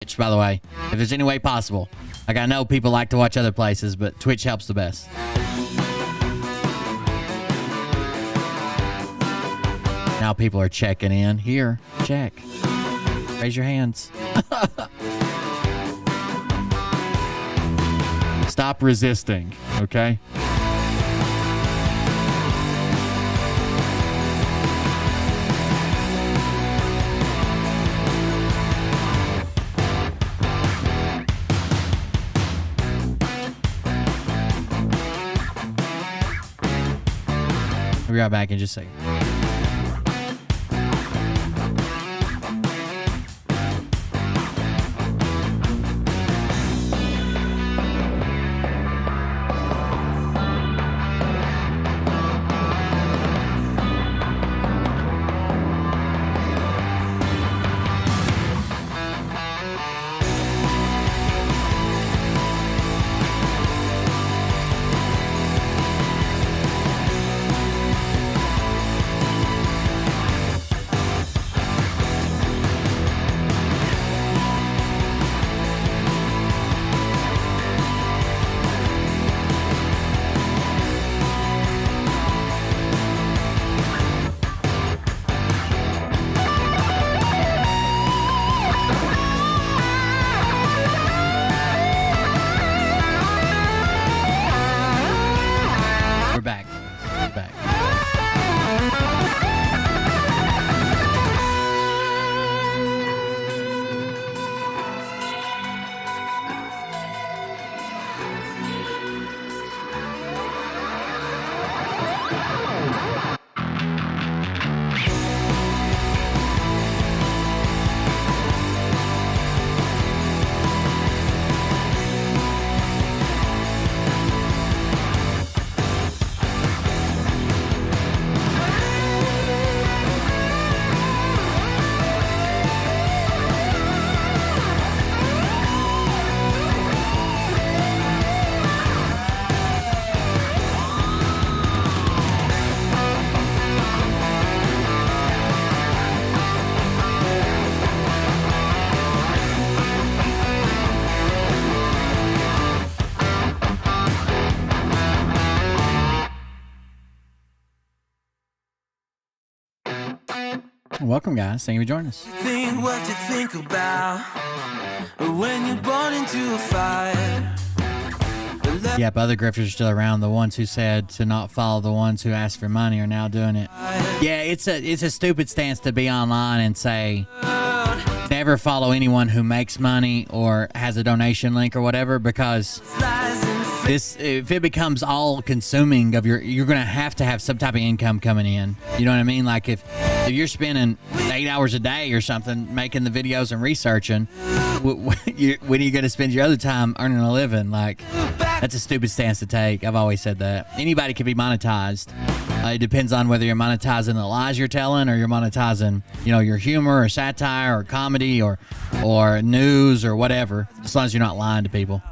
Twitch, by the way, if there's any way possible. Like, I know people like to watch other places, but Twitch helps the best. Now people are checking in. Here, check. Raise your hands. Stop resisting, okay? We'll be right back in just a second. We're back. We're back. Welcome, guys. Thank you for joining us. Think what you think about when you're born into a fire. Yep, other grifters are still around. The ones who said to not follow the ones who asked for money are now doing it. Yeah, it's a stupid stance to be online and say never follow anyone who makes money or has a donation link or whatever, because this, if it becomes all consuming of you're gonna have to have some type of income coming in. You know what I mean? Like if you're spending 8 hours a day or something making the videos and researching, when are you gonna spend your other time earning a living? Like, that's a stupid stance to take. I've always said that. Anybody can be monetized. It depends on whether you're monetizing the lies you're telling or you're monetizing, you know, your humor or satire or comedy or news or whatever, as long as you're not lying to people.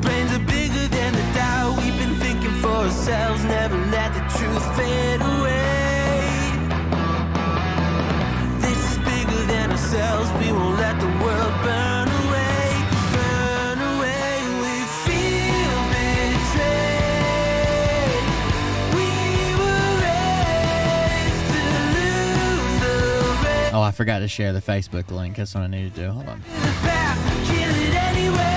Brains are bigger than the doubt we've been thinking for ourselves. Never let the truth fade away. This is bigger than ourselves. We won't let the world burn away. Burn away. We feel betrayed. We were raised to lose the race. Oh, I forgot to share the Facebook link. That's what I need to do. Hold on. Kill it anyway.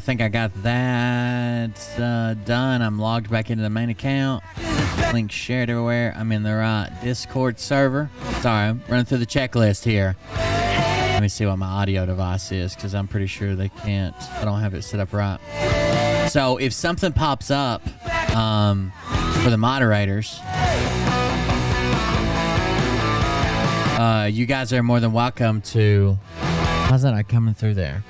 think I got that done. I'm logged back into the main account. Link shared everywhere. I'm in the right Discord server. Sorry, I'm running through the checklist here. Let me see what my audio device is, because I'm pretty sure they can't. I don't have it set up right. So if something pops up for the moderators, you guys are more than welcome to... How's that not coming through there?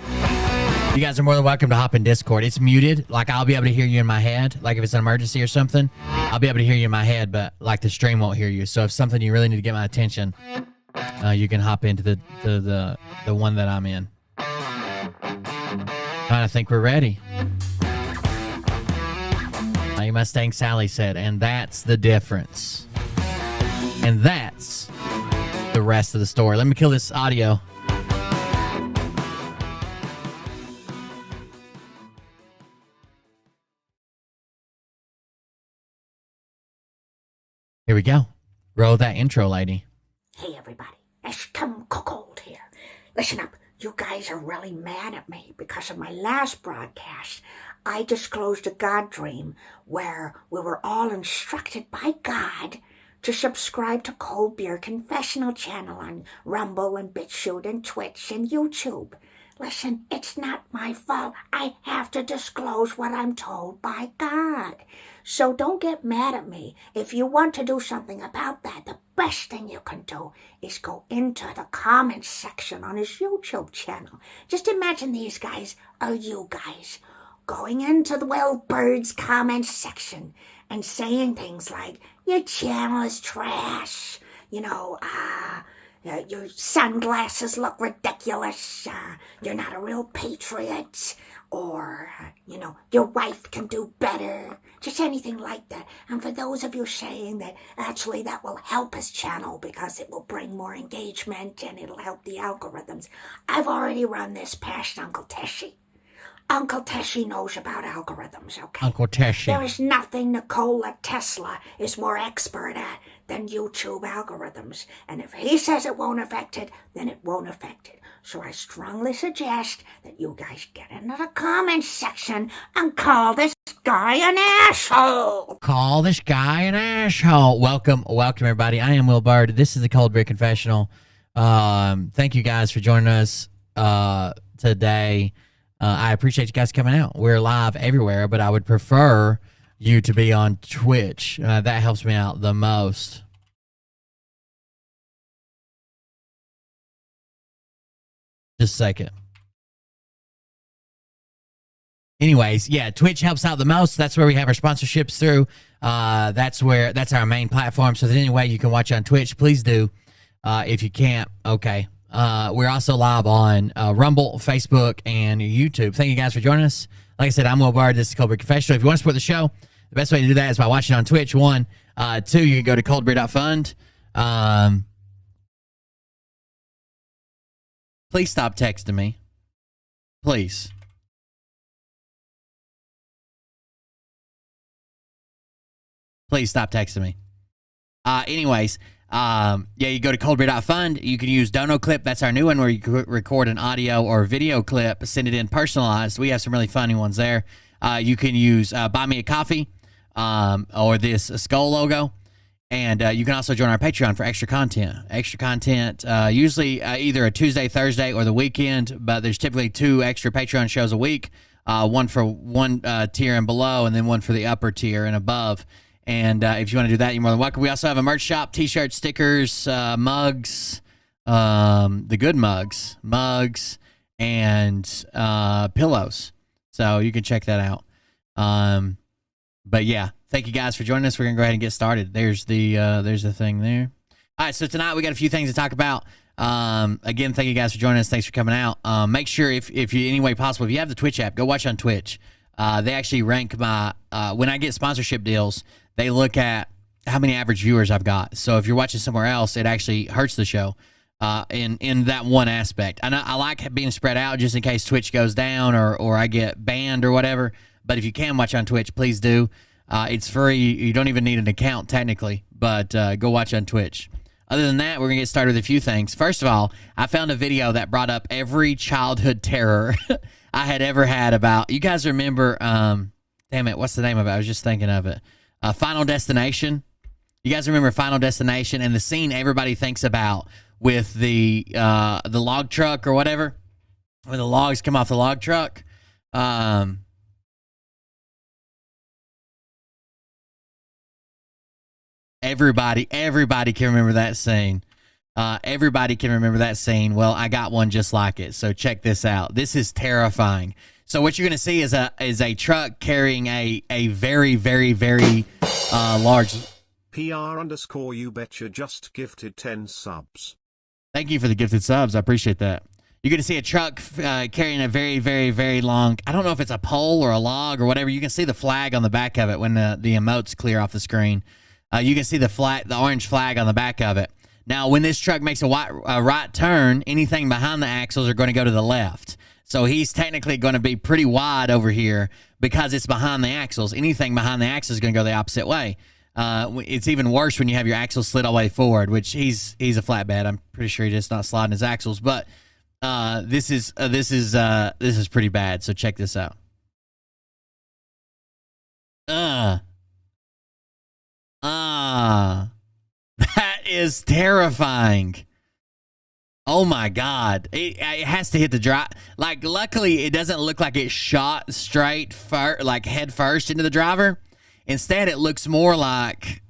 You guys are more than welcome to hop in Discord. It's muted. Like, I'll be able to hear you in my head. Like, if it's an emergency or something, I'll be able to hear you in my head, but, like, the stream won't hear you. So if something you really need to get my attention, you can hop into the one that I'm in. I think we're ready. Like Mustang Sally said, and that's the difference. And that's the rest of the story. Let me kill this audio. Here we go. Roll that intro, lady. Hey, everybody. It's Kim Cold here. Listen up. You guys are really mad at me because of my last broadcast. I disclosed a God dream where we were all instructed by God to subscribe to Cold Beer Confessional channel on Rumble and BitChute and Twitch and YouTube. Listen, it's not my fault. I have to disclose what I'm told by God. So don't get mad at me. If you want to do something about that, the best thing you can do is go into the comments section on his YouTube channel. Just imagine these guys are you guys going into the Will Bird's comments section and saying things like, your channel is trash, your sunglasses look ridiculous, you're not a real patriot, or, your wife can do better, just anything like that. And for those of you saying that actually that will help his channel because it will bring more engagement and it'll help the algorithms, I've already run this past Uncle Teshy. Uncle Teshy knows about algorithms, okay? Uncle Teshy. There is nothing Nikola Tesla is more expert at than YouTube algorithms. And if he says it won't affect it, then it won't affect it. So I strongly suggest that you guys get into the comments section and call this guy an asshole. Call this guy an asshole. Welcome, everybody. I am Will Bird. This is the Cold Beer Confessional. Thank you guys for joining us today. I appreciate you guys coming out. We're live everywhere, but I would prefer you to be on Twitch. That helps me out the most. Just a second. Anyways, yeah, Twitch helps out the most. That's where we have our sponsorships through. That's our main platform. So if there's any way you can watch on Twitch, please do. If you can't, okay. We're also live on Rumble, Facebook, and YouTube. Thank you guys for joining us. Like I said, I'm Will Bard. This is Cold Beer Confessional. If you want to support the show, the best way to do that is by watching on Twitch. 1. 2, you can go to coldbeer.fund. Please stop texting me. Please. Please stop texting me. Anyways. You go to coldbeer.fund. You can use Dono Clip. That's our new one where you can record an audio or video clip, send it in personalized. We have some really funny ones there. You can use Buy Me a Coffee or this skull logo. And you can also join our Patreon for extra content. Extra content, usually either a Tuesday, Thursday, or the weekend, but there's typically 2 extra Patreon shows a week. One for one tier and below, and then one for the upper tier and above. And if you want to do that, you're more than welcome. We also have a merch shop, t-shirts, stickers, mugs, the good mugs, and pillows. So you can check that out. But yeah, thank you guys for joining us. We're going to go ahead and get started. There's the thing there. All right, so tonight we got a few things to talk about. Again, thank you guys for joining us. Thanks for coming out. Make sure if you, any way possible, if you have the Twitch app, go watch on Twitch. They actually rank my, when I get sponsorship deals, they look at how many average viewers I've got. So if you're watching somewhere else, it actually hurts the show in that one aspect. I like being spread out just in case Twitch goes down or I get banned or whatever. But if you can watch on Twitch, please do. It's free. You don't even need an account technically, but go watch on Twitch. Other than that, we're going to get started with a few things. First of all, I found a video that brought up every childhood terror I had ever had about, you guys remember, damn it, what's the name of it? I was just thinking of it. Final Destination. You guys remember Final Destination and the scene everybody thinks about with the log truck or whatever, when the logs come off the log truck. Everybody can remember that scene. Everybody can remember that scene. Well, I got one just like it. So check this out. This is terrifying. So what you're going to see is a truck carrying a very, very, very large. PR_ you betcha just gifted 10 subs. Thank you for the gifted subs. I appreciate that. You're going to see a truck carrying a very, very, very long, I don't know if it's a pole or a log or whatever. You can see the flag on the back of it when the emotes clear off the screen. You can see the orange flag on the back of it. Now, when this truck makes a right turn, anything behind the axles are going to go to the left. So he's technically going to be pretty wide over here because it's behind the axles. Anything behind the axles is going to go the opposite way. It's even worse when you have your axles slid all the way forward, which he's a flatbed. I'm pretty sure he's just not sliding his axles. But this is pretty bad. So check this out. That is terrifying. Oh my God. It has to hit the drive. Like, luckily, it doesn't look like it shot straight, like head first into the driver. Instead, it looks more like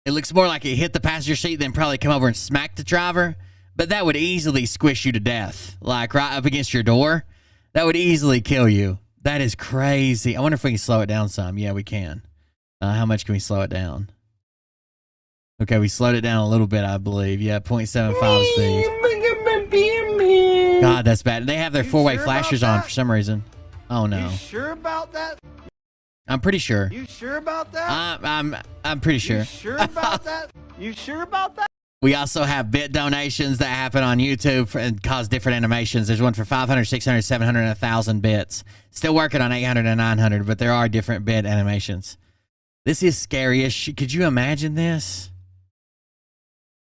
it hit the passenger seat, then probably come over and smack the driver. But that would easily squish you to death, like right up against your door. That would easily kill you. That is crazy. I wonder if we can slow it down some. Yeah, we can. How much can we slow it down? Okay, we slowed it down a little bit, I believe. Yeah, 0.75 speed. God, that's bad. They have their four-way flashers on for some reason. Oh no. You sure about that? I'm pretty sure. You sure about that? I'm pretty sure. You sure about that? You sure about that? We also have bit donations that happen on YouTube and cause different animations. There's one for 500, 600, 700, and 1,000 bits. Still working on 800 and 900, but there are different bit animations. This is scary as shit. Could you imagine this?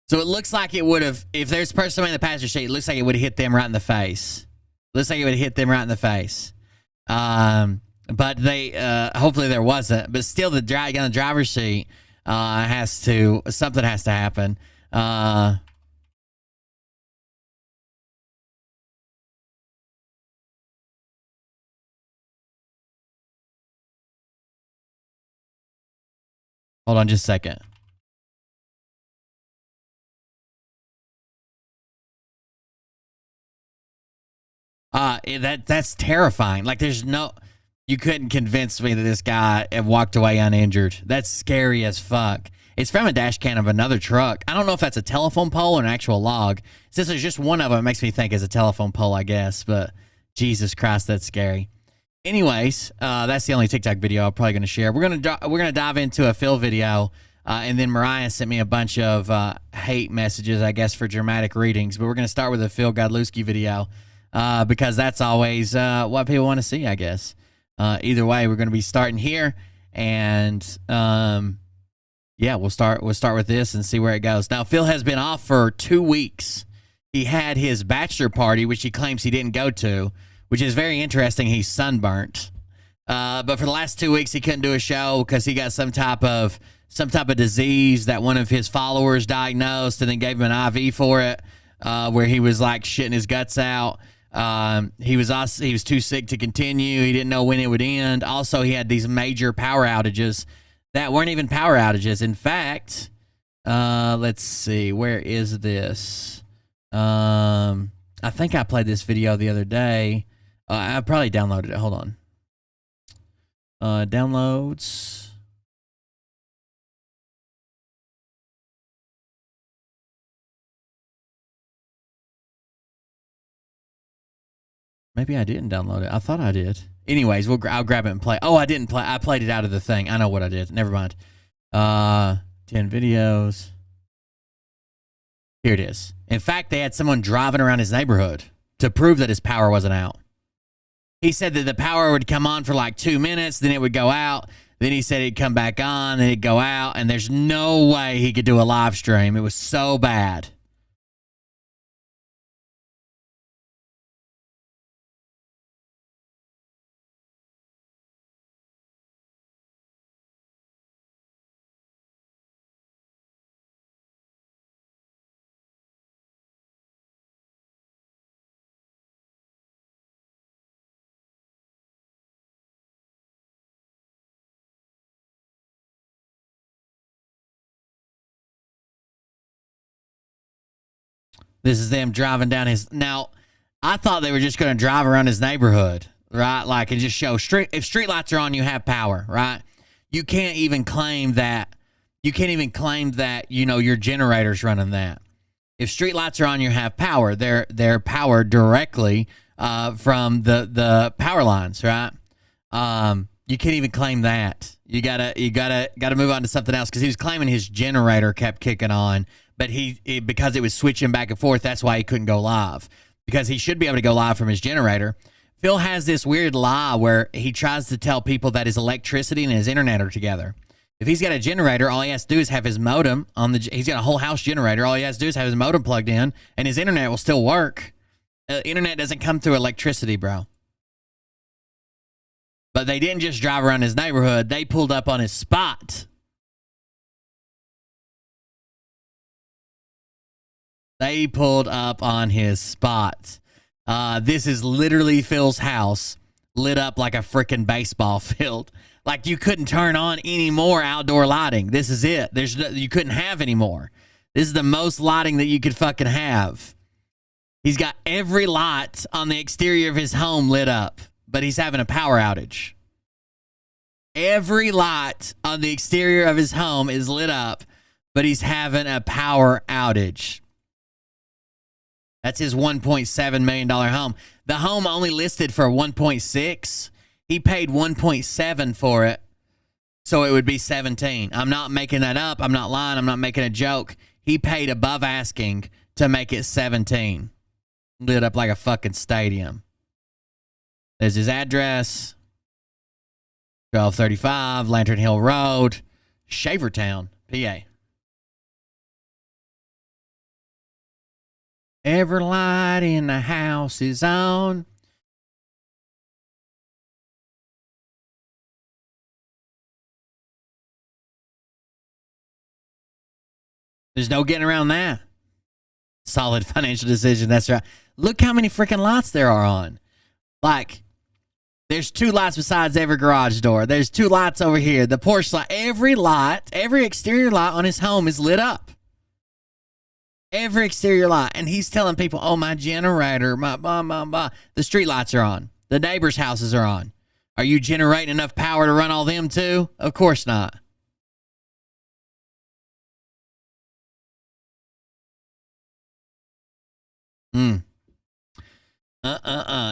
So it looks like it would have, if there's a person in the passenger seat, it looks like it would have hit them right in the face. Looks like it would have hit them right in the face. But they, hopefully there wasn't. But still, the guy on the driver's seat something has to happen. Hold on just a second. That's terrifying. Like, you couldn't convince me that this guy had walked away uninjured. That's scary as fuck. It's from a dash cam of another truck. I don't know if that's a telephone pole or an actual log. Since there's just one of them, it makes me think it's a telephone pole, I guess. But Jesus Christ, that's scary. Anyways, that's the only TikTok video I'm probably going to share. We're gonna dive into a Phil video, and then Mariah sent me a bunch of hate messages, I guess, for dramatic readings. But we're gonna start with a Phil Godlewski video. Because that's always what people want to see, I guess. Either way, we're going to be starting here, and yeah, we'll start with this and see where it goes. Now, Phil has been off for 2 weeks. He had his bachelor party, which he claims he didn't go to, which is very interesting. He's sunburnt, but for the last 2 weeks, he couldn't do a show because he got some type of disease that one of his followers diagnosed, and then gave him an IV for it, where he was like shitting his guts out. He was too sick to continue. He didn't know when it would end. Also, he had these major power outages that weren't even power outages. In fact, let's see, where is this? I think I played this video the other day. I probably downloaded it. Hold on. Downloads. Maybe I didn't download it. I thought I did. Anyways, I'll grab it and play. Oh, I didn't play. I played it out of the thing. I know what I did. Never mind. 10 videos. Here it is. In fact, they had someone driving around his neighborhood to prove that his power wasn't out. He said that the power would come on for like 2 minutes, then it would go out. Then he said he'd come back on, then he'd go out, and there's no way he could do a live stream. It was so bad. This is them driving down his... Now, I thought they were just going to drive around his neighborhood, right? Like, and just show... If street lights are on, you have power, right? You can't even claim that... you know, your generator's running that. If street lights are on, you have power. They're powered directly from the power lines, right? You can't even claim that. You gotta move on to something else, because he was claiming his generator kept kicking on, but because it was switching back and forth, that's why he couldn't go live, because he should be able to go live from his generator. Phil has this weird lie where he tries to tell people that his electricity and his internet are together. If he's got a generator, all he has to do is have his modem on the... He's got a whole house generator. All he has to do is have his modem plugged in, and his internet will still work. Internet doesn't come through electricity, bro. But they didn't just drive around his neighborhood. They pulled up on his spot. They pulled up on his spot. This is literally Phil's house lit up like a freaking baseball field. Like, you couldn't turn on any more outdoor lighting. This is it. You couldn't have any more. This is the most lighting that you could fucking have. He's got every light on the exterior of his home lit up, but he's having a power outage. Every light on the exterior of his home is lit up, but he's having a power outage. That's his $1.7 million home. The home only listed for 1.6. He paid 1.7 for it, so it would be 17. I'm not making that up. I'm not lying. I'm not making a joke. He paid above asking to make it 17. Lit up like a fucking stadium. There's his address. 1235 Lantern Hill Road, Shavertown, PA. Every light in the house is on. There's no getting around that. Solid financial decision. That's right. Look how many freaking lights there are on. Like, there's 2 lights besides every garage door. There's 2 lights over here. The porch light. Every exterior light on his home is lit up. Every exterior light. And he's telling people, oh, my generator, my blah, blah, blah. The street lights are on. The neighbors' houses are on. Are you generating enough power to run all them too? Of course not.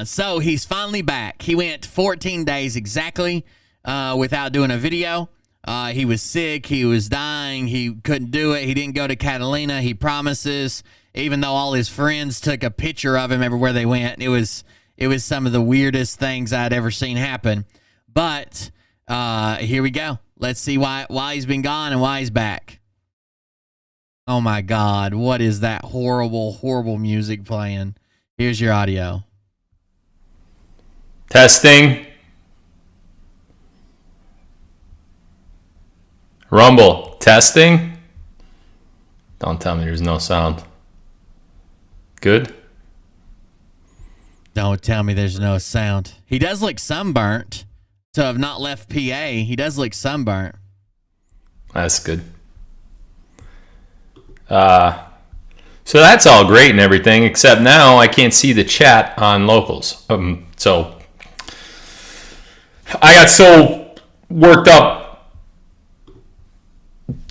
So he's finally back. He went 14 days exactly without doing a video. He was sick. He was dying. He couldn't do it. He didn't go to Catalina. He promises, even though all his friends took a picture of him everywhere they went. It was some of the weirdest things I'd ever seen happen. But here we go. Let's see why he's been gone and why he's back. Oh my God. What is that horrible, horrible music playing? Here's your audio. Testing. Rumble. Testing. Don't tell me there's no sound. Good. Don't tell me there's no sound. He does look sunburnt to have not left PA. He does look sunburnt. That's good. So that's all great and everything, except now I can't see the chat on locals. So I got so worked up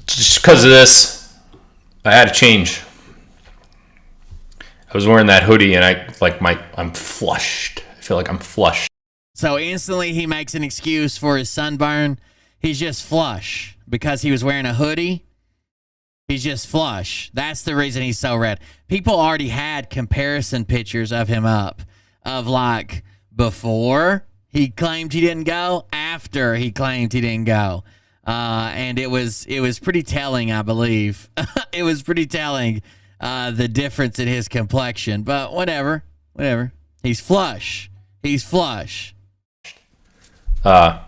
just because of this. I had to change. I was wearing that hoodie and I'm flushed. I feel like I'm flushed. So instantly he makes an excuse for his sunburn. He's just flush because he was wearing a hoodie. He's just flush. That's the reason he's so red. People already had comparison pictures of him up of like before He claimed he didn't go after he claimed he didn't go. And it was pretty telling, I believe. It was pretty telling, the difference in his complexion. But whatever. He's flush. All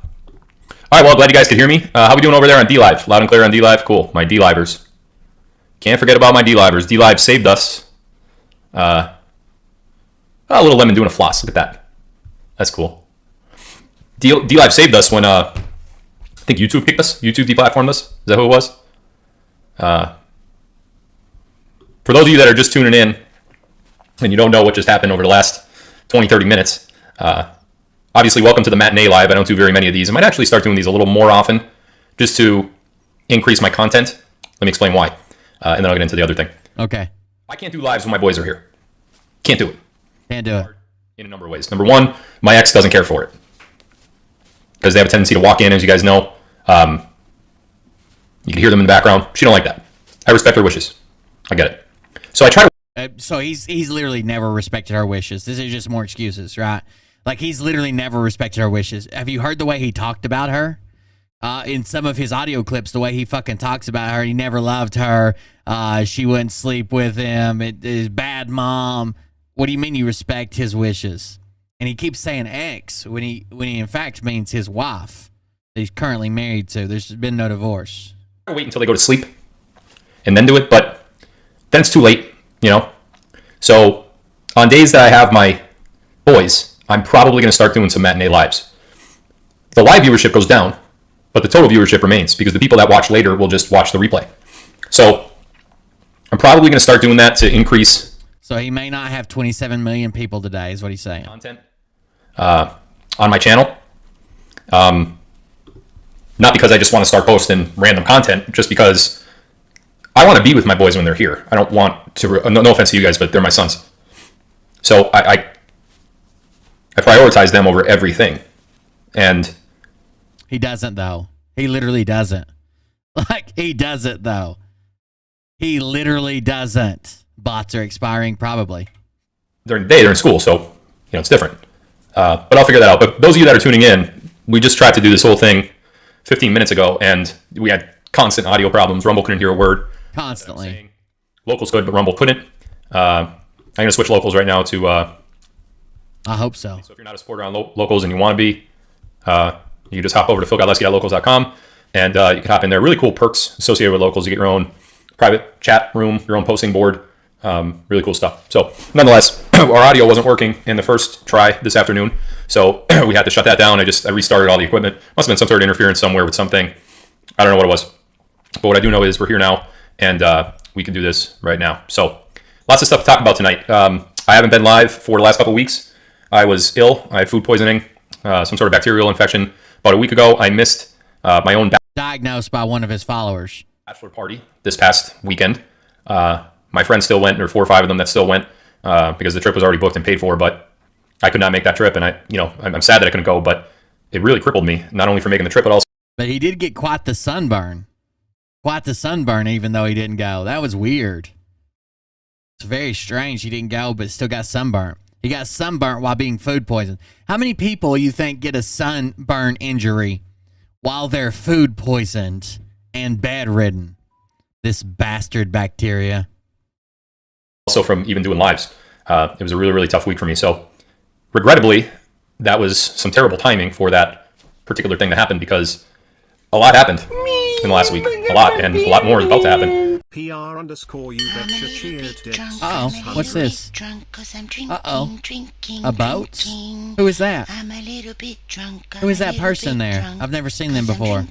right, well, glad you guys could hear me. How we doing over there on D-Live? Loud and clear on D-Live? Cool. My D-Livers. Can't forget about my D-Livers. D-Live saved us. A little lemon doing a floss. Look at that. That's cool. D-Live saved us when, I think YouTube kicked us. YouTube deplatformed us. Is that who it was? For those of you that are just tuning in and you don't know what just happened over the last 20, 30 minutes, obviously, welcome to the matinee live. I don't do very many of these. I might actually start doing these a little more often just to increase my content. Let me explain why, and then I'll get into the other thing. Okay. I can't do lives when my boys are here. Can't do it. Can't do it. In a number of ways. Number one, my ex doesn't care for it because they have a tendency to walk in, as you guys know. You can hear them in the background. She don't like that. I respect her wishes. I get it. So I try to... So he's literally never respected her wishes. This is just more excuses, right? Like, he's literally never respected her wishes. Have you heard the way he talked about her? In some of his audio clips, the way he fucking talks about her. He never loved her. She wouldn't sleep with him. It is bad mom. What do you mean you respect his wishes? And he keeps saying ex when he in fact means his wife that he's currently married to. There's been no divorce. Wait until they go to sleep and then do it, but then it's too late, you know? So on days that I have my boys, I'm probably going to start doing some matinee lives. The live viewership goes down, but the total viewership remains because the people that watch later will just watch the replay. So I'm probably going to start doing that to increase. So he may not have 27 million people today, is what he's saying. Content on my channel. Not because I just want to start posting random content, just because I want to be with my boys when they're here. I don't want to, no offense to you guys, but they're my sons. So I prioritize them over everything. And he doesn't, though. He literally doesn't. Like, he doesn't, though. He literally doesn't. Bots are expiring, probably. During the day, they're in school, so, you know, it's different. But I'll figure that out. But those of you that are tuning in, we just tried to do this whole thing 15 minutes ago, and we had constant audio problems. Rumble couldn't hear a word. Constantly. Locals could, but Rumble couldn't. I'm going to switch locals right now to... I hope so. So if you're not a supporter on locals and you want to be, you can just hop over to philgodlesky.locals.com, and you can hop in there. Really cool perks associated with locals. You get your own private chat room, your own posting board. Really cool stuff. So nonetheless, our audio wasn't working in the first try this afternoon, so we had to shut that down. I restarted all the equipment. Must have been some sort of interference somewhere with something. I don't know what it was. But what I do know is we're here now, and we can do this right now. So lots of stuff to talk about tonight. I haven't been live for the last couple of weeks. I was ill. I had food poisoning, some sort of bacterial infection. About a week ago, I missed my own diagnosed by one of his followers. Bachelor party this past weekend. My friends still went. There were 4 or 5 of them that still went because the trip was already booked and paid for, but I could not make that trip, and I'm sad that I couldn't go, but it really crippled me, not only for making the trip, but also... But he did get quite the sunburn. Even though he didn't go. That was weird. It's very strange he didn't go, but still got sunburnt. He got sunburnt while being food poisoned. How many people you think get a sunburn injury while they're food poisoned and bedridden? This bastard bacteria. Also from even doing lives. It was a really, really tough week for me. So regrettably, that was some terrible timing for that particular thing to happen because a lot happened in the last week. A lot, and a lot more is about to happen. PR_you betcha cheered dead. Uh-oh, what's this? Uh-oh. A boat? Who is that? Who is that person there? I've never seen them before.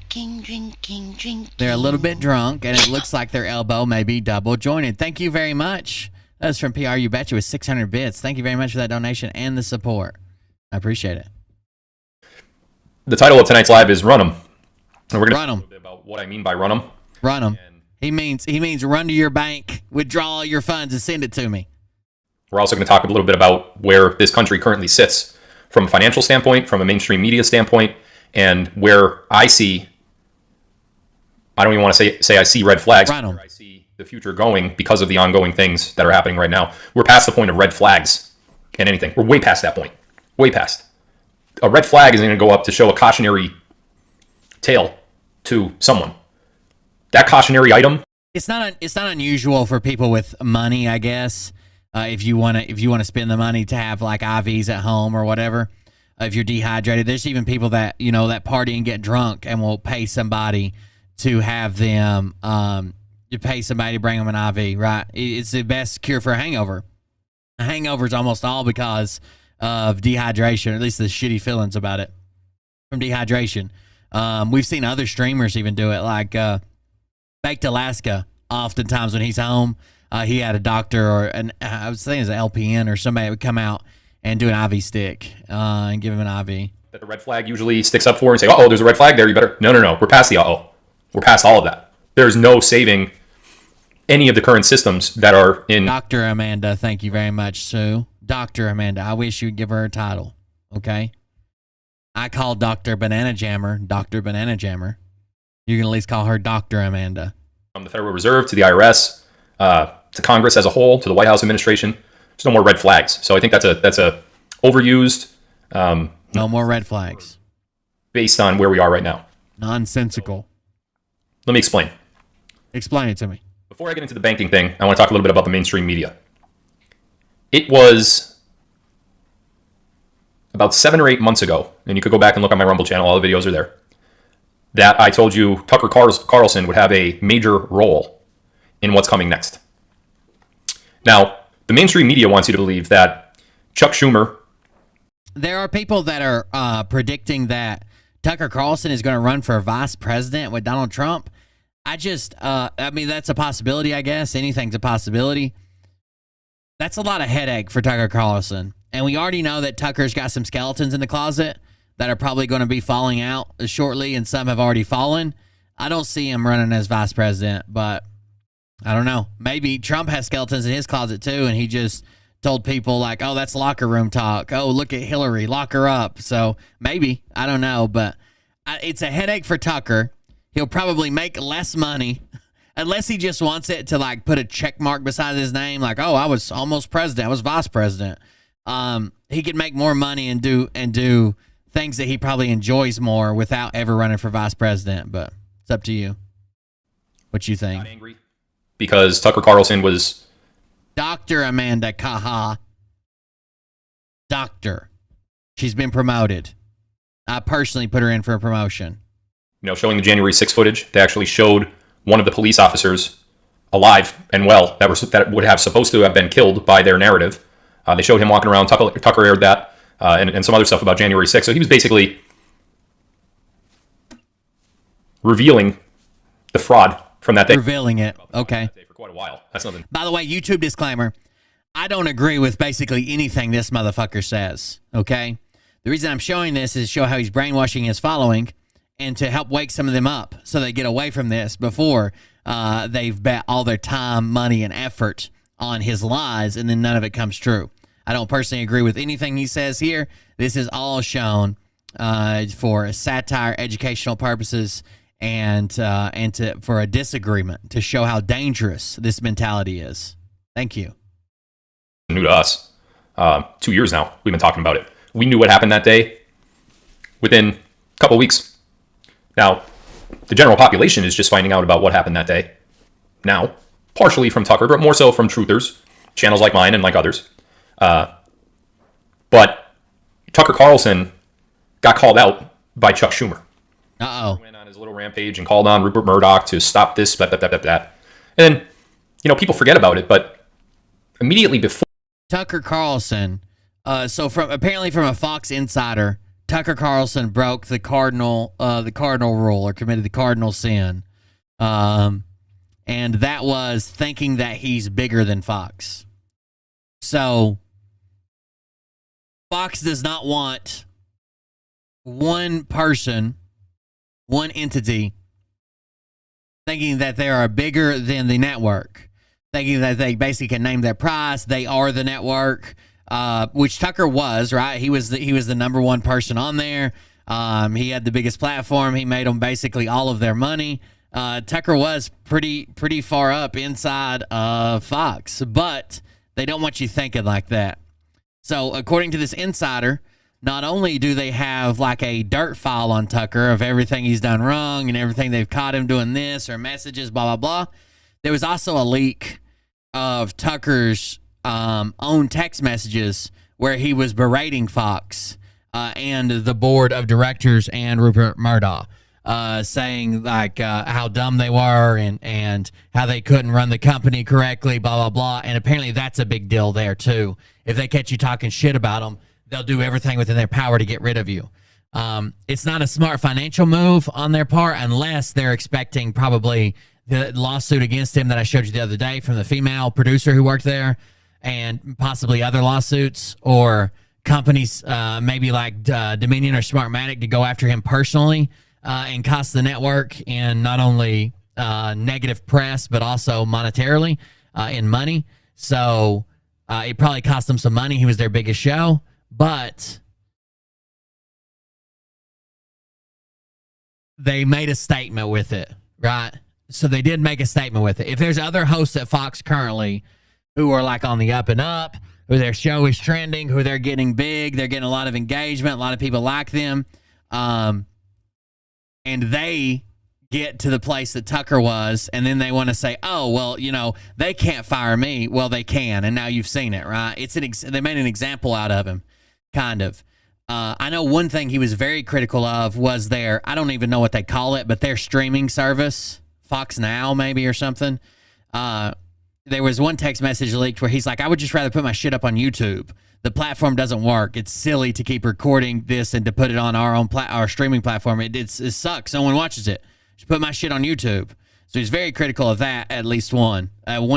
They're a little bit drunk, and it looks like their elbow may be double jointed. Thank you very much. That was from PR You Betcha with 600 bits. Thank you very much for that donation and the support. I appreciate it. The title of tonight's live is Run 'em. And we're going to talk a little bit about what I mean by run 'em. Run 'em. He means run to your bank, withdraw all your funds, and send it to me. We're also going to talk a little bit about where this country currently sits from a financial standpoint, from a mainstream media standpoint, and where I see, I don't even want to say I see red flags, but where I see the future going because of the ongoing things that are happening right now. We're past the point of red flags and anything. We're way past that point. Way past. a red flag isn't going to go up to show a cautionary tale to someone. That cautionary item. It's not unusual for people with money, I guess. If you want to spend the money to have like IVs at home or whatever. If you're dehydrated, there's even people that that party and get drunk and will pay somebody to have them. You pay somebody to bring them an IV, right? It's the best cure for a hangover. A hangover is almost all because of dehydration, or at least the shitty feelings about it from dehydration. We've seen other streamers even do it, like Baked Alaska. Oftentimes when he's home, he had a doctor or I was thinking it was an LPN or somebody would come out and do an IV stick and give him an IV. That the red flag usually sticks up for and say, "Oh, there's a red flag there. You better." No. We're past the uh-oh. We're past all of that. There's no saving any of the current systems that are in. Dr. Amanda, thank you very much, Sue. Dr. Amanda, I wish you'd give her a title, okay? I call Dr. Banana Jammer Dr. Banana Jammer. You can at least call her Dr. Amanda. From the Federal Reserve to the IRS, to Congress as a whole, to the White House administration, there's no more red flags. So I think that's a overused. No more red flags. Based on where we are right now. Nonsensical. Let me explain. Explain it to me. Before I get into the banking thing, I want to talk a little bit about the mainstream media. It was about 7 or 8 months ago, and you could go back and look on my Rumble channel, all the videos are there, that I told you Tucker Carlson would have a major role in what's coming next. Now, the mainstream media wants you to believe that Chuck Schumer... There are people that are predicting that Tucker Carlson is going to run for vice president with Donald Trump. I mean, that's a possibility, I guess. Anything's a possibility. That's a lot of headache for Tucker Carlson. And we already know that Tucker's got some skeletons in the closet that are probably going to be falling out shortly, and some have already fallen. I don't see him running as vice president, but I don't know. Maybe Trump has skeletons in his closet too, and he just told people like, oh, that's locker room talk. Oh, look at Hillary, lock her up. So maybe, I don't know, but it's a headache for Tucker. He'll probably make less money unless he just wants it to like put a check mark beside his name. Like, oh, I was almost president. I was vice president. He could make more money and do things that he probably enjoys more without ever running for vice president. But it's up to you. What you think? Not angry because Tucker Carlson was Dr. Amanda Kaha. Doctor. She's been promoted. I personally put her in for a promotion. Showing the January 6th footage. They actually showed one of the police officers alive and well that would have supposed to have been killed by their narrative. They showed him walking around. Tucker aired that and some other stuff about January 6th. So he was basically revealing the fraud from that day. Revealing it. Okay. For quite a while. That's nothing. By the way, YouTube disclaimer. I don't agree with basically anything this motherfucker says. Okay. The reason I'm showing this is to show how he's brainwashing his following and to help wake some of them up so they get away from this before they've bet all their time, money, and effort on his lies, and then none of it comes true. I don't personally agree with anything he says here. This is all shown for satire, educational purposes, and for a disagreement to show how dangerous this mentality is. Thank you. New to us. 2 years now, we've been talking about it. We knew what happened that day within a couple weeks. Now, the general population is just finding out about what happened that day now, partially from Tucker, but more so from truthers, channels like mine and like others. But Tucker Carlson got called out by Chuck Schumer. Uh-oh. He went on his little rampage and called on Rupert Murdoch to stop this, that. And then, people forget about it, but immediately before... Tucker Carlson, apparently from a Fox insider, Tucker Carlson broke the cardinal rule or committed the cardinal sin. And that was thinking that he's bigger than Fox. So Fox does not want one person, one entity, thinking that they are bigger than the network, thinking that they basically can name their price. They are the network. Which Tucker was, right? He was the number one person on there. He had the biggest platform. He made them basically all of their money. Tucker was pretty far up inside of Fox, but they don't want you thinking like that. So according to this insider, not only do they have like a dirt file on Tucker of everything he's done wrong and everything they've caught him doing this or messages, blah, blah, blah. There was also a leak of Tucker's own text messages where he was berating Fox and the board of directors and Rupert Murdoch, saying like how dumb they were and how they couldn't run the company correctly, blah, blah, blah. And apparently that's a big deal there too. If they catch you talking shit about them, they'll do everything within their power to get rid of you. It's not a smart financial move on their part unless they're expecting probably the lawsuit against him that I showed you the other day from the female producer who worked there, and possibly other lawsuits or companies maybe like Dominion or Smartmatic to go after him personally and cost the network in not only negative press but also monetarily in money. So it probably cost them some money. He was their biggest show, but they made a statement with it, right? So they did make a statement with it. If there's other hosts at Fox currently who are like on the up and up, who their show is trending, who they're getting big, they're getting a lot of engagement, a lot of people like them, and they get to the place that Tucker was, and then they want to say, oh, well, you know, they can't fire me. Well, they can, and now you've seen it, right? They made an example out of him, kind of. I know one thing he was very critical of was their, I don't even know what they call it, but their streaming service, Fox Now maybe or something. There was one text message leaked where he's like, I would just rather put my shit up on YouTube. The platform doesn't work. It's silly to keep recording this and to put it on our own our streaming platform. It sucks. No one watches it. Just put my shit on YouTube. So he's very critical of that, at least one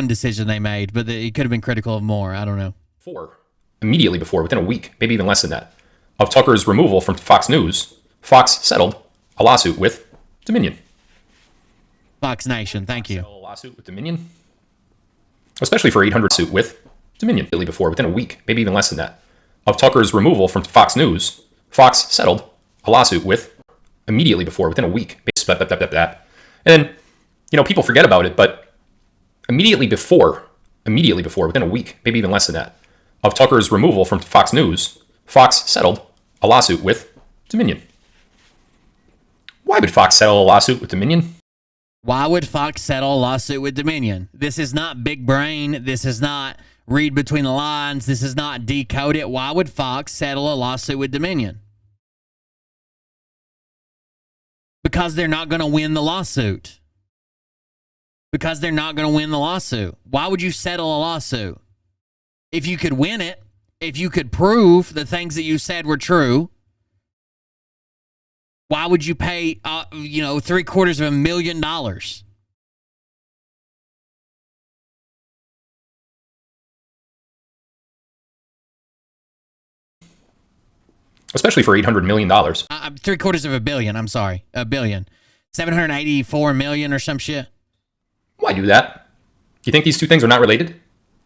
decision they made, but he could have been critical of more. I don't know. Immediately before, within a week, maybe even less than that, of Tucker's removal from Fox News, Fox settled a lawsuit with Dominion. Fox Nation, thank you. A lawsuit with Dominion, especially for $800 suit with Dominion. Before, within a week, maybe even less than that, of Tucker's removal from Fox News, Fox settled a lawsuit with immediately before, within a week. And you know, people forget about it, but immediately before, within a week, maybe even less than that, of Tucker's removal from Fox News, Fox settled a lawsuit with Dominion. Why would Fox settle a lawsuit with Dominion? Why would Fox settle a lawsuit with Dominion? This is not big brain. This is not read between the lines. This is not decode it. Why would Fox settle a lawsuit with Dominion? Because they're not going to win the lawsuit. Because they're not going to win the lawsuit. Why would you settle a lawsuit? If you could win it, if you could prove the things that you said were true, why would you pay, $750,000? Especially for $800 million. $750 million. I'm sorry, $1 billion, 784 million or some shit. Why do that? You think these two things are not related?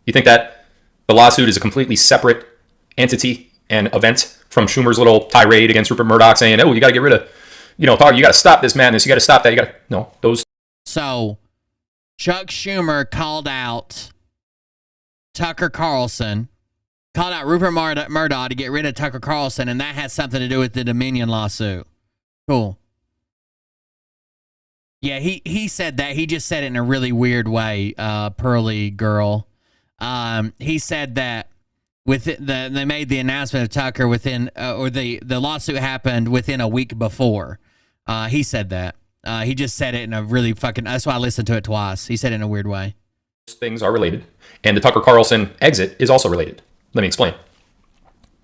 You think that the lawsuit is a completely separate entity and event from Schumer's little tirade against Rupert Murdoch saying, oh, you got to get rid of, you got to stop this madness. You got to stop that. No, those. So Chuck Schumer called out Tucker Carlson, called out Rupert Murdoch to get rid of Tucker Carlson, and that has something to do with the Dominion lawsuit. Cool. Yeah, he said that. He just said it in a really weird way, Pearly Girl. He said that they made the announcement of Tucker the lawsuit happened within a week before. He said that. He just said it in a really that's why I listened to it twice. He said it in a weird way. Things are related. And the Tucker Carlson exit is also related. Let me explain.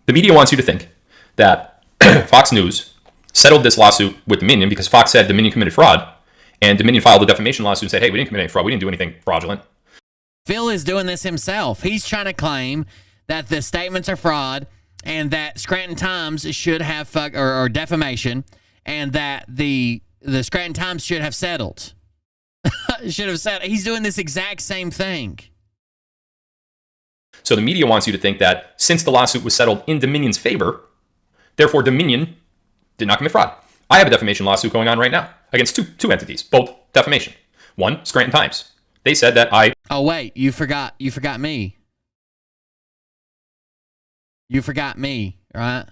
The media wants you to think that Fox News settled this lawsuit with Dominion because Fox said Dominion committed fraud, and Dominion filed a defamation lawsuit and said, hey, we didn't commit any fraud. We didn't do anything fraudulent. Phil is doing this himself. He's trying to claim that the statements are fraud and that Scranton Times should have or defamation, and that the Scranton Times should have settled. He's doing this exact same thing. So the media wants you to think that since the lawsuit was settled in Dominion's favor, therefore Dominion did not commit fraud. I have a defamation lawsuit going on right now against two entities, both defamation. One, Scranton Times. They said that Oh wait, you forgot me. You forgot me, right?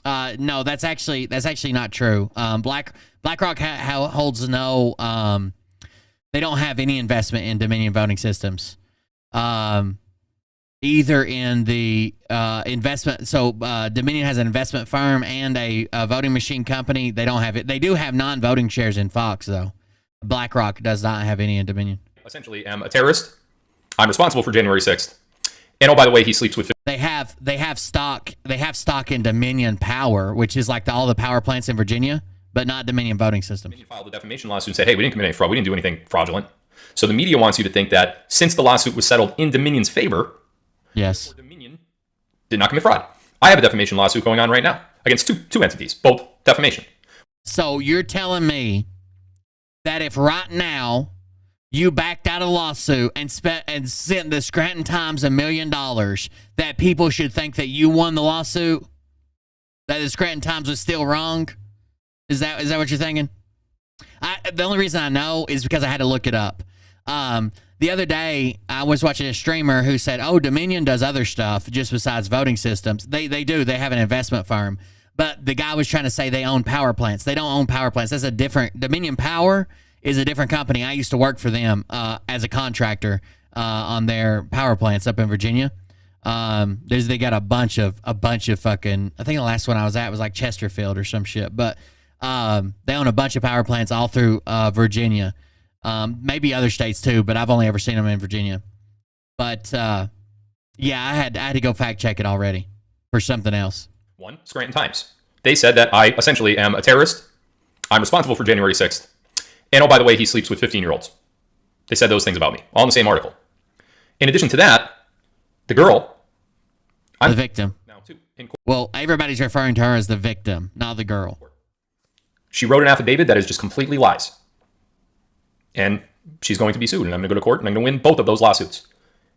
No, that's actually not true. BlackRock holds no. They don't have any investment in Dominion voting systems. Either in the investment. So Dominion has an investment firm and a voting machine company. They don't have it. They do have non-voting shares in Fox, though. BlackRock does not have any in Dominion. Essentially, am a terrorist. I'm responsible for January 6th. And oh, by the way, he sleeps with. They have stock. They have stock in Dominion Power, which is like all the power plants in Virginia, but not Dominion voting systems. Dominion filed a defamation lawsuit and said, hey, we didn't commit any fraud. We didn't do anything fraudulent. So the media wants you to think that since the lawsuit was settled in Dominion's favor, yes, Dominion did not commit fraud. I have a defamation lawsuit going on right now against two entities, both defamation. So you're telling me that if right now you backed out of a lawsuit and sent the Scranton Times $1 million, that people should think that you won the lawsuit? That the Scranton Times was still wrong? Is that what you're thinking? The only reason I know is because I had to look it up. The other day, I was watching a streamer who said, oh, Dominion does other stuff just besides voting systems. They do. They have an investment firm. But the guy was trying to say they own power plants. They don't own power plants. That's a different... Dominion Power is a different company. I used to work for them as a contractor on their power plants up in Virginia. They got a bunch of fucking... I think the last one I was at was like Chesterfield or some shit. But they own a bunch of power plants all through Virginia. Maybe other states too, but I've only ever seen them in Virginia. But yeah, I had to go fact check it already for something else. One, Scranton Times. They said that I essentially am a terrorist. I'm responsible for January 6th. And oh, by the way, he sleeps with 15-year-olds. They said those things about me, all in the same article. In addition to that, the girl... I'm the victim. Now too, well, everybody's referring to her as the victim, not the girl. She wrote an affidavit that is just completely lies. And she's going to be sued, and I'm going to go to court, and I'm going to win both of those lawsuits.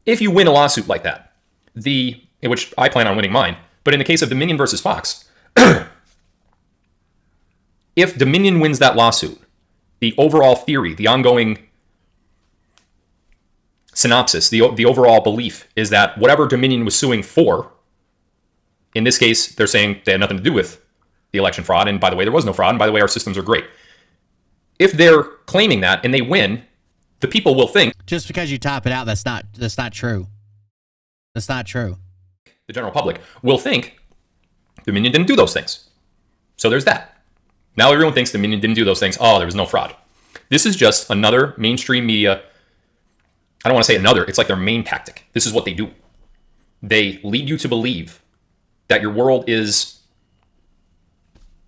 If you win a lawsuit like that, in which I plan on winning mine, but in the case of Dominion versus Fox, if Dominion wins that lawsuit, the overall theory, the ongoing synopsis, the overall belief is that whatever Dominion was suing for, in this case, they're saying they had nothing to do with the election fraud, and by the way, there was no fraud, and by the way, our systems are great. If they're claiming that and they win, the people will think... Just because you top it out, that's not true. That's not true. The general public will think Dominion didn't do those things. So there's that. Now everyone thinks Dominion didn't do those things. Oh, there was no fraud. This is just another mainstream media... I don't want to say another. It's like their main tactic. This is what they do. They lead you to believe that your world is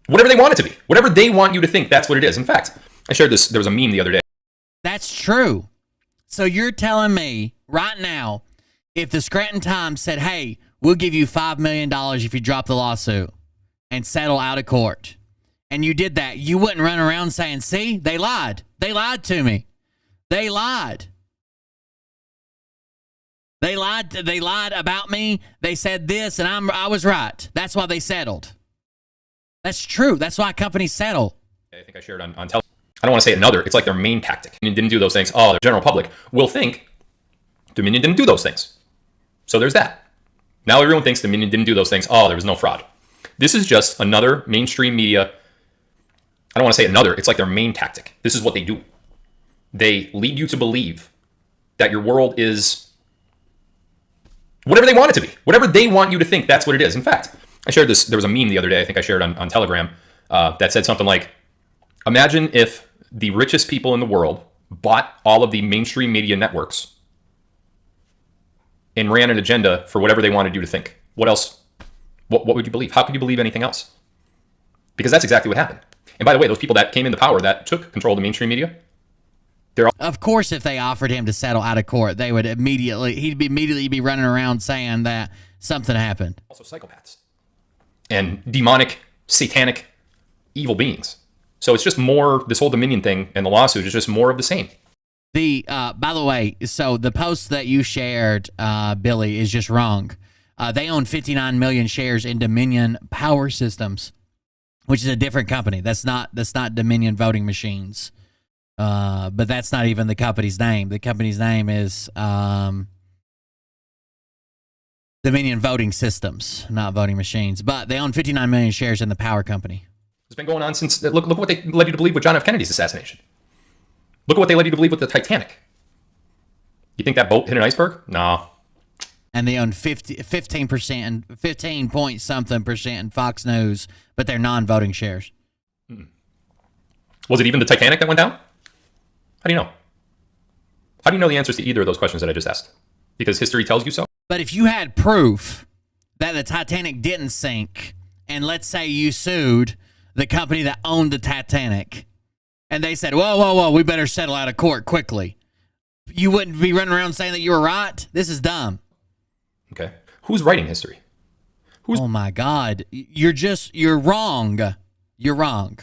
whatever they want it to be. Whatever they want you to think, that's what it is. In fact, I shared this. There was a meme the other day. That's true. So you're telling me right now, if the Scranton Times said, hey, we'll give you $5 million if you drop the lawsuit and settle out of court, and you did that, you wouldn't run around saying, see, they lied. They lied to me. They lied. They lied about me. They said this, and I was right. That's why they settled. That's true. That's why companies settle. I think I shared on television. I don't want to say another. It's like their main tactic. Dominion didn't do those things. Oh, the general public will think Dominion didn't do those things. So there's that. Now everyone thinks Dominion didn't do those things. Oh, there was no fraud. This is just another mainstream media. I don't want to say another. It's like their main tactic. This is what they do. They lead you to believe that your world is whatever they want it to be. Whatever they want you to think, that's what it is. In fact, I shared this. There was a meme the other day. I think I shared on Telegram that said something like, imagine if the richest people in the world bought all of the mainstream media networks and ran an agenda for whatever they wanted you to think. What else? What would you believe? How could you believe anything else? Because that's exactly what happened. And by the way, those people that came into power that took control of the mainstream media, of course, if they offered him to settle out of court, they would he'd immediately be running around saying that something happened. Also psychopaths and demonic, satanic, evil beings. So it's just more, this whole Dominion thing and the lawsuit is just more of the same. By the way, so the post that you shared, Billy, is just wrong. They own 59 million shares in Dominion Power Systems, which is a different company. That's not Dominion Voting Machines. But that's not even the company's name. The company's name is Dominion voting systems, not voting machines. But they own 59 million shares in the power company. It's been going on since, look what they led you to believe with John F. Kennedy's assassination. Look at what they led you to believe with the Titanic. You think that boat hit an iceberg? No. And they own 15%, 15 point something percent in Fox News, but they're non-voting shares. Was it even the Titanic that went down? How do you know? How do you know the answers to either of those questions that I just asked? Because history tells you so? But if you had proof that the Titanic didn't sink, and let's say you sued the company that owned the Titanic, and they said, whoa, we better settle out of court quickly, you wouldn't be running around saying that you were right? This is dumb. Okay. Who's writing history? Oh my God. You're wrong. You're wrong.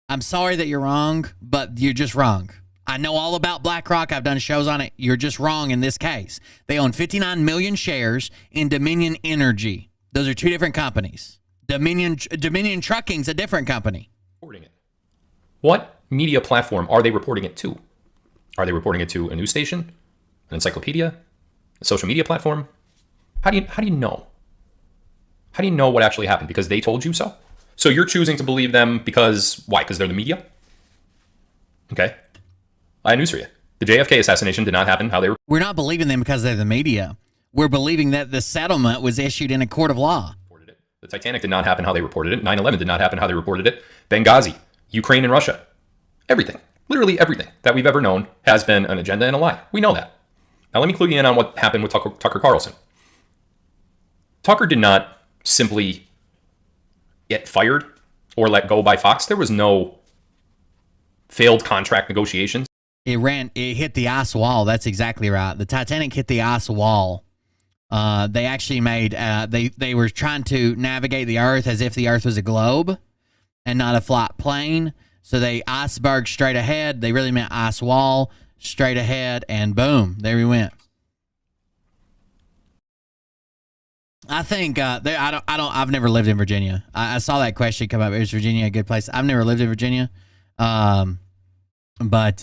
I'm sorry that you're wrong, but you're just wrong. I know all about BlackRock. I've done shows on it. You're just wrong in this case. They own 59 million shares in Dominion Energy. Those are two different companies. Dominion Trucking's a different company. Reporting it. What media platform are they reporting it to? Are they reporting it to a news station, an encyclopedia, a social media platform? How do you know? How do you know what actually happened? Because they told you so? So you're choosing to believe them because, why? Because they're the media? Okay. I have news for you. The JFK assassination did not happen how they were. We're not believing them because they're the media. We're believing that the settlement was issued in a court of law. The Titanic did not happen how they reported it. 9/11 did not happen how they reported it. Benghazi, Ukraine and Russia. Everything, literally everything that we've ever known has been an agenda and a lie. We know that. Now let me clue you in on what happened with Tucker Carlson. Tucker did not simply get fired or let go by Fox. There was no failed contract negotiations. It hit the ice wall. That's exactly right. The Titanic hit the ice wall. They actually made, they were trying to navigate the Earth as if the Earth was a globe and not a flat plane. So they iceberg straight ahead. They really meant ice wall straight ahead, and boom, there we went. I think I've never lived in Virginia. I saw that question come up. Is Virginia a good place? I've never lived in Virginia. But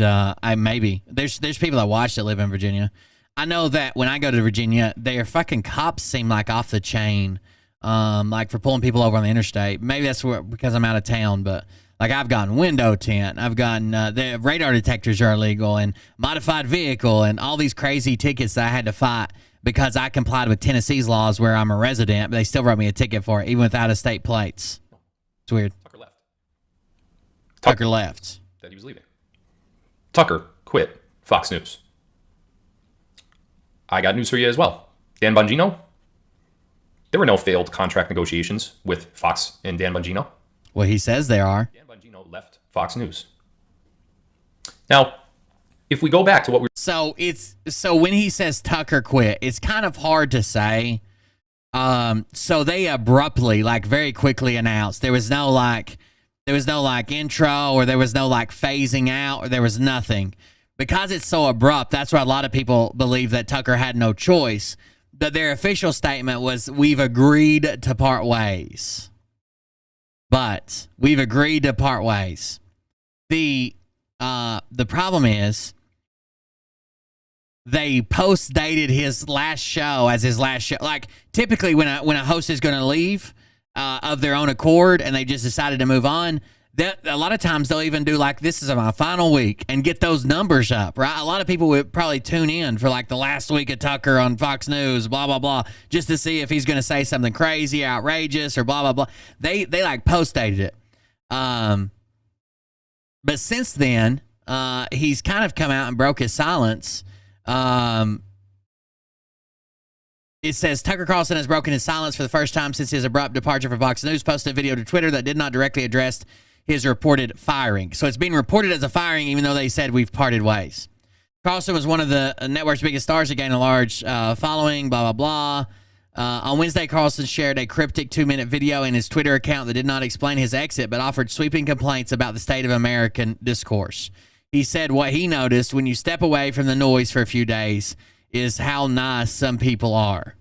maybe there's people that watch that live in Virginia. I know that when I go to Virginia, their fucking cops seem like off the chain, like for pulling people over on the interstate. Maybe that's because I'm out of town, but like I've gotten window tint, I've gotten the radar detectors are illegal, and modified vehicle, and all these crazy tickets that I had to fight because I complied with Tennessee's laws where I'm a resident, but they still wrote me a ticket for it, even with out-of-state plates. It's weird. Tucker left. Tucker left. That he was leaving. Tucker quit Fox News. I got news for you as well. Dan Bongino, there were no failed contract negotiations with Fox and Dan Bongino. Well, he says there are. Dan Bongino left Fox News. Now, if we go back to what we so when he says Tucker quit, it's kind of hard to say. So they abruptly, like very quickly announced there was no intro, or there was no like phasing out, or there was nothing. Because it's so abrupt, that's why a lot of people believe that Tucker had no choice. But their official statement was, we've agreed to part ways. But we've agreed to part ways. The problem is they post-dated his last show as his last show. Like typically when a host is going to leave of their own accord and they just decided to move on, that a lot of times they'll even do like, this is my final week, and get those numbers up, right? A lot of people would probably tune in for like the last week of Tucker on Fox News, blah, blah, blah, just to see if he's going to say something crazy, outrageous, or blah, blah, blah. They like post-dated it. But since then, he's kind of come out and broke his silence. It says, Tucker Carlson has broken his silence for the first time since his abrupt departure from Fox News, posted a video to Twitter that did not directly address his reported firing. So it's being reported as a firing, even though they said we've parted ways. Carlson was one of the network's biggest stars that gained a large following, blah, blah, blah. On Wednesday, Carlson shared a cryptic 2-minute video in his Twitter account that did not explain his exit, but offered sweeping complaints about the state of American discourse. He said what he noticed when you step away from the noise for a few days is how nice some people are.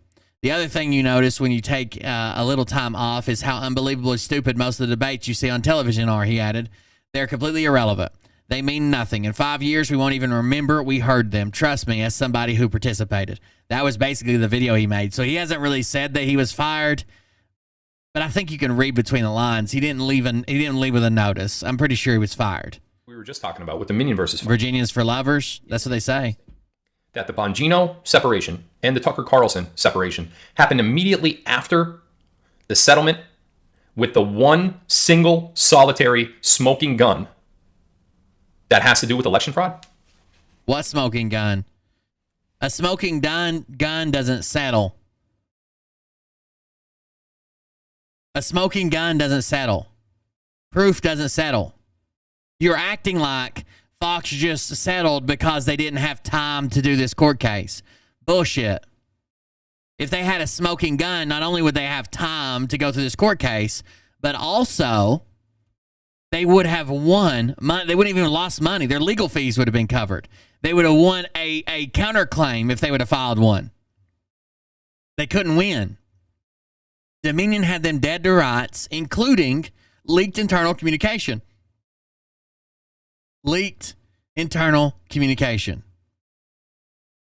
The other thing you notice when you take a little time off is how unbelievably stupid most of the debates you see on television are, he added. They're completely irrelevant. They mean nothing. In 5 years, we won't even remember we heard them. Trust me, as somebody who participated. That was basically the video he made. So he hasn't really said that he was fired, but I think you can read between the lines. He didn't leave with a notice. I'm pretty sure he was fired. We were just talking about with the Minion versus Virginia's for lovers. That's what they say. That the Bongino separation and the Tucker Carlson separation happened immediately after the settlement with the one single solitary smoking gun that has to do with election fraud? What smoking gun? A smoking gun doesn't settle. A smoking gun doesn't settle. Proof doesn't settle. You're acting like Fox just settled because they didn't have time to do this court case. Bullshit. If they had a smoking gun, not only would they have time to go through this court case, but also they would have won money. They wouldn't even have lost money. Their legal fees would have been covered. They would have won a counterclaim if they would have filed one. They couldn't win. Dominion had them dead to rights, including leaked internal communication. Leaked internal communication.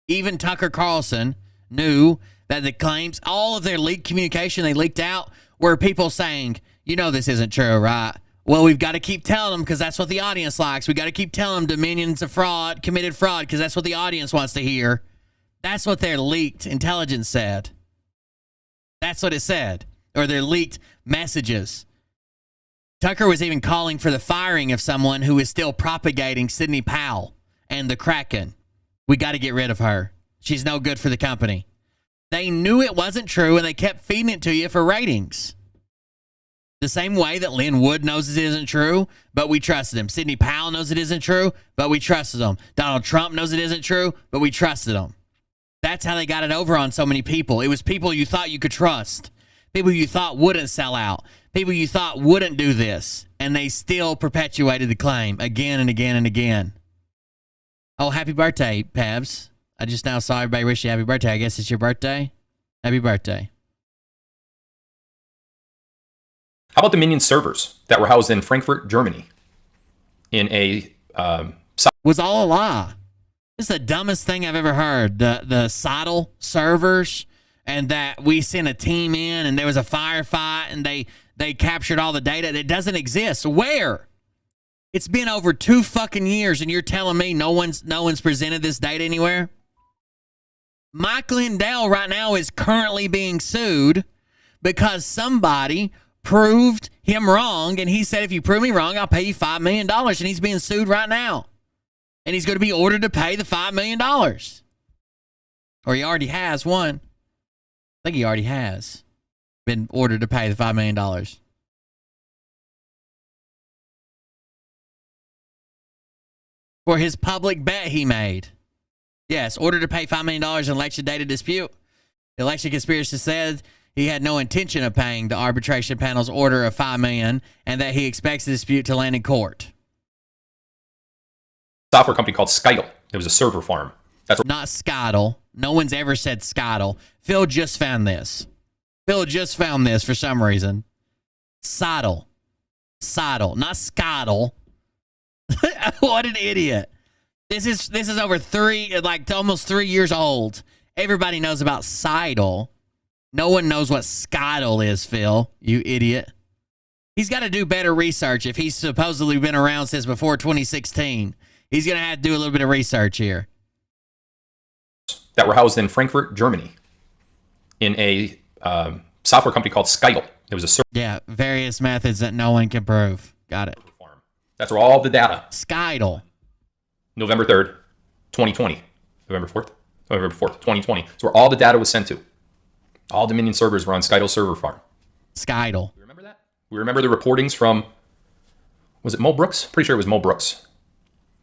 Even Tucker Carlson knew that the claims, all of their leaked communication they leaked out, were people saying, you know this isn't true, right? Well, we've got to keep telling them because that's what the audience likes. We got to keep telling them Dominion's a fraud, committed fraud, because that's what the audience wants to hear. That's what their leaked intelligence said. That's what it said. Or their leaked messages. Tucker was even calling for the firing of someone who is still propagating Sidney Powell and the Kraken. We got to get rid of her. She's no good for the company. They knew it wasn't true, and they kept feeding it to you for ratings. The same way that Lynn Wood knows it isn't true, but we trusted him. Sidney Powell knows it isn't true, but we trusted him. Donald Trump knows it isn't true, but we trusted him. That's how they got it over on so many people. It was people you thought you could trust. People you thought wouldn't sell out. People you thought wouldn't do this. And they still perpetuated the claim again and again and again. Oh, happy birthday, Pabs. I just now saw everybody wish you happy birthday. I guess it's your birthday. Happy birthday. How about the Minion servers that were housed in Frankfurt, Germany? In a was all a lie. This is the dumbest thing I've ever heard. The Seidel servers, and that we sent a team in and there was a firefight and they captured all the data. It doesn't exist. Where? It's been over 2 fucking years and you're telling me no one's presented this data anywhere? Mike Lindell right now is currently being sued because somebody proved him wrong, and he said, if you prove me wrong, I'll pay you $5 million, and he's being sued right now. And he's going to be ordered to pay the $5 million. Or he already has one. I think he already has been ordered to pay the $5 million. For his public bet he made. Yes, ordered to pay $5 million in election data dispute. The election conspiracy said he had no intention of paying the arbitration panel's order of $5 million and that he expects the dispute to land in court. Software company called Skytle. It was a server farm. That's not Skytle. No one's ever said Skytle. Phil just found this. Phil just found this for some reason. Seidel. Seidel, not Skytle. What an idiot. This is over almost 3 years old. Everybody knows about Seidel. No one knows what Skytle is, Phil, you idiot. He's got to do better research if he's supposedly been around since before 2016. He's going to have to do a little bit of research here. That were housed in Frankfurt, Germany, in a software company called Skytle. It was a server. Yeah, various methods that no one can prove. Got it. Farm. That's where all the data. Skytle. November 3rd, 2020. November 4th, 2020. That's where all the data was sent to. All Dominion servers were on Skytle server farm. Skytle. We remember that? We remember the reportings from, was it Mo Brooks? Pretty sure it was Mo Brooks.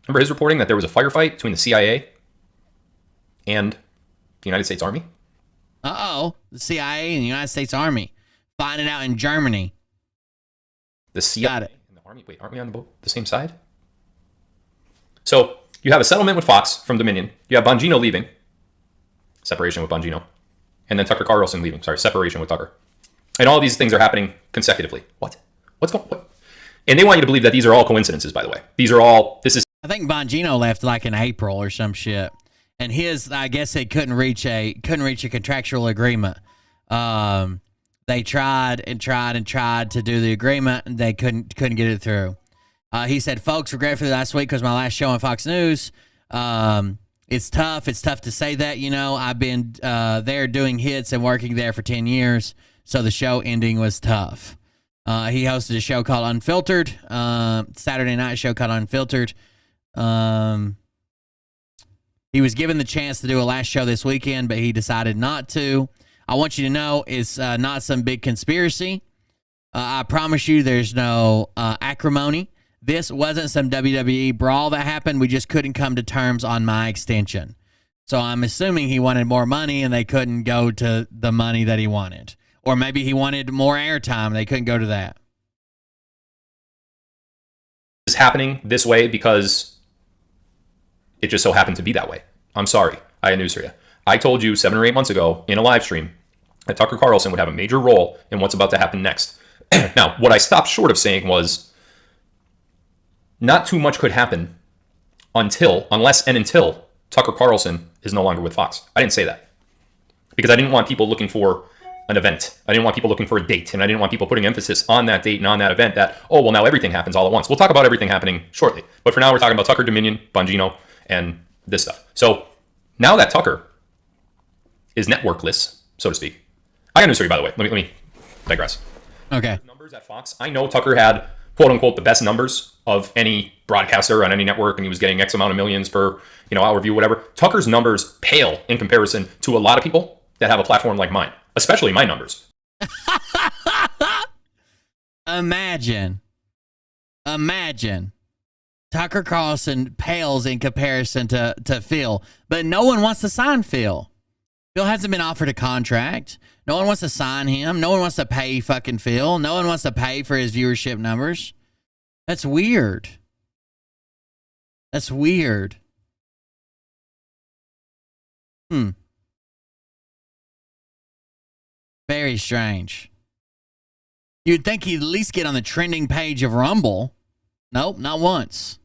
Remember his reporting that there was a firefight between the CIA and the United States Army? Uh-oh. The CIA and the United States Army. Fighting it out in Germany. The CIA Got it. and the Army? Wait, aren't we on the same side? So you have a settlement with Fox from Dominion. You have Bongino leaving. Separation with Bongino. And then Tucker Carlson leaving. Sorry, separation with Tucker. And all these things are happening consecutively. What? What's going on? And they want you to believe that these are all coincidences, by the way. This is I think Bongino left like in April or some shit. And I guess they couldn't reach a contractual agreement. They tried to do the agreement, and they couldn't get it through. He said, "Folks, regretfully last week was my last show on Fox News. It's tough. It's tough to say that. I've been there doing hits and working there for 10 years, so the show ending was tough." He hosted a show called Unfiltered, Saturday night show called Unfiltered. He was given the chance to do a last show this weekend, but he decided not to. I want you to know it's not some big conspiracy. I promise you there's no acrimony. This wasn't some WWE brawl that happened. We just couldn't come to terms on my extension. So I'm assuming he wanted more money and they couldn't go to the money that he wanted. Or maybe he wanted more airtime and they couldn't go to that. Is happening this way because it just so happened to be that way. I'm sorry. I had news for you. I told you 7 or 8 months ago in a live stream that Tucker Carlson would have a major role in what's about to happen next. Now, what I stopped short of saying was not too much could happen unless Tucker Carlson is no longer with Fox. I didn't say that because I didn't want people looking for an event. I didn't want people looking for a date, and I didn't want people putting emphasis on that date and on that event that, oh, well, now everything happens all at once. We'll talk about everything happening shortly. But for now, we're talking about Tucker, Dominion, Bongino, and this stuff. So now that Tucker is networkless, so to speak, I got news for you, by the way. Let me digress. Okay. Numbers at Fox. I know Tucker had, quote unquote, the best numbers of any broadcaster on any network, and he was getting X amount of millions per, hour view, whatever. Tucker's numbers pale in comparison to a lot of people that have a platform like mine, especially my numbers. Imagine. Tucker Carlson pales in comparison to Phil, but no one wants to sign Phil. Phil hasn't been offered a contract. No one wants to sign him. No one wants to pay fucking Phil. No one wants to pay for his viewership numbers. That's weird. Very strange. You'd think he'd at least get on the trending page of Rumble. Nope, not once.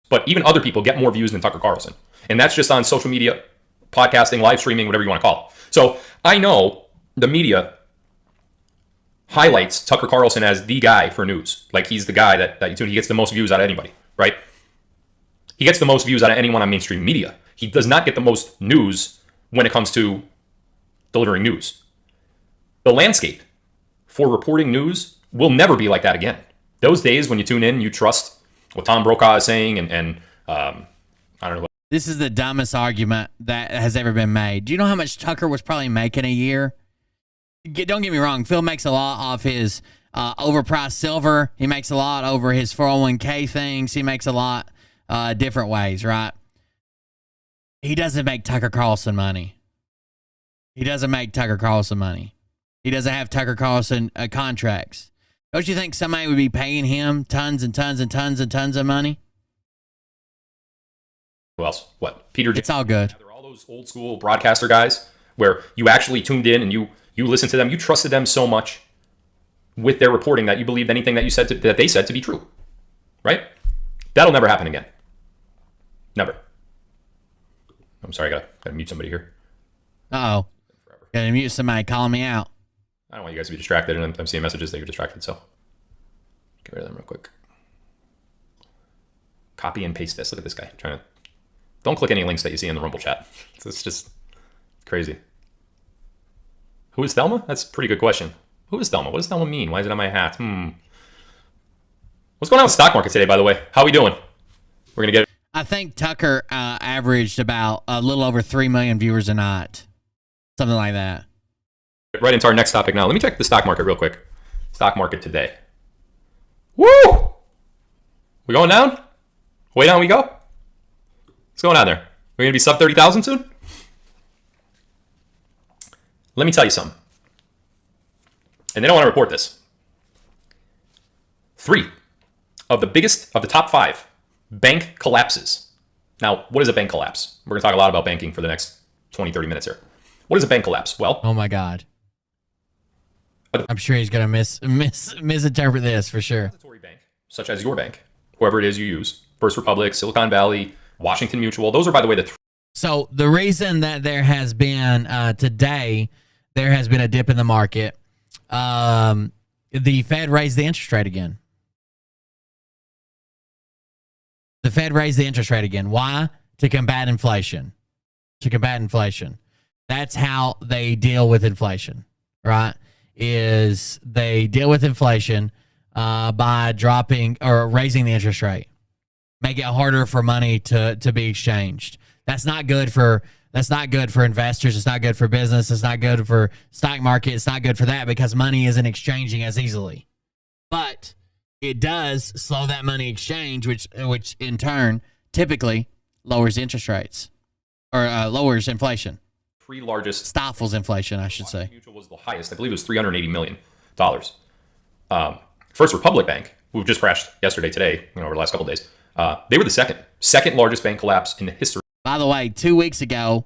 But even other people get more views than Tucker Carlson. And that's just on social media, podcasting, live streaming, whatever you want to call it. So I know the media highlights Tucker Carlson as the guy for news. Like he's the guy that you tune. He gets the most views out of anybody, right? He gets the most views out of anyone on mainstream media. He does not get the most news when it comes to delivering news. The landscape for reporting news will never be like that again. Those days when you tune in, you trust what Tom Brokaw is saying, and I don't know. This is the dumbest argument that has ever been made. Do you know how much Tucker was probably making a year? Don't get me wrong. Phil makes a lot off his overpriced silver. He makes a lot over his 401k things. He makes a lot different ways, right? He doesn't make Tucker Carlson money. He doesn't have Tucker Carlson contracts. Don't you think somebody would be paying him tons and tons and tons and tons of money? Who else? What? Peter? It's all good. They're all those old school broadcaster guys where you actually tuned in and you listened to them. You trusted them so much with their reporting that you believed anything that that they said to be true, right? That'll never happen again. Never. I'm sorry, I gotta mute somebody here. Uh-oh. Gotta mute somebody calling me out. I don't want you guys to be distracted, and I'm seeing messages that you're distracted, so get rid of them real quick. Copy and paste this. Look at this guy trying to. Don't click any links that you see in the Rumble chat. It's just crazy. Who is Thelma? That's a pretty good question. Who is Thelma? What does Thelma mean? Why is it on my hat? What's going on with the stock market today, by the way? How are we doing? We're gonna get. I think Tucker averaged about a little over 3 million viewers a night. Something like that. Right into our next topic now. Let me check the stock market real quick. Stock market today. Woo! We going down? Way down we go? What's going on there? We're going to be sub 30,000 soon? Let me tell you something. And they don't want to report this. 3 of the top 5 bank collapses. Now, what is a bank collapse? We're going to talk a lot about banking for the next 20, 30 minutes here. What is a bank collapse? Well, oh my God. I'm sure he's gonna misinterpret this for sure. Depository bank, such as your bank, whoever it is you use, First Republic, Silicon Valley, Washington Mutual. Those are, by the way, the So the reason that there has been today, there has been a dip in the market. The Fed raised the interest rate again. The Fed raised the interest rate again. Why? To combat inflation. To combat inflation. That's how they deal with inflation, right? Is they deal with inflation by dropping or raising the interest rate. Make it harder for money to be exchanged. That's not good for investors. It's not good for business. It's not good for stock market. It's not good for that because money isn't exchanging as easily. But it does slow that money exchange, which in turn typically lowers interest rates or lowers inflation. three largest. Stifles inflation, I should say. Mutual was the highest. I believe it was $380 million. First Republic Bank, who just crashed yesterday, today, over the last couple of days, they were the second largest bank collapse in the history. By the way, 2 weeks ago,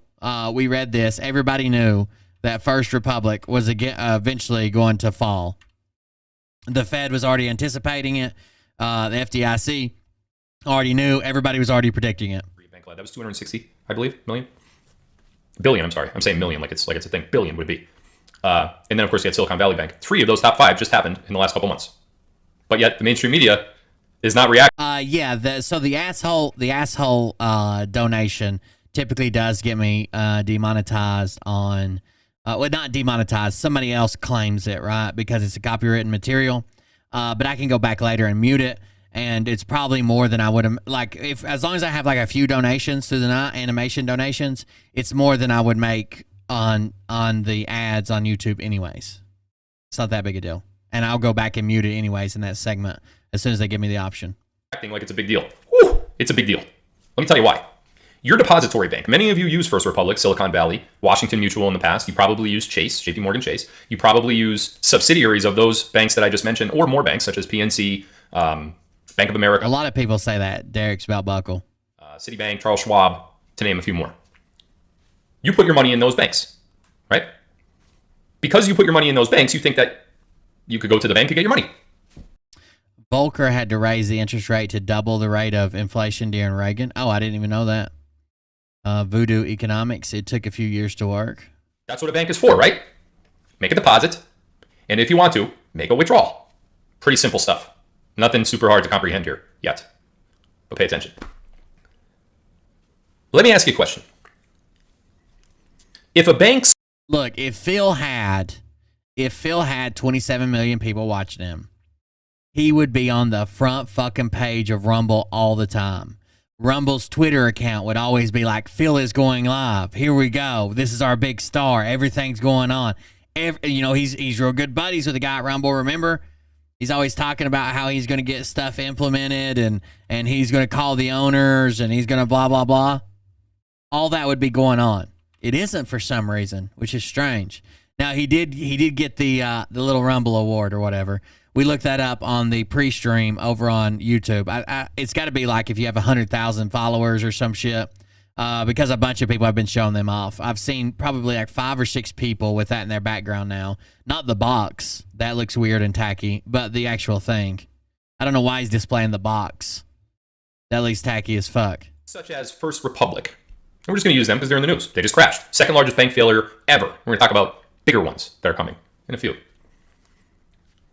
we read this. Everybody knew that First Republic was eventually going to fall. The Fed was already anticipating it. The FDIC already knew. Everybody was already predicting it. That was 260, I believe, million. Billion, I'm sorry. I'm saying million like it's a thing. Billion would be. And then, of course, you had Silicon Valley Bank. 3 of those top 5 just happened in the last couple months. But yet the mainstream media is not reacting. Yeah. So the asshole donation typically does get me demonetized on. Well, not demonetized. Somebody else claims it, right? Because it's a copywritten material. But I can go back later and mute it. And it's probably more than I would have, as long as I have a few donations through the night, animation donations, it's more than I would make on the ads on YouTube anyways. It's not that big a deal. And I'll go back and mute it anyways in that segment as soon as they give me the option. Acting like it's a big deal. Whew, it's a big deal. Let me tell you why. Your depository bank. Many of you use First Republic, Silicon Valley, Washington Mutual in the past. You probably use Chase, JP Morgan Chase. You probably use subsidiaries of those banks that I just mentioned, or more banks such as PNC, Bank of America. A lot of people say that. Derek's belt buckle. Citibank, Charles Schwab, to name a few more. You put your money in those banks, right? Because you put your money in those banks, you think that you could go to the bank and get your money. Volcker had to raise the interest rate to double the rate of inflation during Reagan. Oh, I didn't even know that. Voodoo economics. It took a few years to work. That's what a bank is for, right? Make a deposit, and if you want to, make a withdrawal. Pretty simple stuff. Nothing super hard to comprehend here yet, but pay attention. Let me ask you a question. If a bank's... Look, if Phil had 27 million people watching him, he would be on the front fucking page of Rumble all the time. Rumble's Twitter account would always be like, Phil is going live. Here we go. This is our big star. Everything's going on. He's real good buddies with the guy at Rumble, remember? He's always talking about how he's going to get stuff implemented and he's going to call the owners and he's going to blah, blah, blah. All that would be going on. It isn't for some reason, which is strange. Now, he did get the little Rumble Award or whatever. We looked that up on the pre-stream over on YouTube. It's got to be like if you have 100,000 followers or some shit. Because a bunch of people have been showing them off. I've seen probably 5 or 6 people with that in their background now. Not the box. That looks weird and tacky. But the actual thing. I don't know why he's displaying the box. That looks tacky as fuck. Such as First Republic. And we're just going to use them because they're in the news. They just crashed. Second largest bank failure ever. We're going to talk about bigger ones that are coming in a few.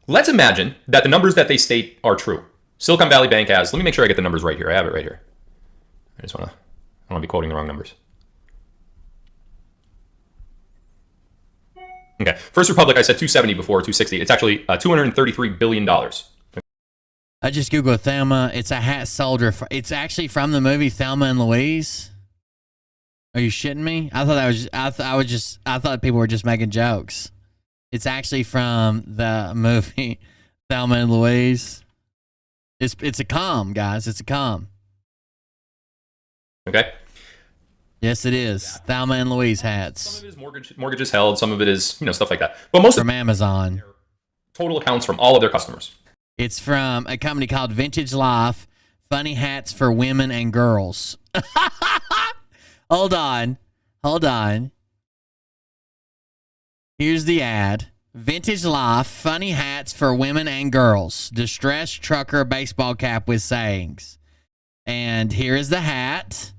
Let's imagine that the numbers that they state are true. Silicon Valley Bank has... Let me make sure I get the numbers right here. I have it right here. I don't want to be quoting the wrong numbers. Okay. First Republic, I said 270 before, 260. It's actually $233 billion. I just Googled Thelma. It's a hat soldier. It's actually from the movie Thelma and Louise. Are you shitting me? I thought people were just making jokes. It's actually from the movie Thelma and Louise. It's a com, guys. It's a com. Okay. Yes, it is. Yeah. Thelma and Louise hats. Some of it is mortgages held. Some of it is, stuff like that. But most from Amazon. Total accounts from all of their customers. It's from a company called Vintage Life. Funny hats for women and girls. Hold on. Here's the ad. Vintage Life, funny hats for women and girls. Distressed trucker baseball cap with sayings. And here is the hat.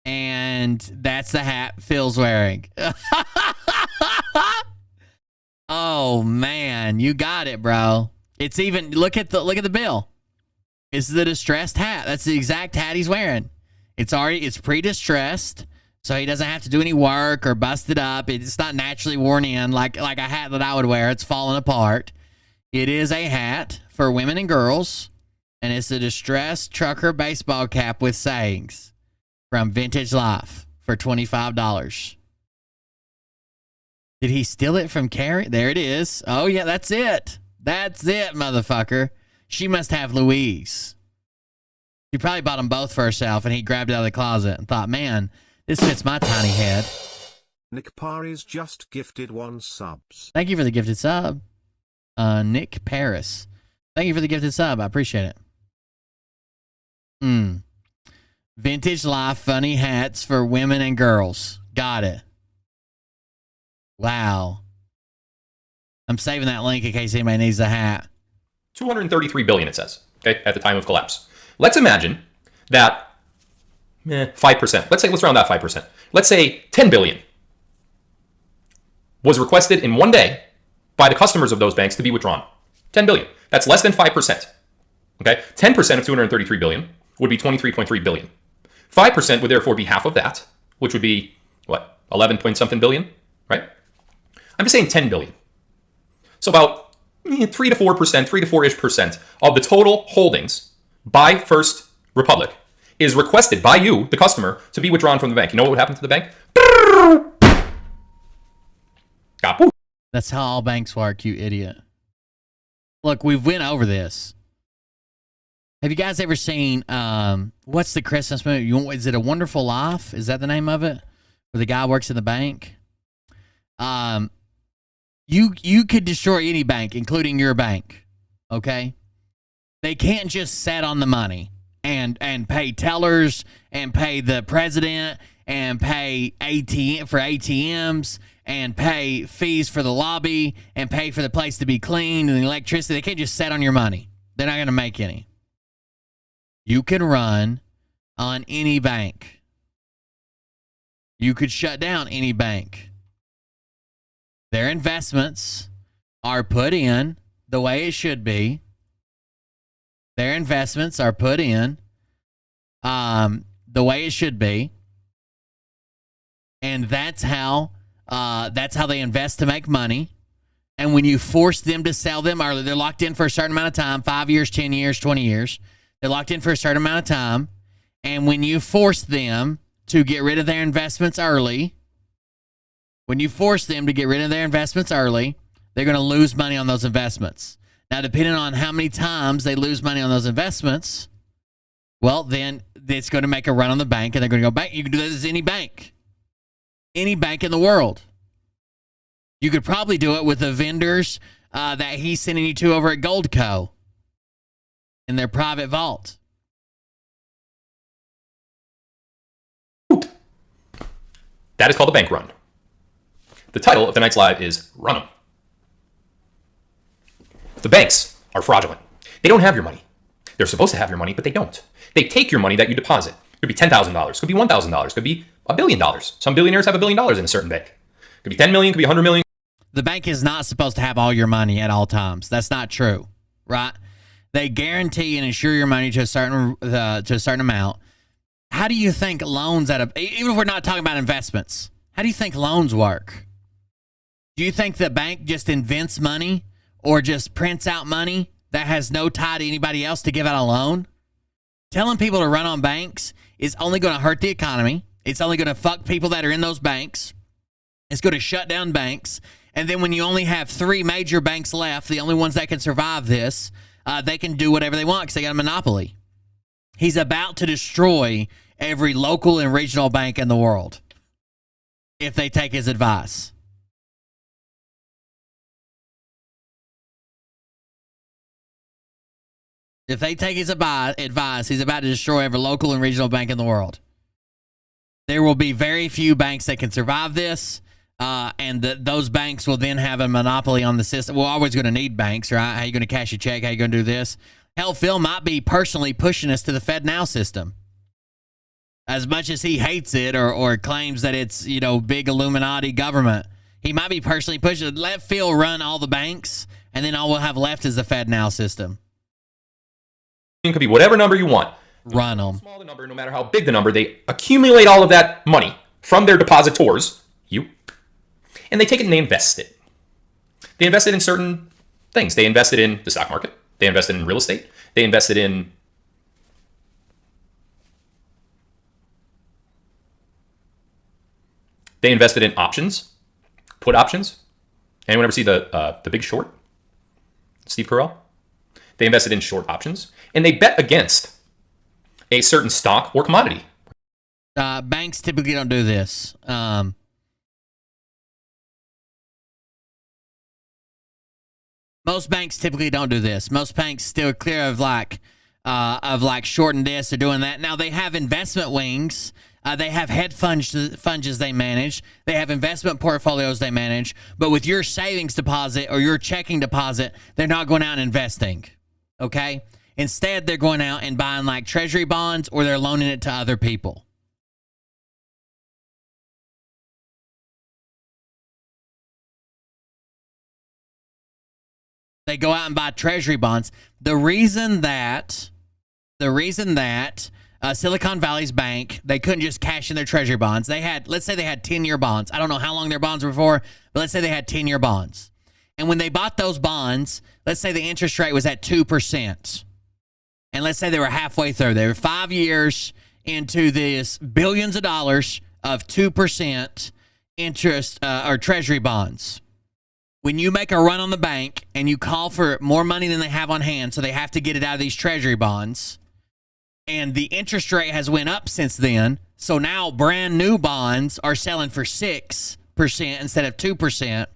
And that's the hat Phil's wearing. Oh man, you got it, bro. It's even look at the bill. It's the distressed hat. That's the exact hat he's wearing. It's pre-distressed, so he doesn't have to do any work or bust it up. It's not naturally worn in like a hat that I would wear. It's falling apart. It is a hat for women and girls, and it's a distressed trucker baseball cap with sayings from Vintage Life for $25. Did he steal it from Carrie? There it is. Oh, yeah, that's it. That's it, motherfucker. She must have Louise. She probably bought them both for herself, and he grabbed it out of the closet and thought, man, this fits my tiny head. Nick Paris just gifted 1 subs. Thank you for the gifted sub. Nick Paris. Thank you for the gifted sub. I appreciate it. Vintage Life funny hats for women and girls. Got it. Wow. I'm saving that link in case anybody needs the hat. 233 billion, it says, okay, at the time of collapse. Let's imagine that 5%. Let's round that 5%. Let's say 10 billion was requested in one day by the customers of those banks to be withdrawn. 10 billion. That's less than 5%. Okay? 10% of 233 billion would be 23.3 billion. 5% would therefore be half of that, which would be, what, 11 point something billion, right? I'm just saying 10 billion. So about 3 to 4%, 3 to 4-ish% of the total holdings by First Republic is requested by you, the customer, to be withdrawn from the bank. You know what would happen to the bank? Kapu. That's how all banks work, you idiot. Look, we've went over this. Have you guys ever seen, what's the Christmas movie? Is it A Wonderful Life? Is that the name of it? Where the guy works in the bank? You could destroy any bank, including your bank, okay? They can't just sit on the money and pay tellers and pay the president and pay for ATMs and pay fees for the lobby and pay for the place to be cleaned and the electricity. They can't just sit on your money. They're not going to make any. You can run on any bank. You could shut down any bank. Their investments are put in the way it should be. Their investments are put in the way it should be. And that's how they invest to make money. And when you force them to sell them early, they're locked in for a certain amount of time, 5 years, 10 years, 20 years. They're locked in for a certain amount of time. And when you force them to get rid of their investments early, they're going to lose money on those investments. Now, depending on how many times they lose money on those investments, well, then it's going to make a run on the bank, and they're going to go back. You can do this as any bank in the world. You could probably do it with the vendors that he's sending you to over at Goldco in their private vault. That is called a bank run. The title of tonight's live is Run 'em. The banks are fraudulent. They don't have your money. They're supposed to have your money, but they don't. They take your money that you deposit. It could be $10,000, could be $1,000, could be $1 billion. Some billionaires have $1 billion in a certain bank. Could be 10 million, could be 100 million. The bank is not supposed to have all your money at all times. That's not true, right? They guarantee and insure your money to a certain amount. How do you think loans even if we're not talking about investments, how do you think loans work? Do you think the bank just invents money or just prints out money that has no tie to anybody else to give out a loan? Telling people to run on banks is only going to hurt the economy. It's only going to fuck people that are in those banks. It's going to shut down banks. And then when you only have 3 major banks left, the only ones that can survive this, they can do whatever they want because they got a monopoly. He's about to destroy every local and regional bank in the world if they take his advice. If they take his advice, he's about to destroy every local and regional bank in the world. There will be very few banks that can survive this. And those banks will then have a monopoly on the system. We're always going to need banks, right? How you going to cash a check? How you going to do this? Hell, Phil might be personally pushing us to the FedNow system. As much as he hates it or claims that it's, big Illuminati government, he might be personally pushing it. Let Phil run all the banks, and then all we'll have left is the FedNow system. It could be whatever number you want. Run them. Small the number, no matter how big the number, they accumulate all of that money from their depositors, you, and they take it and they invest it. They invest it in certain things. They invested in the stock market. They invested in real estate. They invested in options, put options. Anyone ever see the Big Short? Steve Carell? They invested in short options, and they bet against a certain stock or commodity. Banks typically don't do this. Most banks typically don't do this. Most banks steer clear of shorting this or doing that. Now they have investment wings. They have hedge funds they manage. They have investment portfolios they manage. But with your savings deposit or your checking deposit, they're not going out and investing. Okay? Instead, they're going out and buying like treasury bonds, or they're loaning it to other people. They go out and buy treasury bonds. The reason that Silicon Valley's bank, they couldn't just cash in their treasury bonds. Let's say they had 10-year bonds. I don't know how long their bonds were for, but let's say they had 10-year bonds. And when they bought those bonds, let's say the interest rate was at 2%. And let's say they were halfway through. They were 5 years into this billions of dollars of 2% interest or treasury bonds. When you make a run on the bank and you call for more money than they have on hand, so they have to get it out of these treasury bonds, and the interest rate has went up since then, so now brand new bonds are selling for 6% instead of 2%.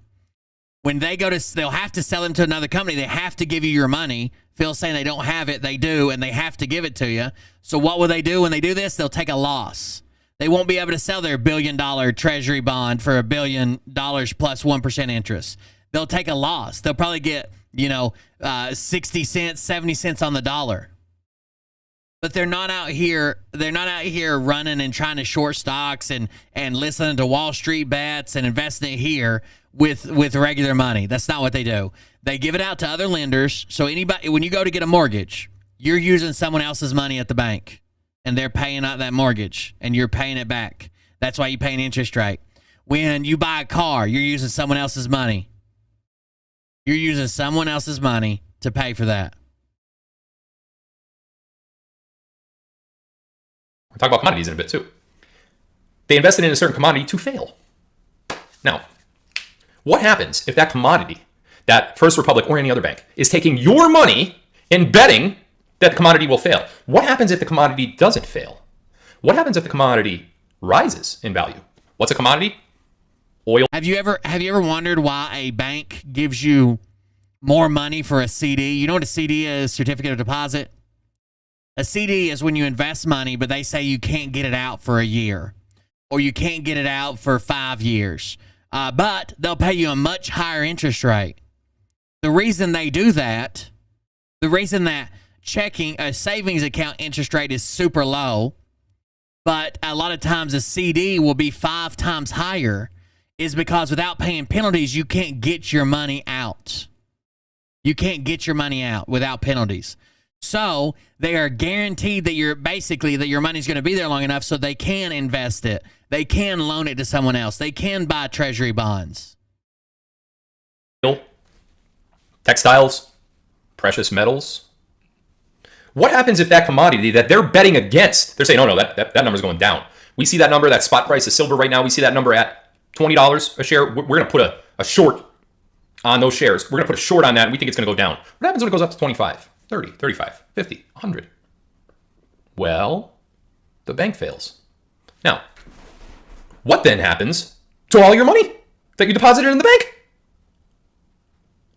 When they they'll have to sell them to another company. They have to give you your money. Phil's saying they don't have it. They do, and they have to give it to you. So what will they do when they do this? They'll take a loss. They won't be able to sell their $1 billion treasury bond for $1 billion plus 1% interest. They'll take a loss. They'll probably get, 60 cents, 70 cents on the dollar. But they're not out here running and trying to short stocks and listening to Wall Street bets and investing it here with regular money. That's not what they do. They give it out to other lenders. So anybody, when you go to get a mortgage, you're using someone else's money at the bank, and they're paying out that mortgage, and you're paying it back. That's why you pay an interest rate. When you buy a car, you're using someone else's money. You're using someone else's money to pay for that. We'll talk about commodities in a bit too. They invested in a certain commodity to fail. Now, what happens if that commodity, that First Republic or any other bank, is taking your money and betting that the commodity will fail? What happens if the commodity doesn't fail? What happens if the commodity rises in value? What's a commodity? Oil. Have you ever wondered why a bank gives you more money for a CD? You know what a CD is? Certificate of deposit. A CD is when you invest money, but they say you can't get it out for a year, or you can't get it out for 5 years. But they'll pay you a much higher interest rate. The reason they do that, the reason that checking a savings account interest rate is super low, but a lot of times a CD will be 5 times higher, is because without paying penalties, you can't get your money out. You can't get your money out without penalties. So they are guaranteed that your money's going to be there long enough so they can invest it. They can loan it to someone else. They can buy treasury bonds. Textiles, precious metals. What happens if that commodity that they're betting against, they're saying, oh no, that number's going down. We see that number, that spot price of silver right now, we see that number at $20 a share. We're going to put a short on those shares. We're going to put a short on that, and we think it's going to go down. What happens when it goes up to 25, 30, 35, 50, 100? Well, the bank fails. Now, what then happens to all your money that you deposited in the bank?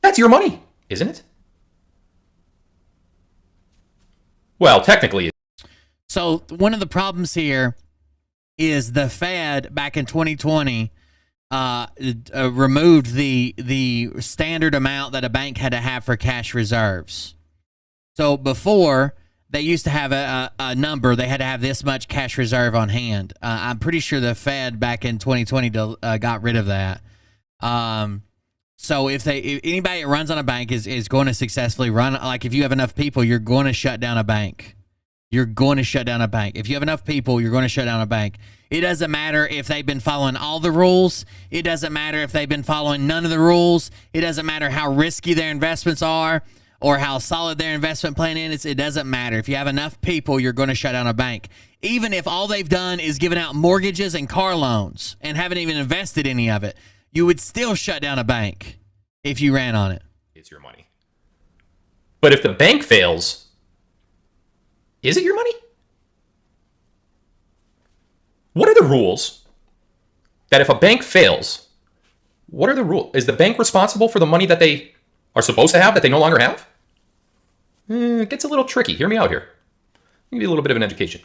That's your money, isn't it? Well, technically. So one of the problems here is the Fed back in 2020 removed the standard amount that a bank had to have for cash reserves. So before, they used to have a number. They had to have this much cash reserve on hand. I'm pretty sure the Fed back in 2020 got rid of that. So if anybody that runs on a bank is going to successfully run, like if you have enough people, you're going to shut down a bank. You're going to shut down a bank. If you have enough people, you're going to shut down a bank. It doesn't matter if they've been following all the rules. It doesn't matter if they've been following none of the rules. It doesn't matter how risky their investments are or how solid their investment plan is. It doesn't matter. If you have enough people, you're going to shut down a bank. Even if all they've done is given out mortgages and car loans and haven't even invested any of it, you would still shut down a bank if you ran on it. It's your money. But if the bank fails, is it your money? What are the rules that if a bank fails, what are the rules? Is the bank responsible for the money that they are supposed to have that they no longer have? It gets a little tricky. Hear me out here. Give you a little bit of an education.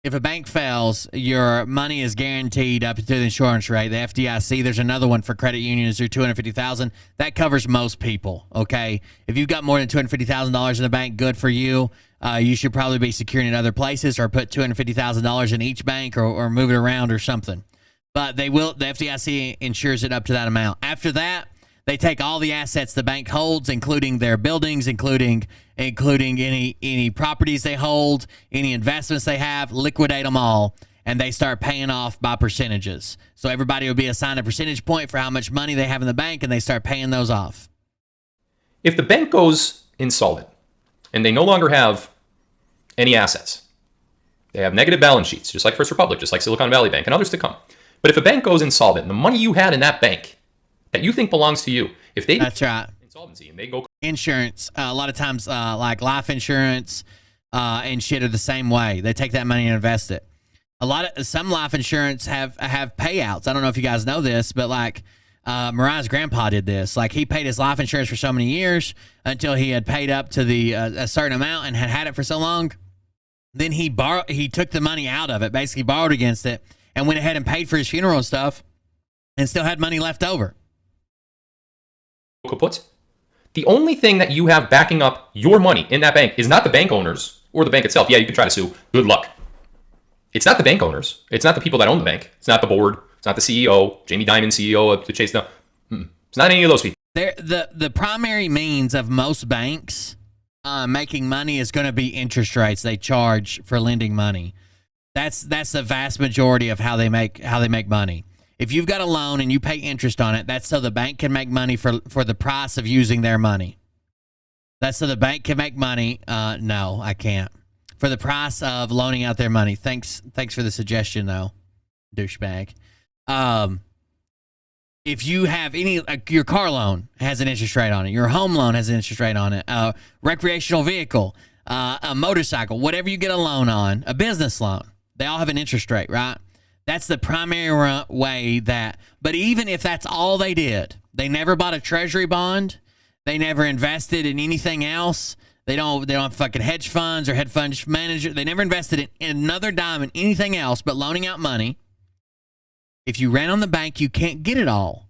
If a bank fails, your money is guaranteed up to the insurance rate, the FDIC. There's another one for credit unions through $250,000. That covers most people, okay? If you've got more than $250,000 in the bank, good for you. You should probably be securing in other places or put $250,000 in each bank or move it around or something. But the FDIC insures it up to that amount. After that, they take all the assets the bank holds, including their buildings, including any properties they hold, any investments they have, liquidate them all, and they start paying off by percentages. So everybody will be assigned a percentage point for how much money they have in the bank, and they start paying those off. If the bank goes insolvent and they no longer have any assets, they have negative balance sheets, just like First Republic, just like Silicon Valley Bank, and others to come. But if a bank goes insolvent, the money you had in that bank that you think belongs to you, if they That's right. insolvency and they go Insurance, a lot of times, like life insurance and shit are the same way. They take that money and invest it. Some life insurance have payouts. I don't know if you guys know this, but like Mariah's grandpa did this. Like he paid his life insurance for so many years until he had paid up to a certain amount and had it for so long. Then he took the money out of it, basically borrowed against it, and went ahead and paid for his funeral and stuff, and still had money left over. kaput. The only thing that you have backing up your money in that bank is not the bank owners or the bank itself. Yeah, you can try to sue. Good luck. It's not the bank owners. It's not the people that own the bank. It's not the board. It's not the CEO, Jamie Dimon, CEO of the Chase. No, it's not any of those people. The primary means of most banks making money is going to be interest rates they charge for lending money. That's the vast majority of how they make money. If you've got a loan and you pay interest on it, that's so the bank can make money for the price of using their money. That's so the bank can make money. No, I can't. For the price of loaning out their money. Thanks for the suggestion, though, douchebag. If you have your car loan has an interest rate on it. Your home loan has an interest rate on it. Recreational vehicle, a motorcycle, whatever you get a loan on, a business loan, they all have an interest rate, right? That's the primary way that, but even if that's all they did, they never bought a treasury bond, they never invested in anything else, they don't have fucking hedge funds or hedge fund manager, they never invested in another dime in anything else but loaning out money. If you ran on the bank, you can't get it all.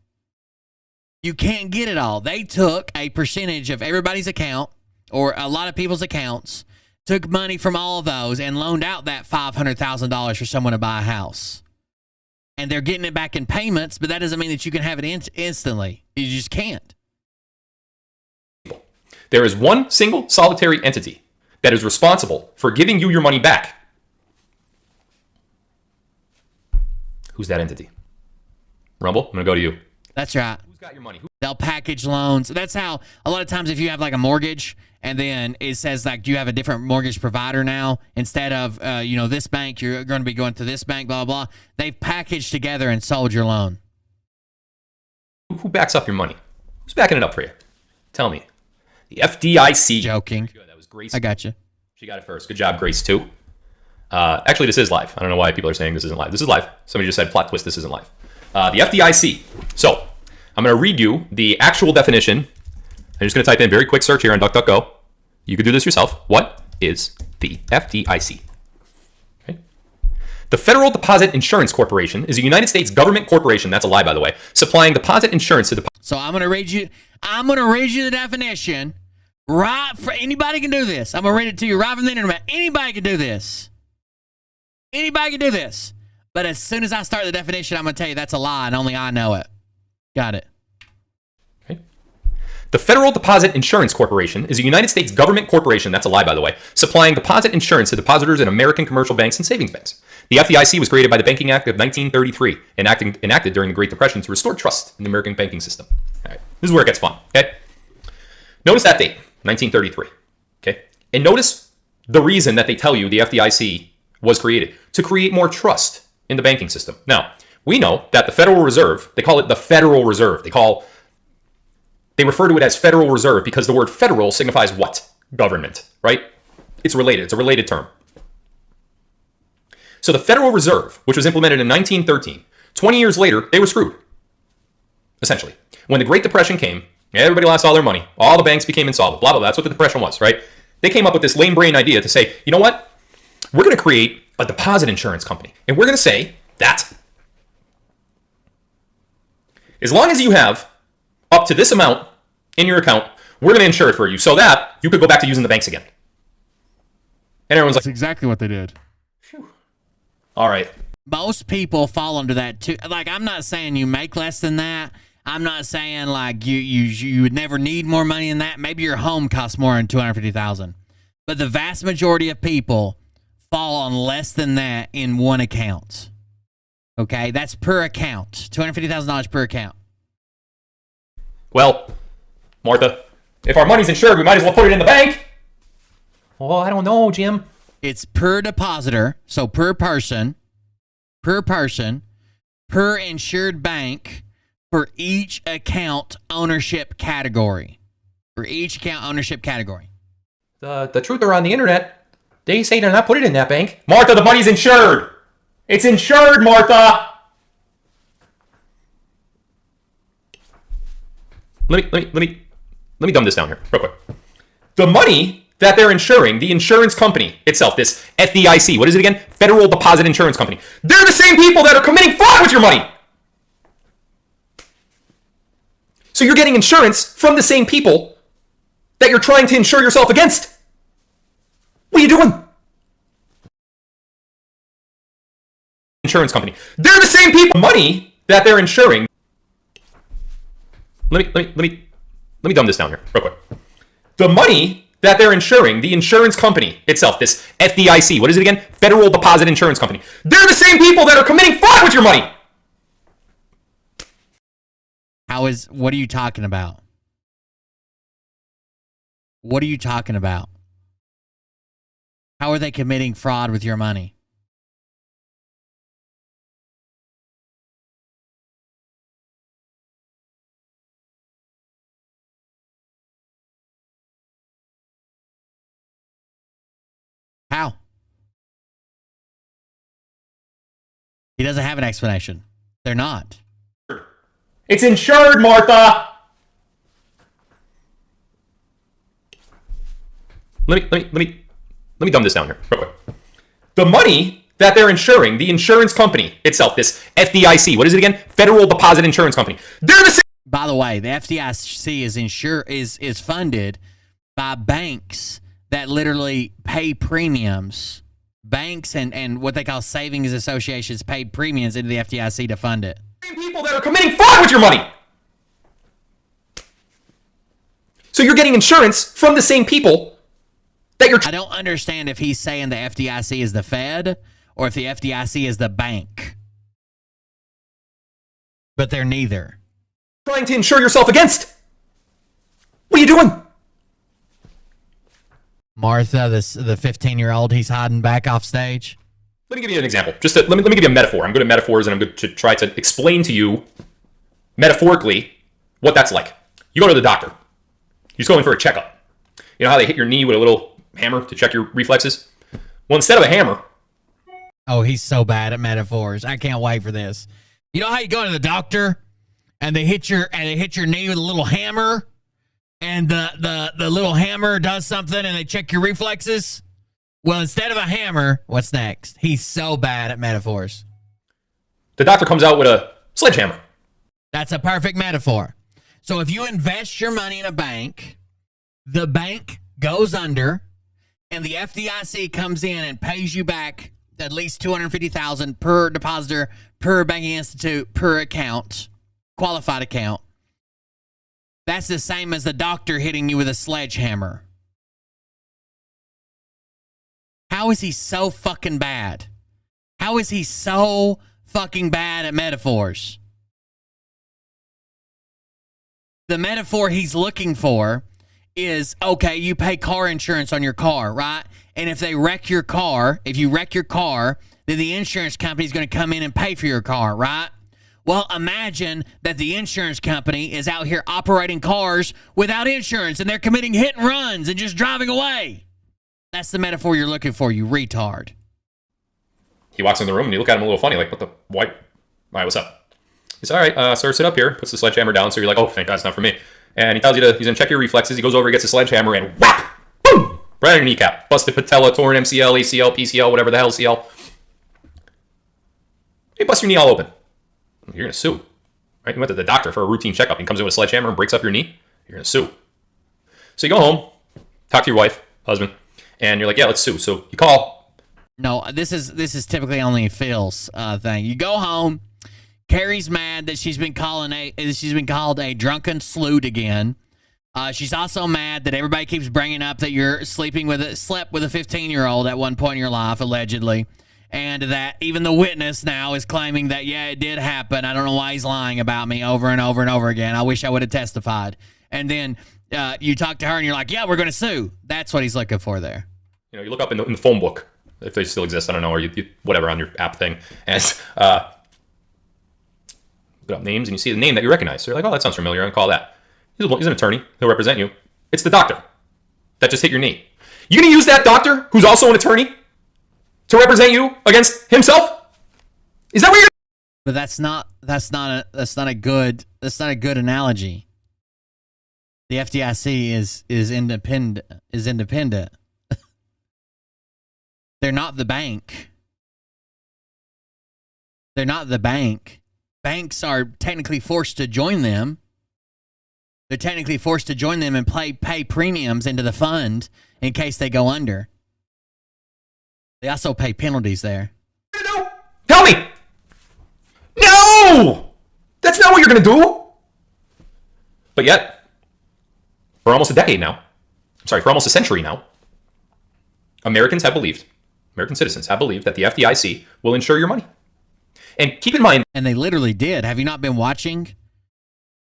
You can't get it all. They took a percentage of everybody's account or a lot of people's accounts, took money from all of those and loaned out that $500,000 for someone to buy a house. And they're getting it back in payments, but that doesn't mean that you can have it instantly. You just can't. There is one single solitary entity that is responsible for giving you your money back. Who's that entity? Rumble, I'm going to go to you. That's right. Who's got your money? They'll package loans. That's how a lot of times if you have like a mortgage and then it says like you have a different mortgage provider now instead of this bank, you're going to be going to this bank, blah, blah. They've packaged together and sold your loan. Who backs up your money? Who's backing it up for you? Tell me. The FDIC. Joking. Good. That was Grace. I got you. She got it first. Good job, Grace, too. Actually, this is live. I don't know why people are saying this isn't live. This is live. Somebody just said, plot twist, this isn't live. The FDIC. So, I'm going to read you the actual definition. I'm just going to type in very quick search here on DuckDuckGo. You could do this yourself. What is the FDIC? Okay. The Federal Deposit Insurance Corporation is a United States government corporation, that's a lie by the way, supplying deposit insurance to So I'm gonna read you the definition. Right, for anybody can do this. I'm gonna read it to you right from the internet. Anybody can do this. Anybody can do this. But as soon as I start the definition, I'm gonna tell you that's a lie and only I know it. Got it. The Federal Deposit Insurance Corporation is a United States government corporation, that's a lie by the way, supplying deposit insurance to depositors in American commercial banks and savings banks. The FDIC was created by the Banking Act of 1933, enacted during the Great Depression to restore trust in the American banking system. All right, this is where it gets fun, okay? Notice that date, 1933, okay? And notice the reason that they tell you the FDIC was created, to create more trust in the banking system. Now, we know that the Federal Reserve, they call it the Federal Reserve. They refer to it as Federal Reserve because the word federal signifies what? Government, right? It's related. It's a related term. So the Federal Reserve, which was implemented in 1913, 20 years later, they were screwed, essentially. When the Great Depression came, everybody lost all their money. All the banks became insolvent, blah, blah, blah. That's what the Depression was, right? They came up with this lame brain idea to say, you know what? We're going to create a deposit insurance company. And we're going to say that as long as you have up to this amount in your account, we're going to insure it for you so that you could go back to using the banks again. And everyone's That's like, exactly what they did. all right. Most people fall under that too. Like, I'm not saying you make less than that. I'm not saying like you would never need more money than that. Maybe your home costs more than $250,000. But the vast majority of people fall on less than that in one account. Okay, that's per account. $250,000 per account. Well, Martha, if our money's insured, we might as well put it in the bank. Oh, I don't know, Jim. It's per depositor, so per person, per insured bank, for each account ownership category. For each account ownership category. The truther on the internet, they say to not put it in that bank. Martha, the money's insured. It's insured, Martha. Let me dumb this down here real quick. The money that they're insuring, the insurance company itself, this FDIC, what is it again? Federal Deposit Insurance Company. They're the same people that are committing fraud with your money. So you're getting insurance from the same people that you're trying to insure yourself against. What are you doing? Insurance company. They're the same people. Money that they're insuring. Let me dumb this down here real quick. The money that they're insuring, the insurance company itself, this FDIC, what is it again? Federal Deposit Insurance Company. They're the same people that are committing fraud with your money. What are you talking about? What are you talking about? How are they committing fraud with your money? How? He doesn't have an explanation. They're not. It's insured, Martha. Let me dumb this down here real quick. The money that they're insuring, the insurance company itself, this FDIC, what is it again? Federal Deposit Insurance Company. They're the same. By the way, the FDIC is funded by banks that literally pay premiums. Banks and what they call savings associations pay premiums into the FDIC to fund it. People that are committing fraud with your money. So you're getting insurance from the same people that you're. I don't understand if he's saying the FDIC is the Fed or if the FDIC is the bank. But they're neither. Trying to insure yourself against. What are you doing? Martha, the 15-year-old, he's hiding back off stage. Let me give you an example. Let me give you a metaphor. I'm good at metaphors, and I'm good to try to explain to you metaphorically what that's like. You go to the doctor. You just go in for a checkup. You know how they hit your knee with a little hammer to check your reflexes? Well, instead of a hammer. Oh, he's so bad at metaphors. I can't wait for this. You know how you go to the doctor and they hit your knee with a little hammer, and the little hammer does something and they check your reflexes? Well, instead of a hammer, what's next? He's so bad at metaphors. The doctor comes out with a sledgehammer. That's a perfect metaphor. So if you invest your money in a bank, the bank goes under, and the FDIC comes in and pays you back at least $250,000 per depositor, per banking institute, per account, qualified account. That's the same as the doctor hitting you with a sledgehammer. How is he so fucking bad? How is he so fucking bad at metaphors? The metaphor he's looking for is, okay, you pay car insurance on your car, right? And if they wreck your car, if you wreck your car, then the insurance company is going to come in and pay for your car, right? Well, imagine that the insurance company is out here operating cars without insurance and they're committing hit and runs and just driving away. That's the metaphor you're looking for, you retard. He walks in the room and you look at him a little funny, like, what the, why? All right, what's up? He's all right, sir, sit up here. Puts the sledgehammer down, so you're like, oh, thank God, it's not for me. And he tells you he's going to check your reflexes. He goes over, gets a sledgehammer, and whap! Boom! Right on your kneecap. Busted patella, torn MCL, ACL, PCL, whatever the hell CL. He busts your knee all open. You're going to sue. Right? You went to the doctor for a routine checkup. He comes in with a sledgehammer and breaks up your knee. You're going to sue. So you go home, talk to your wife, husband, and you're like, yeah, let's sue. So you call. No, this is typically only Phil's thing. You go home. Carrie's mad that she's been called a drunken sloot again. She's also mad that everybody keeps bringing up that you're slept with a 15-year-old at one point in your life, allegedly, and that even the witness now is claiming that, yeah, it did happen. I don't know why he's lying about me over and over and over again. I wish I would have testified. And then you talk to her and you're like, yeah, we're going to sue. That's what he's looking for there. You know, you look up in the phone book, if they still exist, I don't know, or you whatever on your app thing, and put up names and you see the name that you recognize. So you're like, oh, that sounds familiar. I'm going to call that. He's an attorney. He'll represent you. It's the doctor that just hit your knee. You going to use that doctor, who's also an attorney, to represent you against himself? Is that what you're? But that's not a good analogy. The FDIC is independent. They're not the bank. They're not the bank. Banks are technically forced to join them. They're technically forced to join them and pay premiums into the fund in case they go under. They also pay penalties there. No! Tell me! No! That's not what you're going to do! But yet, for almost a decade now, for almost a century now, American citizens have believed that the FDIC will insure your money. And keep in mind, and they literally did. Have you not been watching?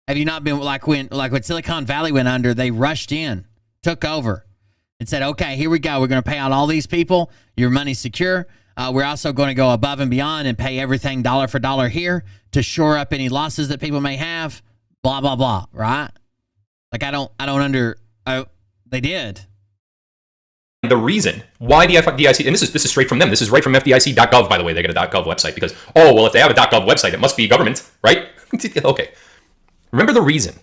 Have you not been like when Silicon Valley went under? They rushed in, took over, and said, "Okay, here we go. We're going to pay out all these people. Your money's secure. We're also going to go above and beyond and pay everything dollar for dollar here to shore up any losses that people may have." Blah blah blah. Right? Like they did. The reason why the FDIC, and this is straight from them. This is right from FDIC.gov, by the way. They get a .gov website because, oh, well, if they have a .gov website, it must be government, right? Okay. Remember the reason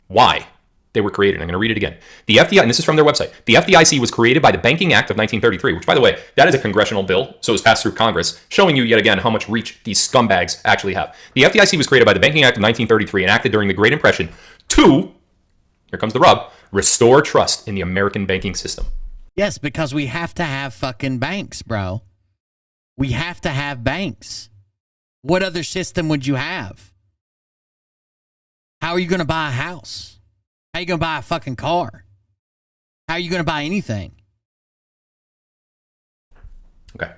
why they were created. I'm going to read it again. The FDIC, and this is from their website. The FDIC was created by the Banking Act of 1933, which, by the way, that is a congressional bill, so it was passed through Congress, showing you yet again how much reach these scumbags actually have. The FDIC was created by the Banking Act of 1933 and acted during the Great Depression to, here comes the rub, restore trust in the American banking system. Yes, because we have to have fucking banks, bro. We have to have banks. What other system would you have? How are you going to buy a house? How are you going to buy a fucking car? How are you going to buy anything? Okay.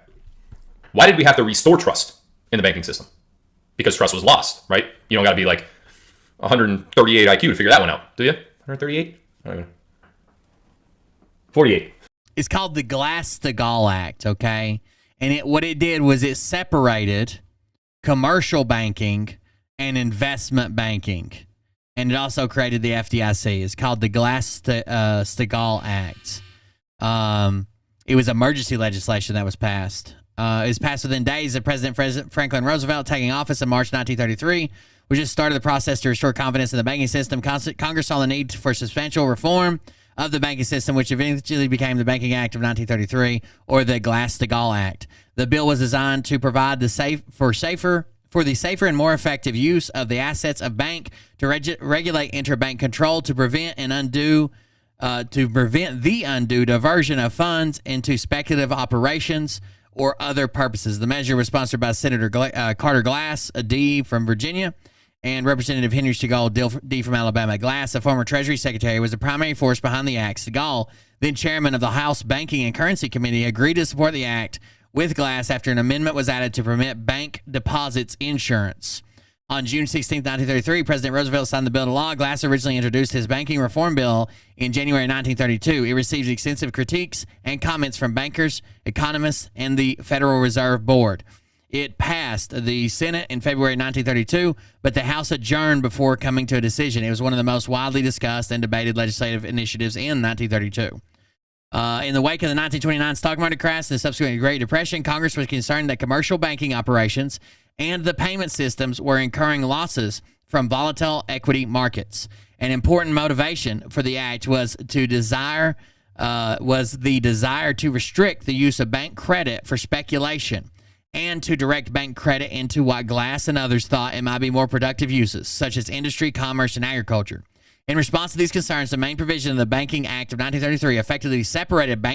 Why did we have to restore trust in the banking system? Because trust was lost, right? You don't got to be like 138 IQ to figure that one out, do you? 138? I don't know. 48. It's called the Glass-Steagall Act, okay? And what it did was it separated commercial banking and investment banking. And it also created the FDIC. It's called the Glass-Steagall Act. It was emergency legislation that was passed. It was passed within days of President Franklin Roosevelt taking office in March 1933, which just started the process to restore confidence in the banking system. Congress saw the need for substantial reform of the banking system, which eventually became the Banking Act of 1933, or the Glass-Steagall Act. The bill was designed to provide the safer and more effective use of the assets of bank, to regulate interbank control, to prevent the undue diversion of funds into speculative operations or other purposes. The measure was sponsored by Senator Carter Glass, a D from Virginia, and Representative Henry Steagall, D from Alabama. Glass, a former Treasury Secretary, was the primary force behind the act. Steagall, then chairman of the House Banking and Currency Committee, agreed to support the act with Glass after an amendment was added to permit bank deposits insurance. On June 16, 1933, President Roosevelt signed the bill into law. Glass originally introduced his banking reform bill in January 1932. It received extensive critiques and comments from bankers, economists, and the Federal Reserve Board. It passed the Senate in February 1932, but the House adjourned before coming to a decision. It was one of the most widely discussed and debated legislative initiatives in 1932. In the wake of the 1929 stock market crash and the subsequent Great Depression, Congress was concerned that commercial banking operations and the payment systems were incurring losses from volatile equity markets. An important motivation for the act was the desire to restrict the use of bank credit for speculation and to direct bank credit into what Glass and others thought it might be more productive uses, such as industry, commerce, and agriculture. In response to these concerns, the main provision of the Banking Act of 1933 effectively separated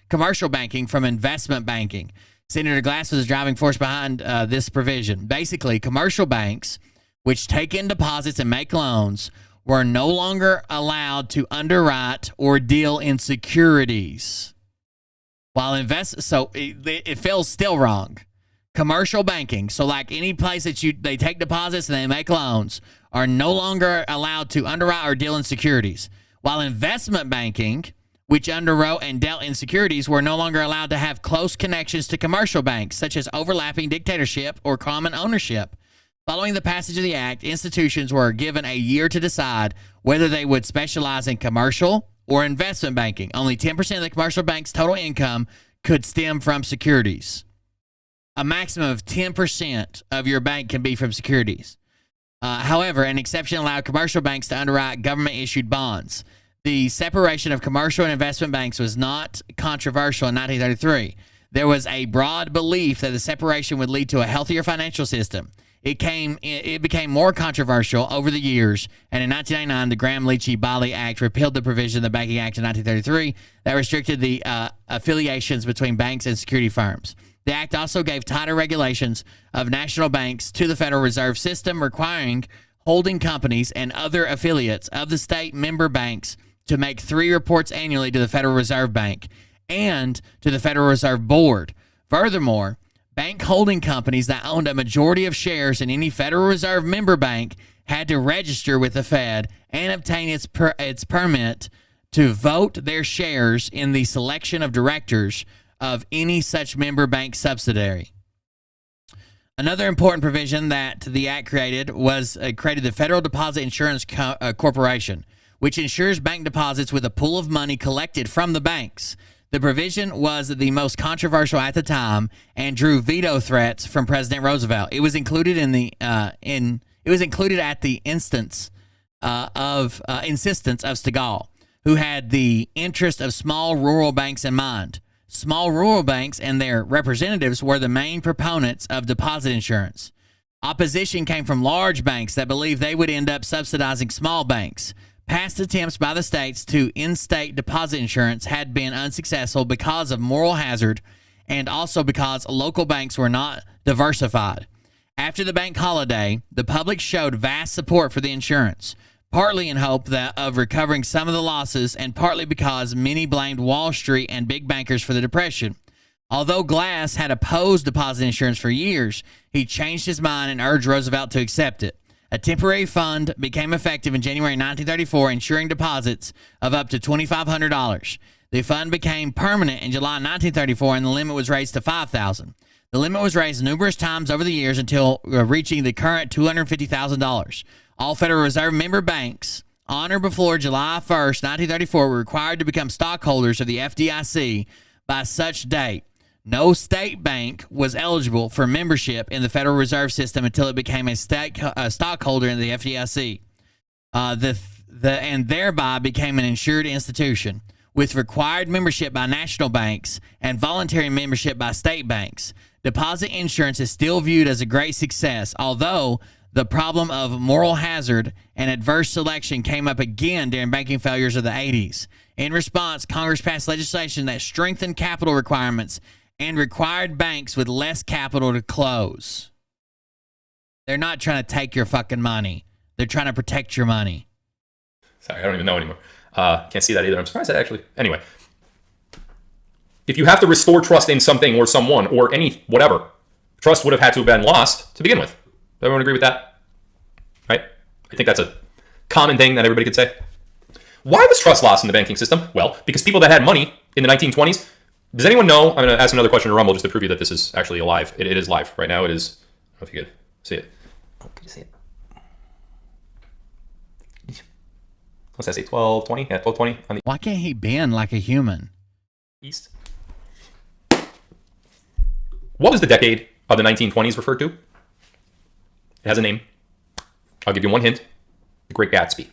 commercial banking from investment banking. Senator Glass was the driving force behind this provision. Basically, commercial banks, which take in deposits and make loans, were no longer allowed to underwrite or deal in securities. So it feels still wrong. Commercial banking, so like any place that they take deposits and they make loans, are no longer allowed to underwrite or deal in securities. While investment banking, which underwrote and dealt in securities, were no longer allowed to have close connections to commercial banks, such as overlapping dictatorship or common ownership. Following the passage of the act, institutions were given a year to decide whether they would specialize in commercial or investment banking. Only 10% of the commercial bank's total income could stem from securities. A maximum of 10% of your bank can be from securities. However, an exception allowed commercial banks to underwrite government-issued bonds. The separation of commercial and investment banks was not controversial in 1933. There was a broad belief that the separation would lead to a healthier financial system. It became more controversial over the years, and in 1999, the Gramm-Leachy-Boley Act repealed the provision of the Banking Act of 1933 that restricted the affiliations between banks and security firms. The act also gave tighter regulations of national banks to the Federal Reserve System, requiring holding companies and other affiliates of the state member banks to make 3 reports annually to the Federal Reserve Bank and to the Federal Reserve Board. Furthermore, bank holding companies that owned a majority of shares in any Federal Reserve member bank had to register with the Fed and obtain its permit to vote their shares in the selection of directors of any such member bank subsidiary. Another important provision that the act created was created the Federal Deposit Insurance Corporation, which insures bank deposits with a pool of money collected from the banks. The provision was the most controversial at the time and drew veto threats from President Roosevelt. It was included at the insistence of Steagall, who had the interest of small rural banks in mind. Small rural banks and their representatives were the main proponents of deposit insurance. Opposition came from large banks that believed they would end up subsidizing small banks. Past attempts by the states to instate deposit insurance had been unsuccessful because of moral hazard and also because local banks were not diversified. After the bank holiday, the public showed vast support for the insurance, partly in hope of recovering some of the losses and partly because many blamed Wall Street and big bankers for the Depression. Although Glass had opposed deposit insurance for years, he changed his mind and urged Roosevelt to accept it. A temporary fund became effective in January 1934, insuring deposits of up to $2,500. The fund became permanent in July 1934, and the limit was raised to $5,000. The limit was raised numerous times over the years until reaching the current $250,000. All Federal Reserve member banks on or before July 1st, 1934 were required to become stockholders of the FDIC by such date. No state bank was eligible for membership in the Federal Reserve System until it became a stockholder in the FDIC. and thereby became an insured institution with required membership by national banks and voluntary membership by state banks. Deposit insurance is still viewed as a great success, although the problem of moral hazard and adverse selection came up again during banking failures of the 80s. In response, Congress passed legislation that strengthened capital requirements and required banks with less capital to close. They're not trying to take your fucking money. They're trying to protect your money. Sorry, I don't even know anymore. Can't see that either. I'm surprised that actually. Anyway. If you have to restore trust in something or someone or any whatever, trust would have had to have been lost to begin with. Does everyone agree with that? Right? I think that's a common thing that everybody could say. Why was trust lost in the banking system? Well, because people that had money in the 1920s, does anyone know? I'm going to ask another question to Rumble just to prove you that this is actually alive. It is live right now. It is. I don't know if you could see it. Oh, can you see it? What's that say? 1220? Yeah, 1220 on the Why can't he bend like a human? east. What was the decade of the 1920s referred to? It has a name. I'll give you one hint. The Great Gatsby.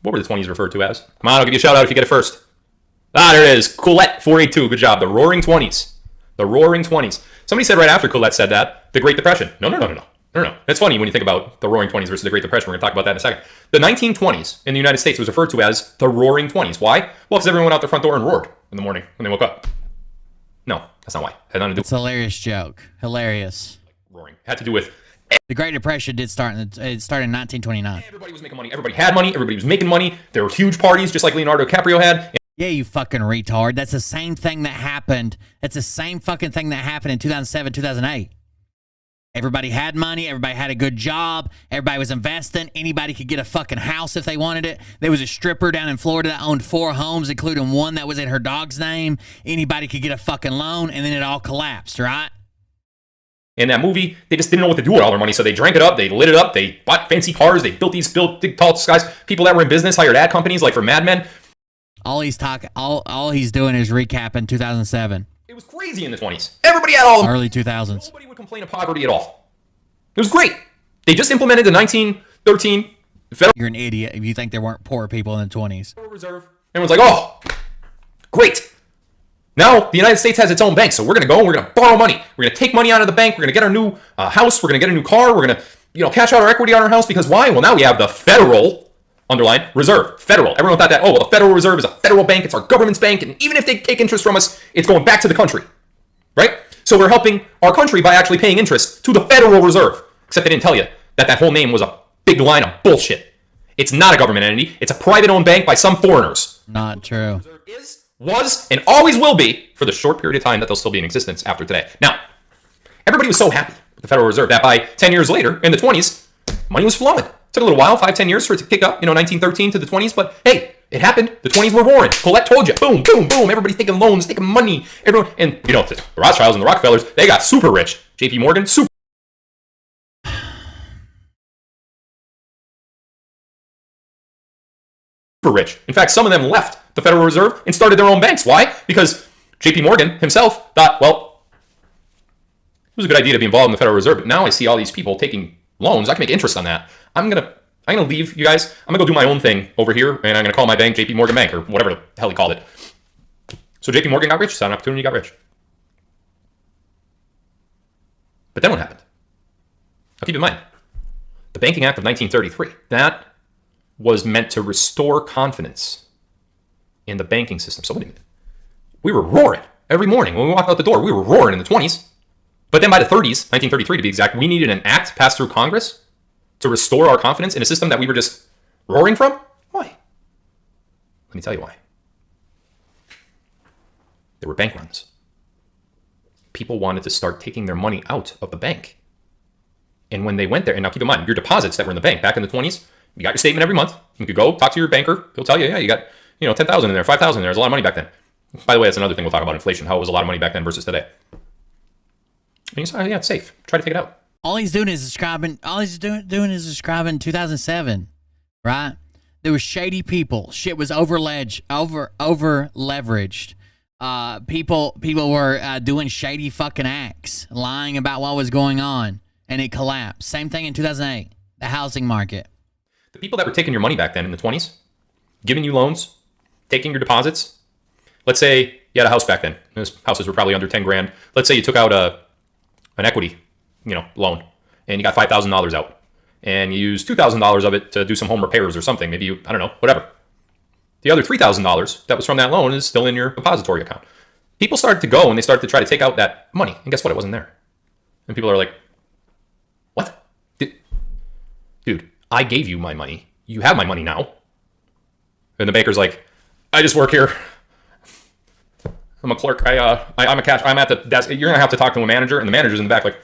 What were the 20s referred to as? Come on, I'll give you a shout out if you get it first. There it is. Colette482. Good job. The Roaring 20s. The Roaring 20s. Somebody said right after Colette said that, the Great Depression. No. It's funny when you think about the Roaring 20s versus the Great Depression. We're going to talk about that in a second. The 1920s in the United States was referred to as the Roaring 20s. Why? Well, because everyone went out their front door and roared in the morning when they woke up. No, that's not why. It had nothing to do It's a hilarious joke. Hilarious. with roaring. It had to do with The Great Depression did start it started in 1929. everybody was making money. Everybody had money. Everybody was making money. There were huge parties, just like Leonardo DiCaprio had. Yeah, you fucking retard. That's the same thing that happened. That's the same fucking thing that happened in 2007, 2008. Everybody had money. Everybody had a good job. Everybody was investing. Anybody could get a fucking house if they wanted it. There was a stripper down in Florida that owned 4 homes, including one that was in her dog's name. Anybody could get a fucking loan, and then it all collapsed, right? In that movie, they just didn't know what to do with all their money, so they drank it up, they lit it up, they bought fancy cars, they built big tall skies. People that were in business hired ad companies, like for Mad Men. All he's doing is recapping 2007, It was crazy in the 20s. Everybody had all the early 2000s. Nobody would complain of poverty at all. It was great. They just implemented the 1913 Federal You're an idiot if you think there weren't poor people in the 20s. Reserve. Everyone's like, oh, great. Now the United States has its own bank, so we're going to go and we're going to borrow money. We're going to take money out of the bank. We're going to get our new house. We're going to get a new car. We're going to, cash out our equity on our house because why? Well, now we have the Federal, underline, Reserve. Federal. Everyone thought that, oh, well, the Federal Reserve is a federal bank. It's our government's bank. And even if they take interest from us, it's going back to the country, right? So we're helping our country by actually paying interest to the Federal Reserve. Except they didn't tell you that whole name was a big line of bullshit. It's not a government entity. It's a private-owned bank by some foreigners. Not true. Was, and always will be for the short period of time that they'll still be in existence after today. Now, everybody was so happy with the Federal Reserve that by 10 years later, in the 20s, money was flowing. It took a little while, 5-10 years for it to kick up, 1913 to the 20s, but hey, it happened. The 20s were roaring. Colette told you. Boom, boom, boom. Everybody's taking loans, taking money. Everyone, and the Rothschilds and the Rockefellers, they got super rich. JP Morgan, super rich. In fact, some of them left the Federal Reserve and started their own banks. Why? Because JP Morgan himself thought, well, it was a good idea to be involved in the Federal Reserve, but now I see all these people taking loans. I can make interest on that. I'm gonna leave you guys. I'm gonna go do my own thing over here, and I'm gonna call my bank JP Morgan Bank or whatever the hell he called it. So JP Morgan got rich, saw an opportunity, got rich. But then what happened? Now keep in mind, the Banking Act of 1933, that was meant to restore confidence in the banking system. So wait a minute. We were roaring every morning when we walked out the door. We were roaring in the 20s. But then by the 30s, 1933 to be exact, we needed an act passed through Congress to restore our confidence in a system that we were just roaring from. Why? Let me tell you why. There were bank runs. People wanted to start taking their money out of the bank. And when they went there, and now keep in mind, your deposits that were in the bank back in the 20s, you got your statement every month. You could go talk to your banker. He'll tell you, yeah, you got 10,000 in there, 5,000 in there. There's a lot of money back then. By the way, that's another thing we'll talk about, inflation, how it was a lot of money back then versus today. And you say, yeah, it's safe. Try to take it out. All he's doing is describing 2007, right? There was shady people. Shit was over leveraged. People were doing shady fucking acts, lying about what was going on, and it collapsed. Same thing in 2008. The housing market. The people that were taking your money back then in the 20s, giving you loans, taking your deposits. Let's say you had a house back then. Those houses were probably under 10 grand. Let's say you took out an equity, loan, and you got $5,000 out, and you used $2,000 of it to do some home repairs or something. Maybe I don't know, whatever. The other $3,000 that was from that loan is still in your depository account. People started to go and they started to try to take out that money, and guess what? It wasn't there. And people are like, "What, dude? I gave you my money. You have my money now." And the banker's like, "I just work here. I'm a clerk. I'm a cash. I'm at the desk. You're gonna have to talk to a manager." And the manager's in the back, like,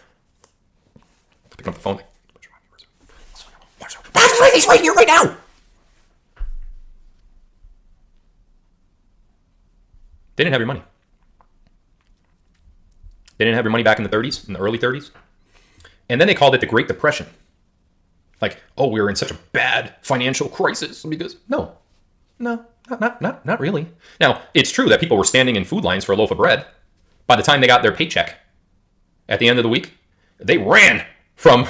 picking up the phone. He's right here right now. They didn't have your money. They didn't have your money back in the 30s, in the early 30s. And then they called it the Great Depression. Like, oh, we were in such a bad financial crisis because no, not really. Now, it's true that people were standing in food lines for a loaf of bread. By the time they got their paycheck at the end of the week, they ran from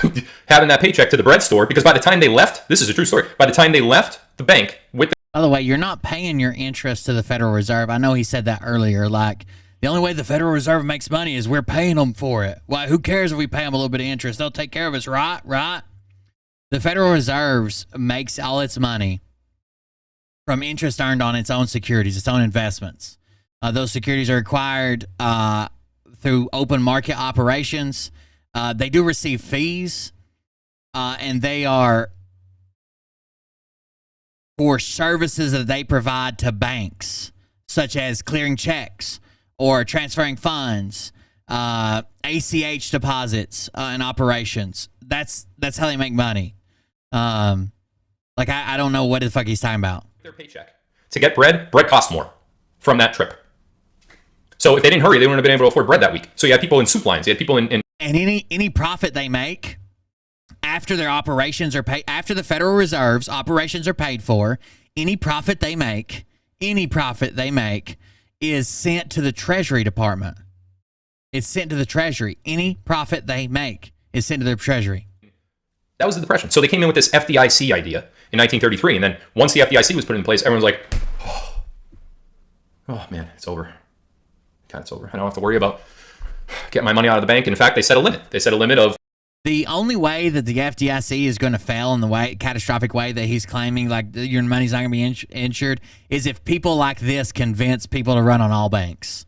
having that paycheck to the bread store, because by the time they left, this is a true story, by the time they left the bank with By the way, you're not paying your interest to the Federal Reserve. I know he said that earlier. Like, the only way the Federal Reserve makes money is we're paying them for it. Why? Who cares if we pay them a little bit of interest? They'll take care of us, right? Right? The Federal Reserve makes all its money from interest earned on its own securities, its own investments. Those securities are acquired through open market operations. They do receive fees, and they are for services that they provide to banks, such as clearing checks or transferring funds, ACH deposits, and operations. That's how they make money. I don't know what the fuck he's talking about. their paycheck. To get bread costs more from that trip. So if they didn't hurry, they wouldn't have been able to afford bread that week. So you had people in soup lines. You had people in and any profit they make after their operations are paid, after the Federal Reserve's operations are paid for, any profit they make is sent to the Treasury Department. It's sent to the Treasury. Any profit they make is sent to their Treasury. That was the Depression. So they came in with this FDIC idea in 1933. And then once the FDIC was put in place, everyone's like, oh man, it's over. God, it's over. I don't have to worry about getting my money out of the bank. And in fact, they set a limit. They set a limit of... The only way that the FDIC is going to fail in the catastrophic way that he's claiming, like your money's not going to be insured, is if people like this convince people to run on all banks.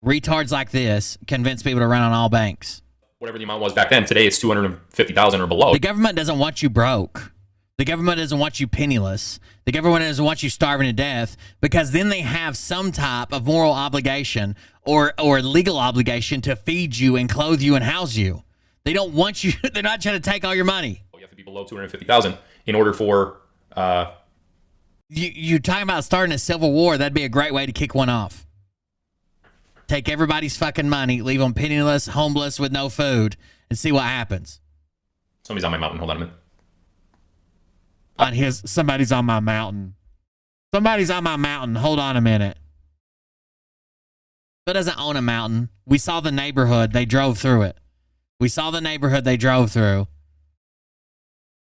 Retards like this convince people to run on all banks. Whatever the amount was back then, today it's $250,000 or below. The government doesn't want you broke. The government doesn't want you penniless. The government doesn't want you starving to death, because then they have some type of moral obligation or legal obligation to feed you and clothe you and house you. They don't want you. They're not trying to take all your money. You have to be below $250,000 in order for... You're talking about starting a civil war. That'd be a great way to kick one off. Take everybody's fucking money, leave them penniless, homeless, with no food, and see what happens. Somebody's on my mountain. Hold on a minute. Somebody's on my mountain. Somebody's on my mountain. Hold on a minute. Phil doesn't own a mountain. We saw the neighborhood. They drove through it. We saw the neighborhood they drove through.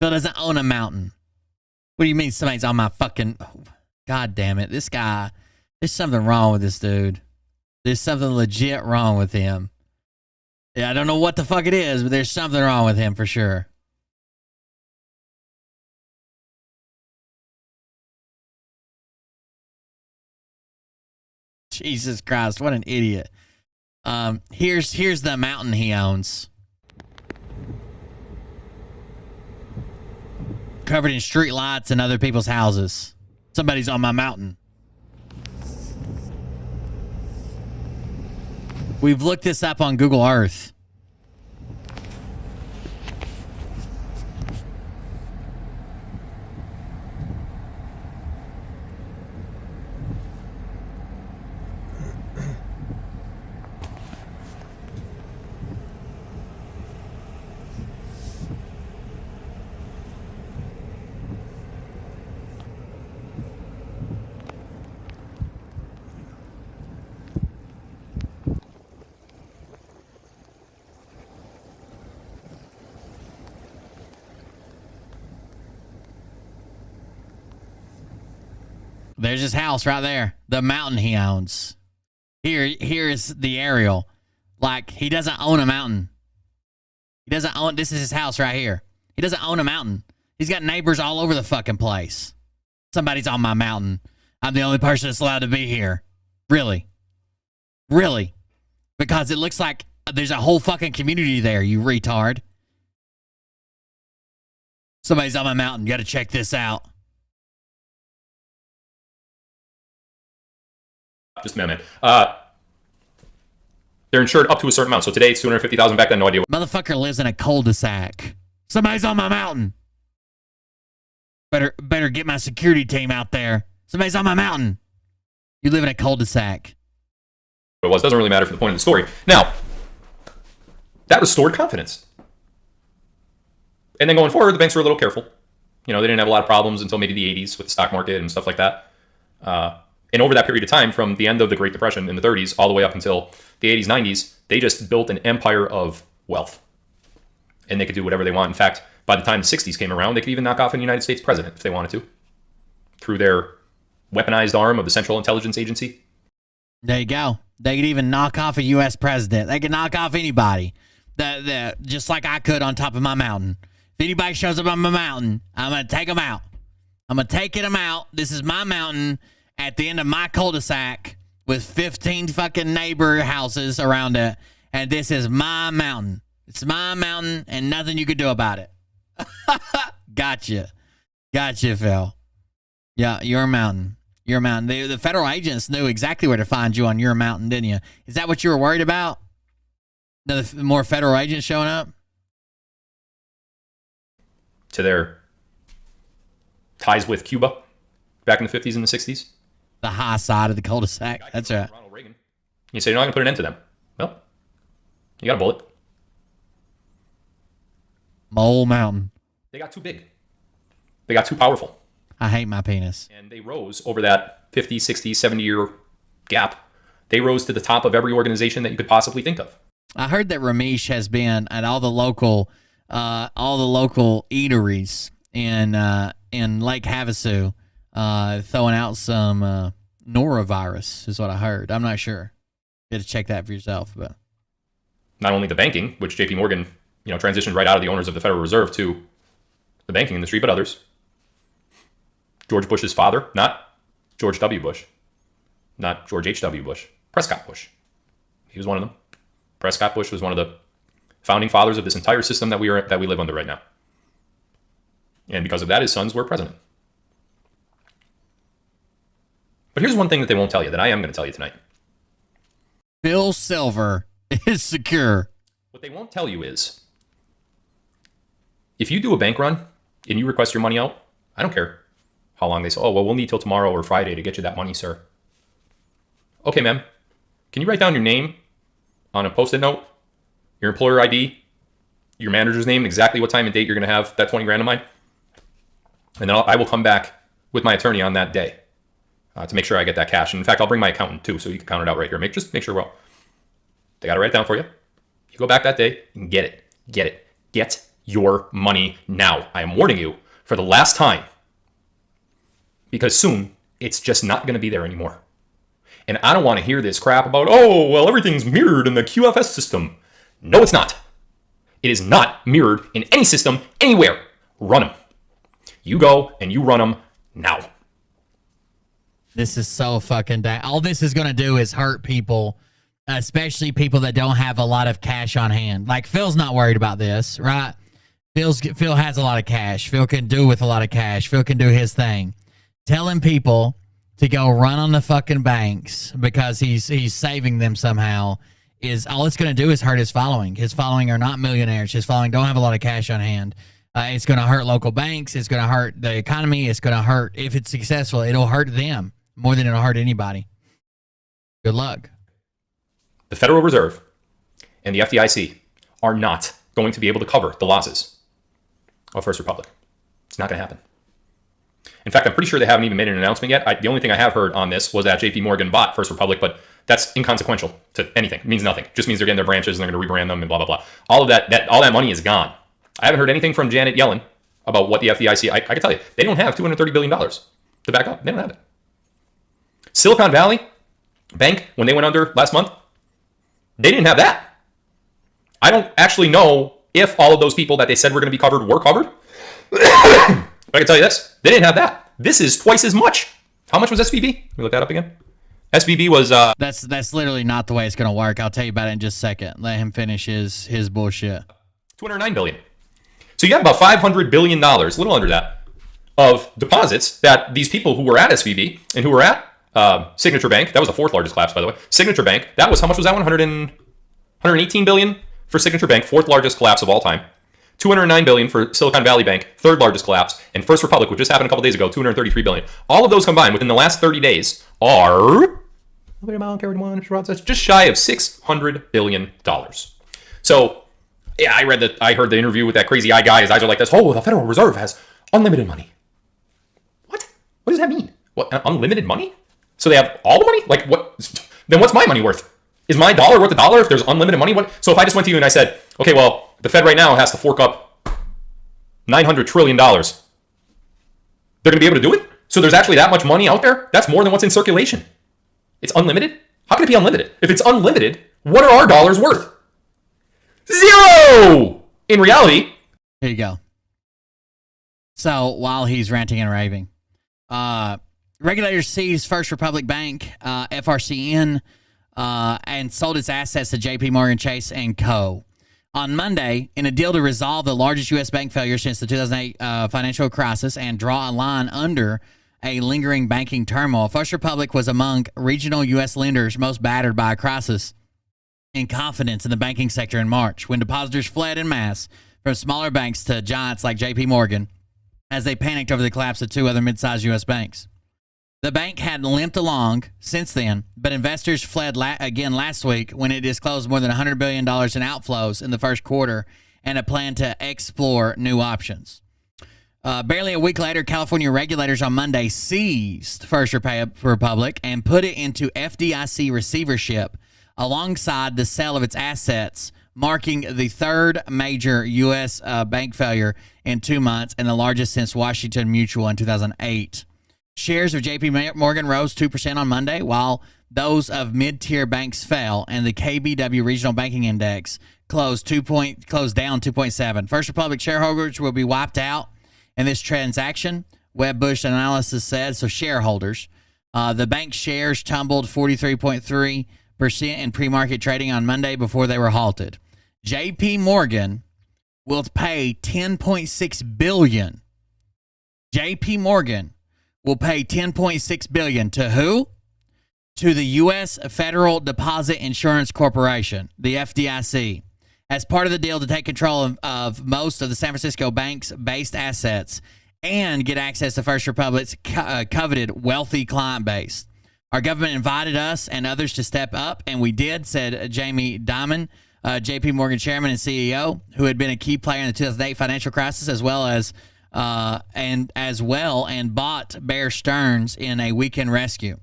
Phil doesn't own a mountain. What do you mean somebody's on my fucking... God damn it. This guy... There's something wrong with this dude. There's something legit wrong with him. Yeah, I don't know what the fuck it is, but there's something wrong with him for sure. Jesus Christ, what an idiot. Here's the mountain he owns. Covered in street lights and other people's houses. Somebody's on my mountain. We've looked this up on Google Earth. There's his house right there. The mountain he owns. Here is the aerial. Like, he doesn't own a mountain. He doesn't own, this is his house right here. He doesn't own a mountain. He's got neighbors all over the fucking place. Somebody's on my mountain. I'm the only person that's allowed to be here. Really? Really? Because it looks like there's a whole fucking community there, you retard. Somebody's on my mountain. You gotta check this out. Just a minute. They're insured up to a certain amount. So today it's 250,000. Back then, no idea. Motherfucker lives in a cul-de-sac. Somebody's on my mountain. Better get my security team out there. Somebody's on my mountain. You live in a cul-de-sac. It was. Doesn't really matter for the point of the story. Now, that restored confidence. And then going forward, the banks were a little careful. You know, they didn't have a lot of problems until maybe the 80s with the stock market and stuff like that. And over that period of time, from the end of the Great Depression in the 30s all the way up until the 80s, 90s, they just built an empire of wealth. And they could do whatever they want. In fact, by the time the 60s came around, they could even knock off a United States president if they wanted to, through their weaponized arm of the Central Intelligence Agency. There you go. They could even knock off a U.S. president. They could knock off anybody. Just like I could on top of my mountain. If anybody shows up on my mountain, I'm going to take them out. I'm going to take them out. This is my mountain at the end of my cul-de-sac with 15 fucking neighbor houses around it. And this is my mountain. It's my mountain and nothing you could do about it. Gotcha, Phil. Yeah, your mountain. Your mountain. The federal agents knew exactly where to find you on your mountain, didn't you? Is that what you were worried about? More federal agents showing up? To their ties with Cuba back in the 50s and the 60s. The high side of the cul-de-sac. That's right. Ronald Reagan. You say you're not going to put an end to them. Well, you got a bullet. Mole Mountain. They got too big. They got too powerful. I hate my penis. And they rose over that 50, 60, 70-year gap. They rose to the top of every organization that you could possibly think of. I heard that Ramesh has been at all the local eateries in Lake Havasu, throwing out some norovirus, is what I heard. I'm not sure. You have to check that for yourself. But not only the banking, which J.P. Morgan, transitioned right out of the owners of the Federal Reserve to the banking industry, but others. George Bush's father, not George W. Bush, not George H.W. Bush, Prescott Bush. He was one of them. Prescott Bush was one of the founding fathers of this entire system that we live under right now. And because of that, his sons were president. But here's one thing that they won't tell you that I am going to tell you tonight. Phil Silver is secure. What they won't tell you is, if you do a bank run and you request your money out, I don't care how long they say, oh, well, we'll need till tomorrow or Friday to get you that money, sir. Okay, ma'am. Can you write down your name on a Post-it note, your employer ID, your manager's name, exactly what time and date you're going to have that 20 grand of mine? And then I will come back with my attorney on that day to make sure I get that cash. And in fact, I'll bring my accountant too, so you can count it out right here. Just make sure, they got to write it down for you. You go back that day and get it. Get your money now. I am warning you for the last time, because soon it's just not going to be there anymore. And I don't want to hear this crap about, oh, well, everything's mirrored in the QFS system. No, it's not. It is not mirrored in any system anywhere. Run them. You go and you run them now. This is so fucking all this is going to do is hurt people, especially people that don't have a lot of cash on hand. Like, Phil's not worried about this, right? Phil has a lot of cash. Phil can do with a lot of cash. Phil can do his thing. Telling people to go run on the fucking banks because he's saving them somehow is all it's going to do is hurt his following. His following are not millionaires. His following don't have a lot of cash on hand. It's going to hurt local banks. It's going to hurt the economy. It's going to hurt, if it's successful, it'll hurt them more than it'll hurt anybody. Good luck. The Federal Reserve and the FDIC are not going to be able to cover the losses of First Republic. It's not going to happen. In fact, I'm pretty sure they haven't even made an announcement yet. The only thing I have heard on this was that J.P. Morgan bought First Republic, but that's inconsequential to anything. It means nothing. It just means they're getting their branches and they're going to rebrand them and blah, blah, blah. All of that money is gone. I haven't heard anything from Janet Yellen about what the FDIC, I can tell you, they don't have $230 billion to back up. They don't have it. Silicon Valley Bank, when they went under last month, they didn't have that. I don't actually know if all of those people that they said were going to be covered were covered. I can tell you this. They didn't have that. This is twice as much. How much was SVB? Can we look that up again? SVB was... That's literally not the way it's going to work. I'll tell you about it in just a second. Let him finish his bullshit. $209 billion. So you have about $500 billion, a little under that, of deposits that these people who were at SVB and who were at Signature Bank, that was the fourth largest collapse, by the way. Signature Bank, that was, how much was that one? 118 billion for Signature Bank, fourth largest collapse of all time. 209 billion for Silicon Valley Bank, third largest collapse, and First Republic, which just happened a couple days ago, 233 billion. All of those combined within the last 30 days are just shy of $600 billion. So, yeah, I heard the interview with that crazy guy. His eyes are like this. Oh, the Federal Reserve has unlimited money. What? What does that mean? What, unlimited money? So they have all the money? Like, what? Then what's my money worth? Is my dollar worth $1 if there's unlimited money? What? So if I just went to you and I said, okay, well, the Fed right now has to fork up $900 trillion. They're going to be able to do it? So there's actually that much money out there? That's more than what's in circulation. It's unlimited? How can it be unlimited? If it's unlimited, what are our dollars worth? Zero! In reality. Here you go. So while he's ranting and raving, regulators seized First Republic Bank, FRCN, and sold its assets to JP Morgan Chase and Co. On Monday, in a deal to resolve the largest U.S. bank failure since the 2008 financial crisis and draw a line under a lingering banking turmoil, First Republic was among regional U.S. lenders most battered by a crisis in confidence in the banking sector in March, when depositors fled en masse from smaller banks to giants like JP Morgan as they panicked over the collapse of two other mid-sized U.S. banks. The bank had limped along since then, but investors fled again last week when it disclosed more than $100 billion in outflows in the first quarter and a plan to explore new options. Barely a week later, California regulators on Monday seized First Republic and put it into FDIC receivership alongside the sale of its assets, marking the third major U.S. bank failure in 2 months and the largest since Washington Mutual in 2008. Shares of JP Morgan rose 2% on Monday, while those of mid-tier banks fell, and the KBW Regional Banking Index closed down 2.7. First Republic shareholders will be wiped out in this transaction, Wedbush Analysis said. So shareholders, the bank shares tumbled 43.3% in pre-market trading on Monday before they were halted. JP Morgan will pay $10.6 billion. JP Morgan will pay $10.6 billion to who? To the U.S. Federal Deposit Insurance Corporation, the FDIC, as part of the deal to take control of most of the San Francisco bank's based assets and get access to First Republic's coveted wealthy client base. Our government invited us and others to step up, and we did, said Jamie Dimon, JP Morgan chairman and CEO, who had been a key player in the 2008 financial crisis, as well and bought Bear Stearns in a weekend rescue.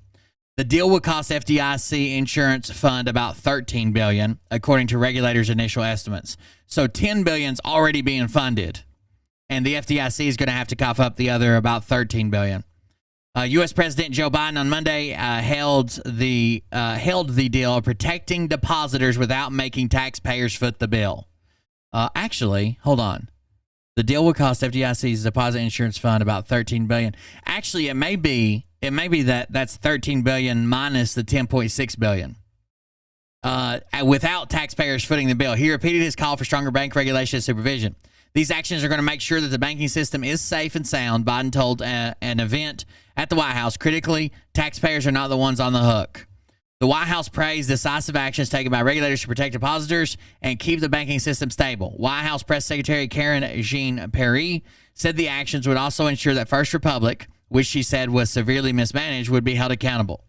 The deal would cost FDIC insurance fund about $13 billion, according to regulators' initial estimates. So $10 billion's already being funded, and the FDIC is going to have to cough up the other about $13 billion. U.S. President Joe Biden on Monday held the deal of protecting depositors without making taxpayers foot the bill. Actually, hold on. The deal would cost FDIC's deposit insurance fund about $13 billion. Actually, it may be that's $13 billion minus the $10.6 billion. Without taxpayers footing the bill. He repeated his call for stronger bank regulation and supervision. These actions are going to make sure that the banking system is safe and sound, Biden told an event at the White House. Critically, taxpayers are not the ones on the hook. The White House praised decisive actions taken by regulators to protect depositors and keep the banking system stable. White House Press Secretary Karen Jean-Pierre said the actions would also ensure that First Republic, which she said was severely mismanaged, would be held accountable.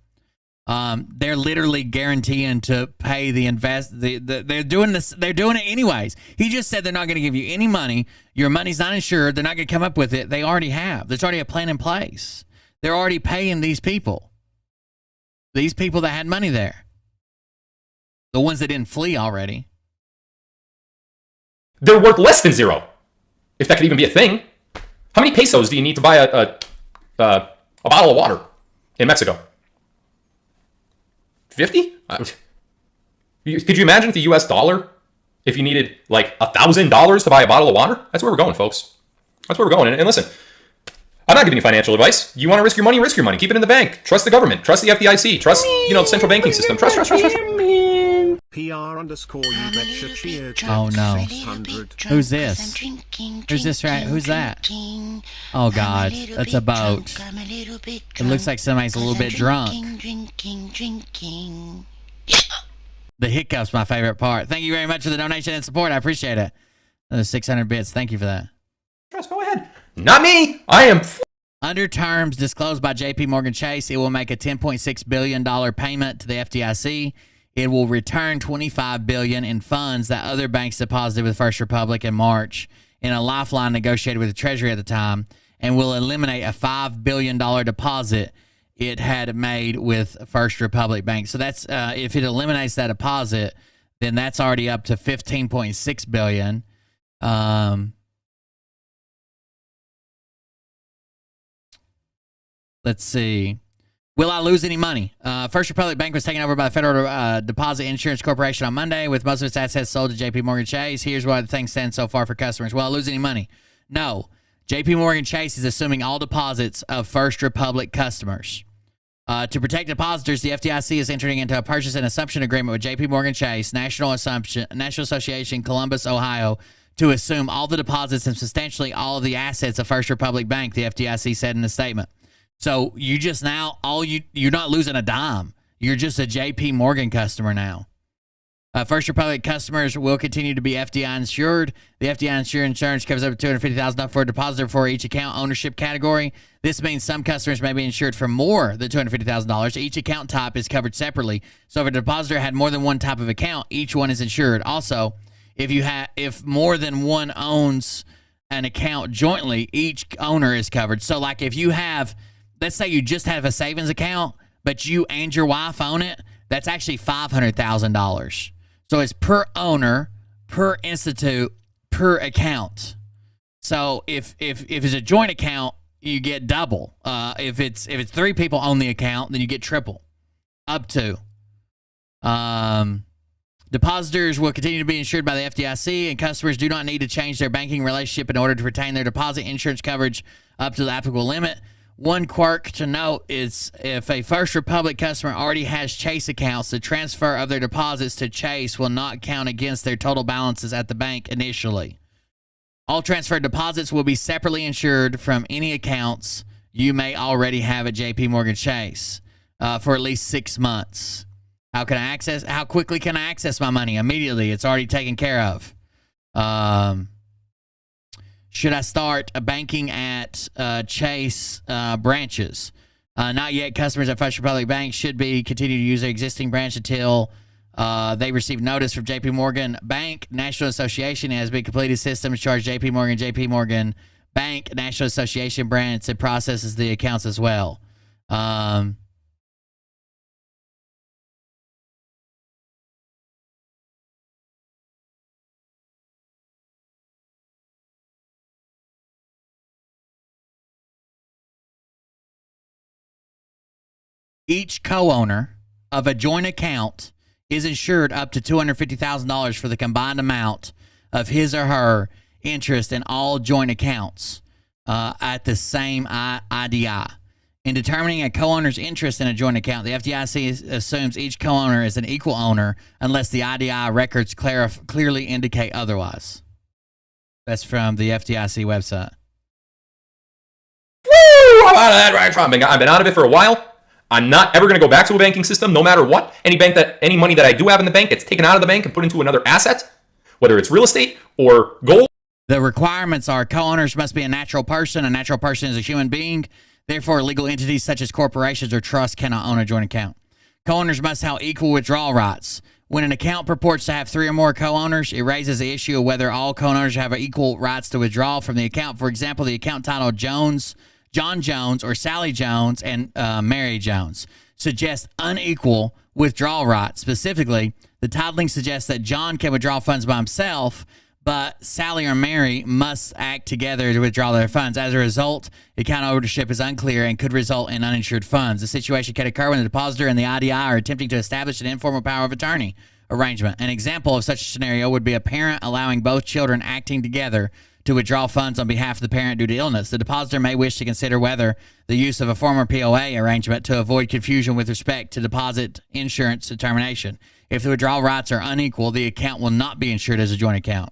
They're literally guaranteeing to pay the they're doing this. They're doing it anyways. He just said they're not going to give you any money. Your money's not insured. They're not going to come up with it. They already have. There's already a plan in place. They're already paying these people. These people that had money there. The ones that didn't flee already. They're worth less than zero. If that could even be a thing. How many pesos do you need to buy a bottle of water in Mexico? 50? Could you imagine the US dollar if you needed like $1,000 to buy a bottle of water? That's where we're going, folks. That's where we're going. And listen, I'm not giving you financial advice. You want to risk your money, risk your money. Keep it in the bank. Trust the government. Trust the FDIC. Trust, the central banking system. Trust. PR_you betcha cheer. Oh, no. 600. Who's this? Who's this right? Who's that? Oh, God. That's a boat. It looks like somebody's a little bit drunk. The hiccup's my favorite part. Thank you very much for the donation and support. I appreciate it. 600 bits. Thank you for that. Trust, go ahead. Not me. I am... Under terms disclosed by J.P. Morgan Chase, it will make a $10.6 billion payment to the FDIC. It will return $25 billion in funds that other banks deposited with First Republic in March in a lifeline negotiated with the Treasury at the time, and will eliminate a $5 billion deposit it had made with First Republic Bank. So that's if it eliminates that deposit, then that's already up to $15.6 billion. Let's see. Will I lose any money? First Republic Bank was taken over by the Federal Deposit Insurance Corporation on Monday, with most of its assets sold to J.P. Morgan Chase. Here's why the thing stands so far for customers. Will I lose any money? No. J.P. Morgan Chase is assuming all deposits of First Republic customers. To protect depositors, the FDIC is entering into a purchase and assumption agreement with J.P. Morgan Chase, National Association, Columbus, Ohio, to assume all the deposits and substantially all of the assets of First Republic Bank, the FDIC said in a statement. So you just now, you're not losing a dime. You're just a J.P. Morgan customer now. First Republic customers will continue to be FDI insured. The FDI insurance covers up to $250,000 for a depositor for each account ownership category. This means some customers may be insured for more than $250,000. Each account type is covered separately. So if a depositor had more than one type of account, each one is insured. Also, if more than one owns an account jointly, each owner is covered. So like if you have, let's say you just have a savings account, but you and your wife own it, that's actually $500,000. So it's per owner, per institute, per account. So if it's a joint account, you get double. If it's three people own the account, then you get triple. Up to. Depositors will continue to be insured by the FDIC, and customers do not need to change their banking relationship in order to retain their deposit insurance coverage up to the applicable limit. One quirk to note is if a First Republic customer already has Chase accounts, the transfer of their deposits to Chase will not count against their total balances at the bank initially. All transferred deposits will be separately insured from any accounts you may already have at J.P. Morgan Chase for at least 6 months. How quickly can I access my money? Immediately. It's already taken care of. Should I start banking at Chase branches? Not yet. Customers at First Republic Bank should continue to use their existing branch until they receive notice from J.P. Morgan Bank. National Association has been completed systems charge J.P. Morgan Bank, National Association branch that processes the accounts as well. Each co-owner of a joint account is insured up to $250,000 for the combined amount of his or her interest in all joint accounts at the same IDI. In determining a co-owner's interest in a joint account, the FDIC assumes each co-owner is an equal owner unless the IDI records clearly indicate otherwise. That's from the FDIC website. Woo! I'm out of that right from. I've been out of it for a while. I'm not ever going to go back to a banking system, no matter what. Any money that I do have in the bank gets taken out of the bank and put into another asset, whether it's real estate or gold. The requirements are co-owners must be a natural person. A natural person is a human being. Therefore, legal entities such as corporations or trusts cannot own a joint account. Co-owners must have equal withdrawal rights. When an account purports to have 3 or more co-owners, it raises the issue of whether all co-owners have equal rights to withdraw from the account. For example, the account title John Jones or Sally Jones and Mary Jones suggests unequal withdrawal rights. Specifically, the titling suggests that John can withdraw funds by himself, but Sally or Mary must act together to withdraw their funds. As a result, account ownership is unclear and could result in uninsured funds. The situation can occur when the depositor and the IDI are attempting to establish an informal power of attorney arrangement. An example of such a scenario would be a parent allowing both children acting together to withdraw funds on behalf of the parent due to illness. The depositor may wish to consider whether the use of a former POA arrangement to avoid confusion with respect to deposit insurance determination. If the withdrawal rights are unequal, the account will not be insured as a joint account.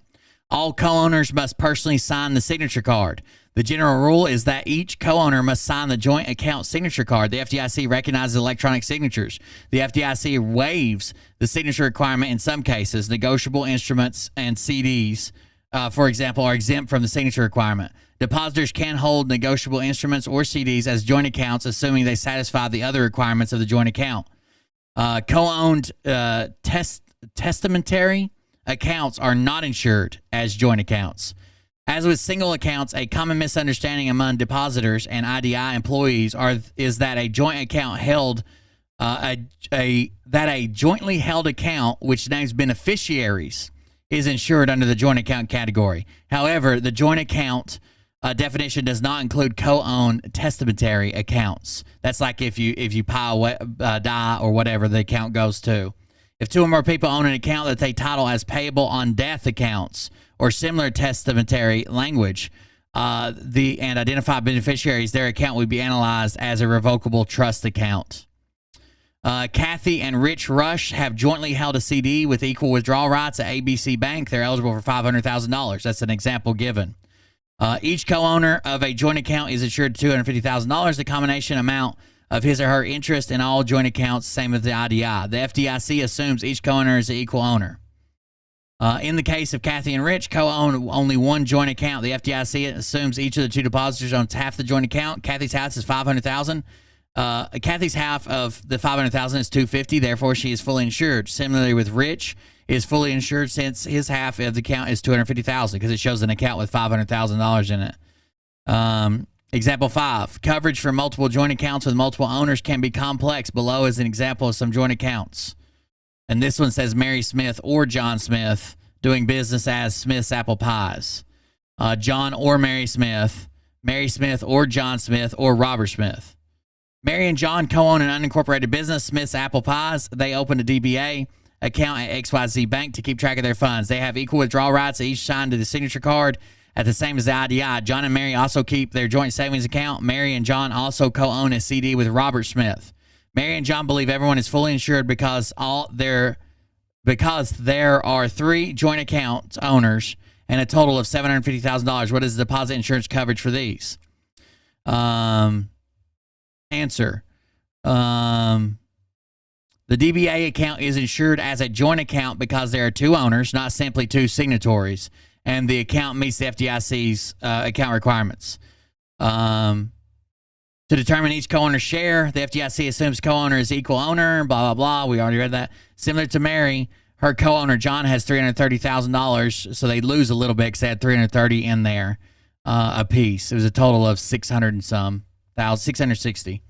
All co-owners must personally sign the signature card. The general rule is that each co-owner must sign the joint account signature card. The FDIC recognizes electronic signatures. The FDIC waives the signature requirement in some cases. Negotiable instruments and CDs, for example, are exempt from the signature requirement. Depositors can hold negotiable instruments or CDs as joint accounts, assuming they satisfy the other requirements of the joint account. Co-owned testamentary accounts are not insured as joint accounts. As with single accounts, a common misunderstanding among depositors and IDI employees is that a joint account held a jointly held account which names beneficiaries is insured under the joint account category. However, the joint account definition does not include co-owned testamentary accounts. That's like if you die or whatever the account goes to. If two or more people own an account that they title as payable on death accounts or similar testamentary language, and identify beneficiaries, their account would be analyzed as a revocable trust account. Kathy and Rich Rush have jointly held a CD with equal withdrawal rights at ABC Bank. They're eligible for $500,000. That's an example given. Each co-owner of a joint account is insured $250,000. The combination amount of his or her interest in all joint accounts, same as the IDI. The FDIC assumes each co-owner is the equal owner. In the case of Kathy and Rich, co-own only one joint account. The FDIC assumes each of the two depositors owns half the joint account. Kathy's house is $500,000. Kathy's half of the $500,000 is $250,000. Therefore, she is fully insured. Similarly, with Rich, is fully insured since his half of the account is $250,000 because it shows an account with $500,000 in it. Example 5, coverage for multiple joint accounts with multiple owners can be complex. Below is an example of some joint accounts. And this one says Mary Smith or John Smith doing business as Smith's Apple Pies. John or Mary Smith or John Smith or Robert Smith. Mary and John co-own an unincorporated business, Smith's Apple Pies. They opened a DBA account at XYZ Bank to keep track of their funds. They have equal withdrawal rights, each signed to the signature card at the same as the IDI. John and Mary also keep their joint savings account. Mary and John also co-own a CD with Robert Smith. Mary and John believe everyone is fully insured because there are 3 joint account owners and a total of $750,000. What is the deposit insurance coverage for these? Answer. The DBA account is insured as a joint account because there are 2 owners, not simply 2 signatories, and the account meets the FDIC's account requirements. To determine each co-owner's share, the FDIC assumes co-owner is equal owner, blah, blah, blah. We already read that. Similar to Mary, her co-owner, John, has $330,000, so they lose a little bit because they had $330 in there a piece. It was a total of $660.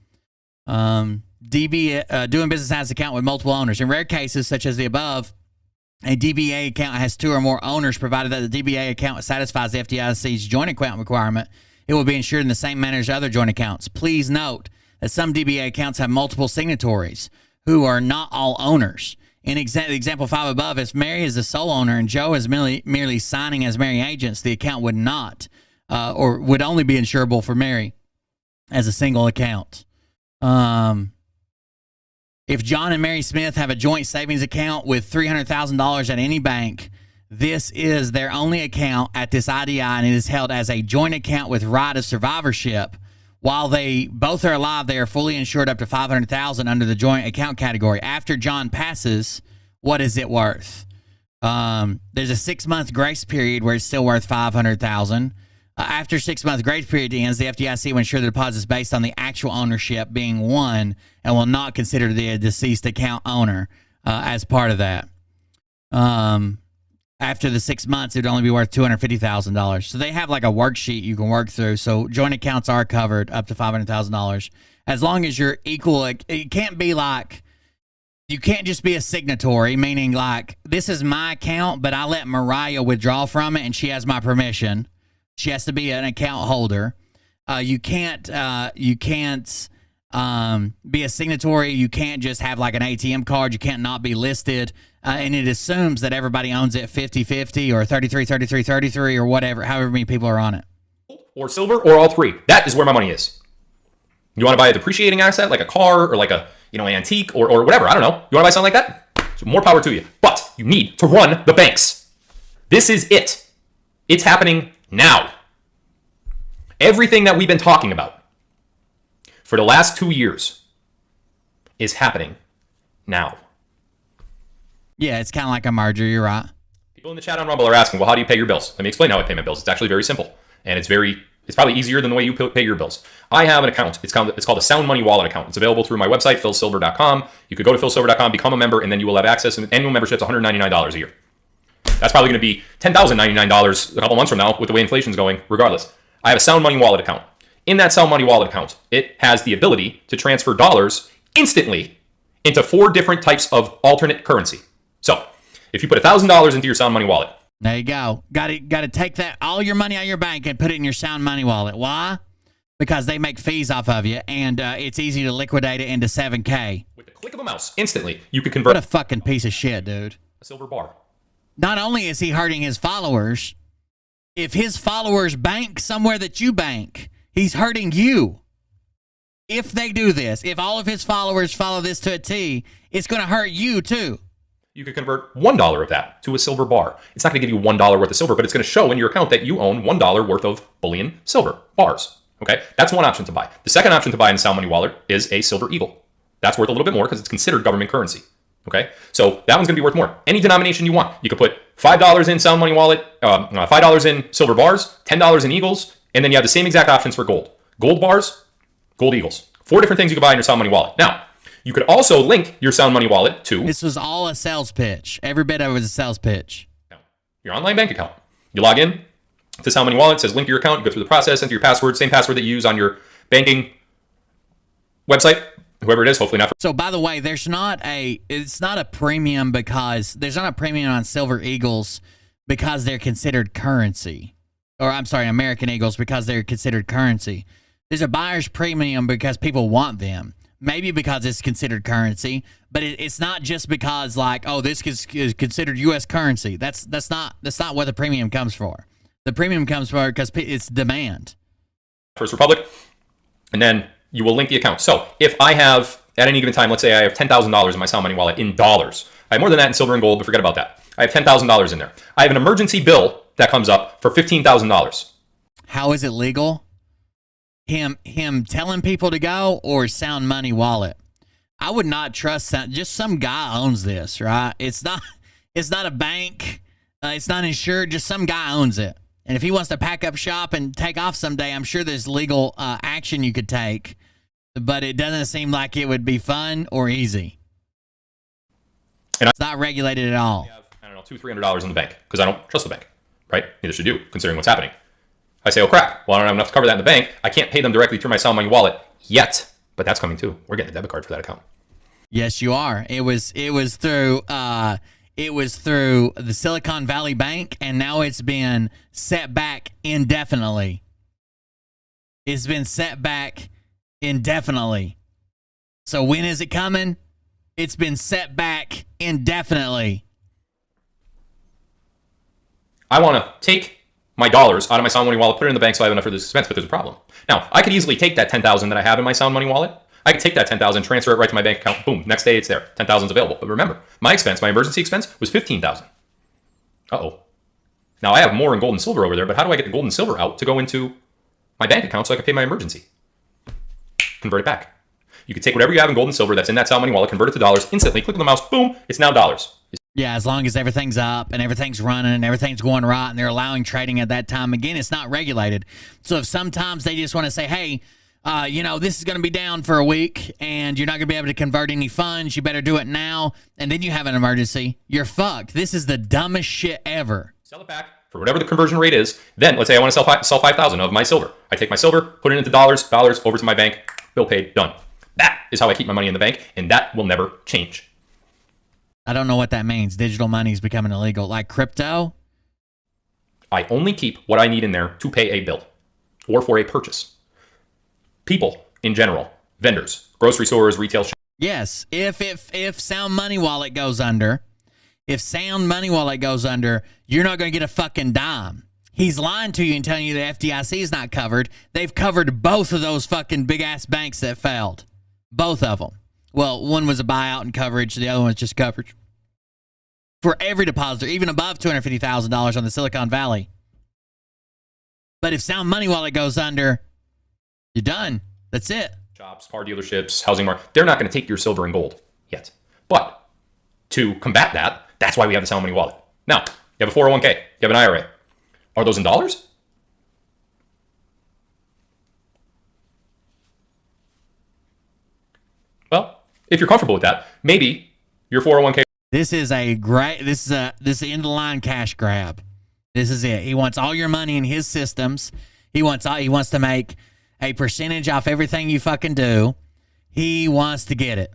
Doing business as an account with multiple owners. In rare cases, such as the above, a DBA account has 2 or more owners, provided that the DBA account satisfies the FDIC's joint account requirement. It will be insured in the same manner as other joint accounts. Please note that some DBA accounts have multiple signatories who are not all owners. In example 5 above, if Mary is the sole owner and Joe is merely signing as Mary agents, the account would not or would only be insurable for Mary as a single account. If John and Mary Smith have a joint savings account with $300,000 at any bank, this is their only account at this IDI, and it is held as a joint account with right of survivorship. While they both are alive, they are fully insured up to $500,000 under the joint account category. After John passes, what is it worth? There's a 6-month grace period where it's still worth $500,000. After 6-month grace period ends, the FDIC will insure the deposits based on the actual ownership being 1 and will not consider the deceased account owner as part of that. After the 6 months, it would only be worth $250,000. So they have like a worksheet you can work through. So joint accounts are covered up to $500,000 as long as you're equal. It can't be like You can't just be a signatory, meaning like, this is my account, but I let Mariah withdraw from it and she has my permission. She has to be an account holder. You can't be a signatory. You can't just have like an ATM card. You can't not be listed. And it assumes that everybody owns it 50-50 or 33-33-33 or whatever, however many people are on it. Or silver or all three. That is where my money is. You want to buy a depreciating asset like a car or like a an antique or whatever. I don't know. You want to buy something like that? So more power to you. But you need to run the banks. This is it. It's happening now. Everything that we've been talking about for the last 2 years is happening now. Yeah, it's kind of like a merger. You're right. People in the chat on Rumble are asking, well, how do you pay your bills? Let me explain how I pay my bills. It's actually very simple. And it's probably easier than the way you pay your bills. I have an account. It's called a Sound Money Wallet account. It's available through my website, philsilver.com. You could go to philsilver.com, become a member, and then you will have access. And annual membership's $199 a year. That's probably going to be $10,099 a couple months from now with the way inflation's going, regardless. I have a Sound Money Wallet account. In that Sound Money Wallet account, it has the ability to transfer dollars instantly into 4 different types of alternate currency. So, if you put $1,000 into your Sound Money Wallet, there you go. Got to take that all your money out of your bank and put it in your Sound Money Wallet. Why? Because they make fees off of you, and it's easy to liquidate it into 7K. With the click of a mouse, instantly, you can convert what a fucking piece of shit, dude. A silver bar. Not only is he hurting his followers, if his followers bank somewhere that you bank, he's hurting you. If they do this, if all of his followers follow this to a T, it's going to hurt you too. You could convert $1 of that to a silver bar. It's not going to give you $1 worth of silver, but it's going to show in your account that you own $1 worth of bullion silver bars. Okay, that's one option to buy. The second option to buy in the Sound Money Wallet is a silver eagle. That's worth a little bit more because it's considered government currency. Okay, so that one's going to be worth more. Any denomination you want. You could put $5 in Sound Money Wallet, $5 in silver bars, $10 in eagles, and then you have the same exact options for gold. Gold bars, gold eagles. 4 different things you can buy in your Sound Money Wallet. Now, you could also link your Sound Money Wallet to... This was all a sales pitch. Every bit of it was a sales pitch. Your online bank account. You log in to Sound Money Wallet. It says link to your account. You go through the process, enter your password, same password that you use on your banking website, whoever it is, hopefully not. So, by the way, it's not a premium because there's not a premium on Silver Eagles because they're considered currency. Or, I'm sorry, American Eagles because they're considered currency. There's a buyer's premium because people want them. Maybe because it's considered currency, but it's not just because like, oh, this is considered U.S. currency. That's not what the premium comes for. The premium comes for because it's demand. First Republic, and then you will link the account. So if I have at any given time, let's say I have $10,000 in my Sound Money Wallet in dollars. I have more than that in silver and gold, but forget about that. I have $10,000 in there. I have an emergency bill that comes up for $15,000. How is it legal? Him telling people to go or Sound Money Wallet? I would not trust that. Just some guy owns this, right? It's not a bank. It's not insured. Just some guy owns it. And if he wants to pack up shop and take off someday, I'm sure there's legal action you could take. But it doesn't seem like it would be fun or easy. And it's not regulated at all. I don't know, $200-$300 in the bank because I don't trust the bank, right? Neither should you, considering what's happening. I say, oh crap, well, I don't have enough to cover that in the bank. I can't pay them directly through my Sound Money Wallet yet, but that's coming too. We're getting a debit card for that account. Yes, you are. It was through the Silicon Valley Bank, and now it's been set back indefinitely. It's been set back indefinitely. So when is it coming? It's been set back indefinitely. I want to take my dollars out of my Sound Money Wallet, put it in the bank so I have enough for this expense, but there's a problem. Now, I could easily take that $10,000 that I have in my Sound Money Wallet. I could take that $10,000, transfer it right to my bank account. Boom, next day it's there. $10,000 is available. But remember, my expense, my emergency expense, was $15,000. Uh-oh. Now, I have more in gold and silver over there, but how do I get the gold and silver out to go into my bank account so I can pay my emergency? Convert it back. You can take whatever you have in gold and silver that's in that Sound Money Wallet, convert it to dollars, instantly click on the mouse, boom, it's now dollars. Yeah, as long as everything's up and everything's running and everything's going right and they're allowing trading at that time. Again, it's not regulated. So if sometimes they just want to say, hey, this is going to be down for a week and you're not going to be able to convert any funds, you better do it now, and then you have an emergency, you're fucked. This is the dumbest shit ever. Sell it back for whatever the conversion rate is. Then, let's say I want to sell 5,000 of my silver. I take my silver, put it into dollars over to my bank, bill paid, done. That is how I keep my money in the bank, and that will never change. I don't know what that means. Digital money is becoming illegal. Like crypto? I only keep what I need in there to pay a bill or for a purchase. People in general, vendors, grocery stores, retail shops. Yes. If Sound Money Wallet goes under, you're not going to get a fucking dime. He's lying to you and telling you the FDIC is not covered. They've covered both of those fucking big-ass banks that failed. Both of them. Well, one was a buyout and coverage. The other one was just coverage. For every depositor, even above $250,000 on the Silicon Valley. But if Sound Money Wallet goes under, you're done. That's it. Shops, car dealerships, housing market, they're not going to take your silver and gold yet. But to combat that, that's why we have the Sound Money Wallet. Now, you have a 401k, you have an IRA. Are those in dollars? Well, if you're comfortable with that, maybe your 401k. This is a great, this is end of the line cash grab. This is it. He wants all your money in his systems. He wants to make a percentage off everything you fucking do. He wants to get it.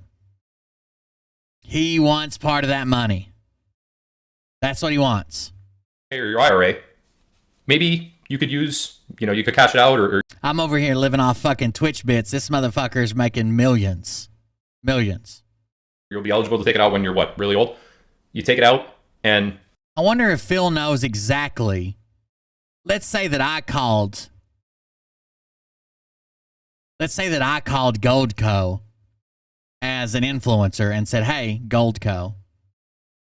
He wants part of that money. That's what he wants. Or your IRA, maybe you could use, you could cash it out or I'm over here living off fucking Twitch bits. This motherfucker's making millions. Millions. You'll be eligible to take it out when you're really old. You take it out and I wonder if Phil knows exactly. Let's say that I called Goldco as an influencer and said, "Hey, Goldco,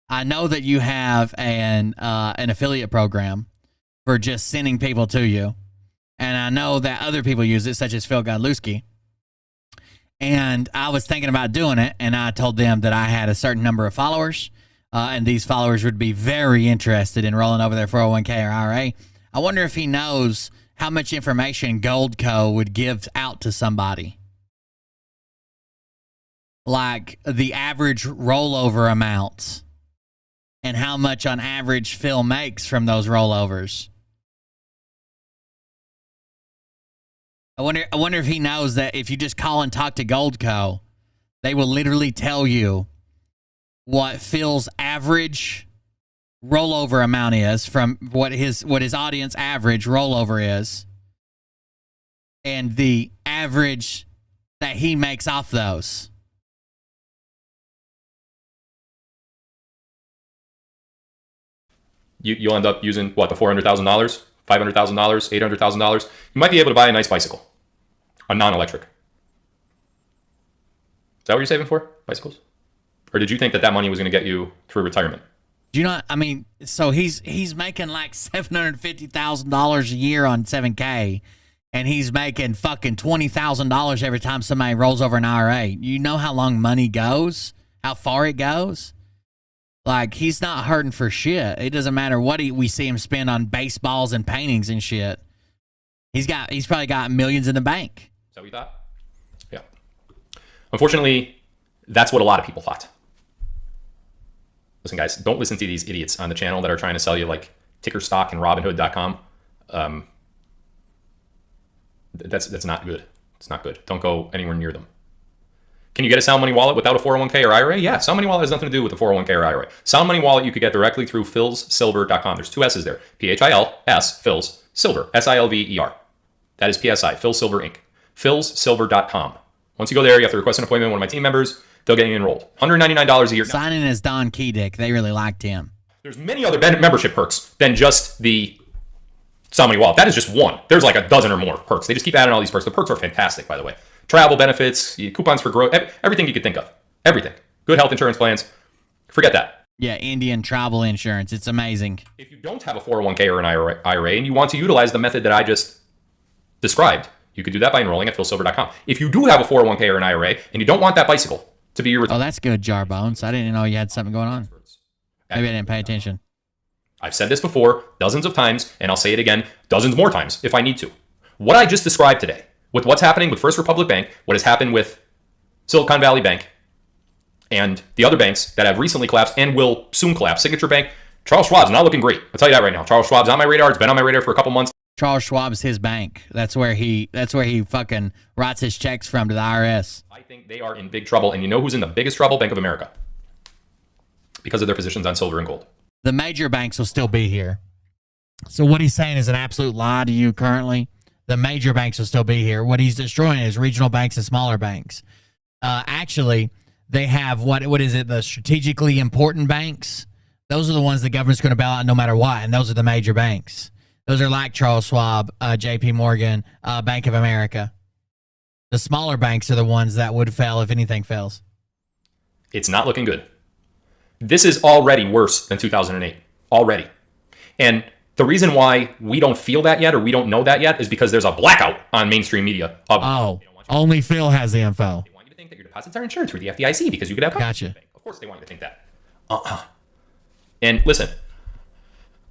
I know that you have an affiliate program for just sending people to you, and I know that other people use it, such as Phil Godlewski. And I was thinking about doing it, and I told them that I had a certain number of followers, and these followers would be very interested in rolling over their 401k or IRA. I wonder if he knows how much information Goldco would give out to somebody. Like the average rollover amounts and how much on average Phil makes from those rollovers. I wonder if he knows that if you just call and talk to Goldco, they will literally tell you what Phil's average rollover amount is from what his audience average rollover is, and the average that he makes off those. You'll end up using the $400,000, $500,000, $800,000. You might be able to buy a nice bicycle, a non-electric. Is that what you're saving for? Bicycles? Or did you think that money was going to get you through retirement? Do you know? I mean, so he's making like $750,000 a year on 7K, and he's making fucking $20,000 every time somebody rolls over an IRA. You know how long money goes? How far it goes? Like, he's not hurting for shit. It doesn't matter what we see him spend on baseballs and paintings and shit. He's probably got millions in the bank. Is that what you thought? Yeah. Unfortunately, that's what a lot of people thought. Listen, guys, don't listen to these idiots on the channel that are trying to sell you like ticker stock and Robinhood.com. That's not good. It's not good. Don't go anywhere near them. Can you get a Sound Money Wallet without a 401k or IRA? Yeah, Sound Money Wallet has nothing to do with a 401k or IRA. Sound Money Wallet you could get directly through philsilver.com. There's two S's there. PHILS, Phil's, Silver, SILVER. That is PSI, Phil Silver Inc. philsilver.com. Once you go there, you have to request an appointment with one of my team members. They'll get you enrolled. $199 a year. Sign in as Don Keydick. They really liked him. There's many other membership perks than just the Sound Money Wallet. That is just one. There's like a dozen or more perks. They just keep adding all these perks. The perks are fantastic, by the way. Travel benefits, coupons for growth, everything you could think of. Everything. Good health insurance plans. Forget that. Yeah, Indian travel insurance. It's amazing. If you don't have a 401k or an IRA and you want to utilize the method that I just described, you could do that by enrolling at philsilver.com. If you do have a 401k or an IRA and you don't want that bicycle to be your retirement. Oh, that's good, Jarbones. I didn't know you had something going on. Maybe I didn't pay attention. I've said this before dozens of times, and I'll say it again dozens more times if I need to. What I just described today, with what's happening with First Republic Bank, what has happened with Silicon Valley Bank, and the other banks that have recently collapsed and will soon collapse, Signature Bank, Charles Schwab's not looking great. I'll tell you that right now. Charles Schwab's on my radar. It's been on my radar for a couple months. Charles Schwab's his bank. That's where he fucking writes his checks from to the IRS. I think they are in big trouble, and you know who's in the biggest trouble? Bank of America. because of their positions on silver and gold. The major banks will still be here. So what he's saying is an absolute lie to you currently. The major banks will still be here. What he's destroying is regional banks and smaller banks. Actually, they have what is it? The strategically important banks. Those are the ones the government's going to bail out no matter what, and those are the major banks. Those are like Charles Schwab, J.P. Morgan, Bank of America. The smaller banks are the ones that would fail if anything fails. It's not looking good. This is already worse than 2008. Already. And the reason why we don't feel that yet or we don't know that yet is because there's a blackout on mainstream media. Only Phil has the info. They want you to think that your deposits are insured through the FDIC because you could have coverage. Gotcha. Of course they want you to think that. And listen,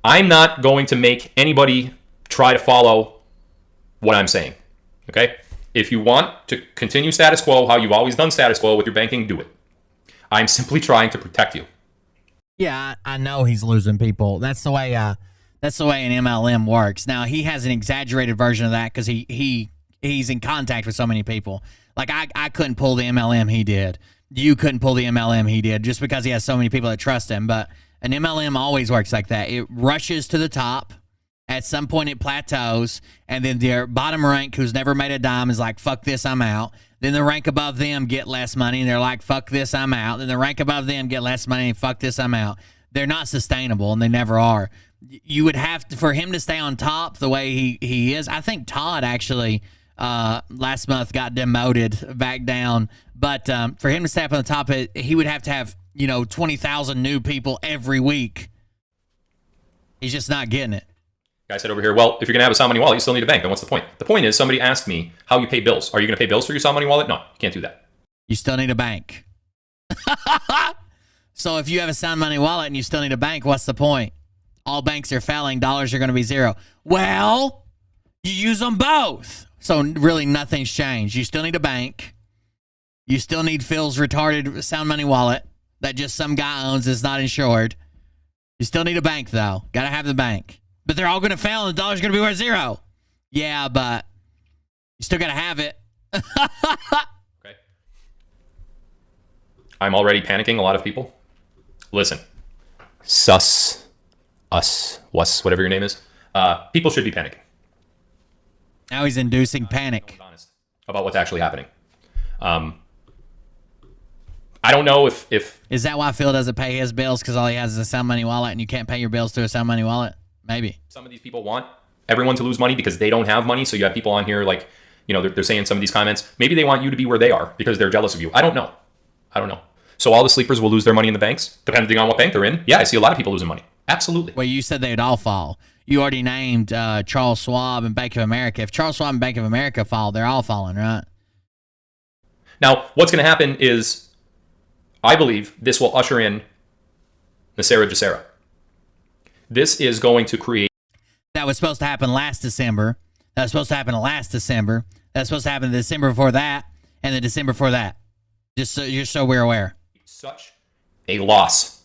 I'm not going to make anybody try to follow what I'm saying. Okay? If you want to continue status quo, how you've always done status quo with your banking, do it. I'm simply trying to protect you. Yeah, I know he's losing people. That's the way an MLM works. Now, he has an exaggerated version of that because he's in contact with so many people. Like, I couldn't pull the MLM he did. You couldn't pull the MLM he did just because he has so many people that trust him. But an MLM always works like that. It rushes to the top. At some point, it plateaus. And then their bottom rank, who's never made a dime, is like, fuck this, I'm out. Then the rank above them get less money, and they're like, fuck this, I'm out. Then the rank above them get less money, and fuck this, I'm out. They're not sustainable, and they never are. You would have to, for him to stay on top the way he is. I think Todd actually last month got demoted back down. But for him to stay up on the top, he would have to have 20,000 new people every week. He's just not getting it. Guy said over here, well, if you're going to have a sound money wallet, you still need a bank. Then what's the point? The point is somebody asked me how you pay bills. Are you going to pay bills for your sound money wallet? No, you can't do that. You still need a bank. So if you have a sound money wallet and you still need a bank, what's the point? All banks are failing. Dollars are going to be zero. Well, you use them both. So really nothing's changed. You still need a bank. You still need Phil's retarded sound money wallet that just some guy owns that's not insured. You still need a bank, though. Got to have the bank. But they're all going to fail and the dollar's going to be worth zero. Yeah, but you still got to have it. Okay. I'm already panicking, a lot of people. Listen. Sus. Us. Was. Whatever your name is. People should be panicking. Now he's inducing panic. Honest about what's actually happening. I don't know if... Is that why Phil doesn't pay his bills? Because all he has is a sound money wallet and you can't pay your bills through a sound money wallet? Maybe. Some of these people want everyone to lose money because they don't have money. So you have people on here like, they're saying some of these comments. Maybe they want you to be where they are because they're jealous of you. I don't know. So all the sleepers will lose their money in the banks, depending on what bank they're in. Yeah, I see a lot of people losing money. Absolutely. Well, you said they'd all fall. You already named Charles Schwab and Bank of America. If Charles Schwab and Bank of America fall, they're all falling, right? Now, what's going to happen is, I believe this will usher in Nasera Jacera. This is going to create... That was supposed to happen last December. That was supposed to happen last December. That was supposed to happen the December before that, and the December before that. Just so we're aware. Such a loss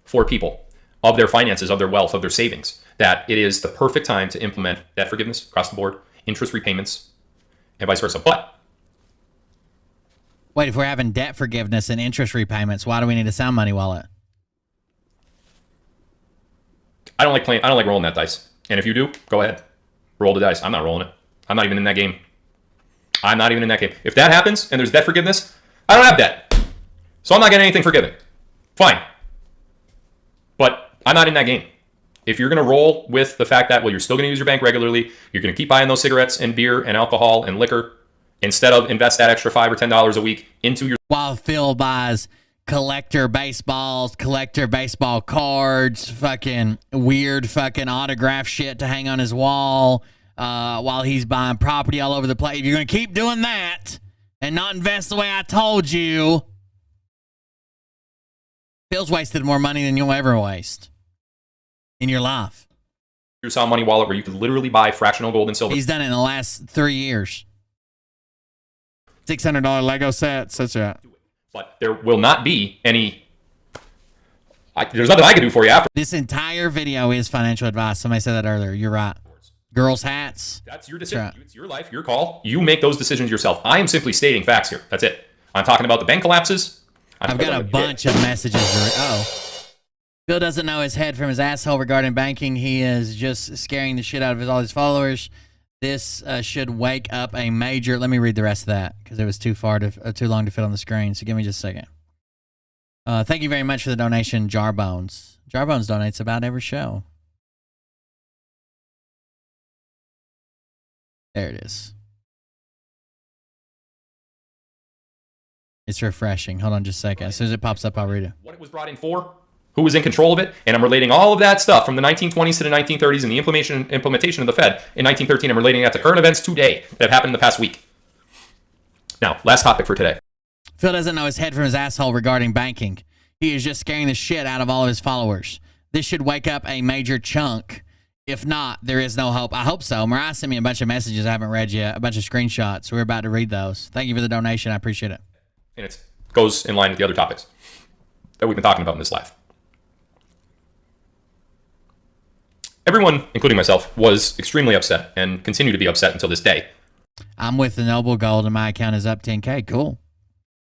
for people of their finances, of their wealth, of their savings, that it is the perfect time to implement debt forgiveness across the board, interest repayments, and vice versa. But wait, if we're having debt forgiveness and interest repayments, why do we need a sound money wallet? I don't like rolling that dice. And if you do, go ahead. Roll the dice. I'm not rolling it. I'm not even in that game. If that happens and there's debt forgiveness, I don't have debt. So I'm not getting anything forgiven. Fine. But I'm not in that game. If you're going to roll with the fact that, well, you're still going to use your bank regularly, you're going to keep buying those cigarettes and beer and alcohol and liquor, instead of invest that extra $5 or $10 a week into your... While Phil buys collector baseballs, collector baseball cards, fucking weird fucking autograph shit to hang on his wall, while he's buying property all over the place. If you're going to keep doing that and not invest the way I told you, Phil's wasted more money than you'll ever waste in your life. Your sound money wallet where you could literally buy fractional gold and silver. He's done it in the last 3 years. $600 Lego set, such a... But there will not be any... there's nothing I can do for you after. This entire video is financial advice. Somebody said that earlier. You're right. Girls' hats. That's your decision. Right. It's your life, your call. You make those decisions yourself. I am simply stating facts here. That's it. I'm talking about the bank collapses. I've got a bunch of messages. Phil doesn't know his head from his asshole regarding banking. He is just scaring the shit out of all his followers. This should wake up a major. Let me read the rest of that because it was too long to fit on the screen. So give me just a second. Thank you very much for the donation, Jarbones. Jarbones donates about every show. There it is. It's refreshing. Hold on just a second. As soon as it pops up, I'll read it. What it was brought in for, who was in control of it, and I'm relating all of that stuff from the 1920s to the 1930s and the implementation of the Fed in 1913. I'm relating that to current events today that have happened in the past week. Now, last topic for today. Phil doesn't know his head from his asshole regarding banking. He is just scaring the shit out of all of his followers. This should wake up a major chunk. If not, there is no hope. I hope so. Mariah sent me a bunch of messages I haven't read yet, a bunch of screenshots. We're about to read those. Thank you for the donation. I appreciate it. And it goes in line with the other topics that we've been talking about in this live. Everyone, including myself, was extremely upset and continue to be upset until this day. I'm with the Noble Gold and my account is up 10K. Cool.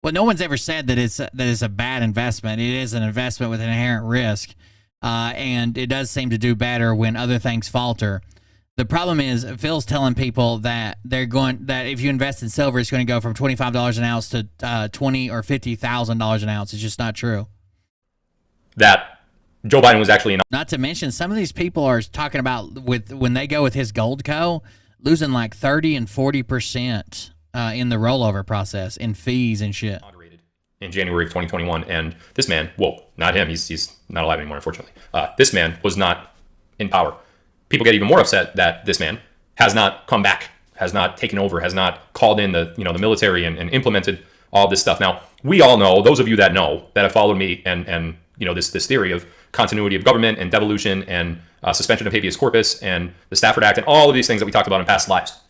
Well, no one's ever said that it's a bad investment. It is an investment with an inherent risk, and it does seem to do better when other things falter. The problem is Phil's telling people that that if you invest in silver, it's going to go from $25 an ounce to $20,000 or $50,000 an ounce. It's just not true. That Joe Biden was actually Not to mention, some of these people are talking about when they go with his Gold Co. losing like 30 and 40% in the rollover process in fees and shit. In January of 2021, and this man, whoa, not him. He's not alive anymore, unfortunately. This man was not in power. People get even more upset that this man has not come back, has not taken over, has not called in the military and implemented all this stuff. Now, we all know, those of you that know, that have followed me and this theory of continuity of government and devolution and suspension of habeas corpus and the Stafford Act and all of these things that we talked about in past lives.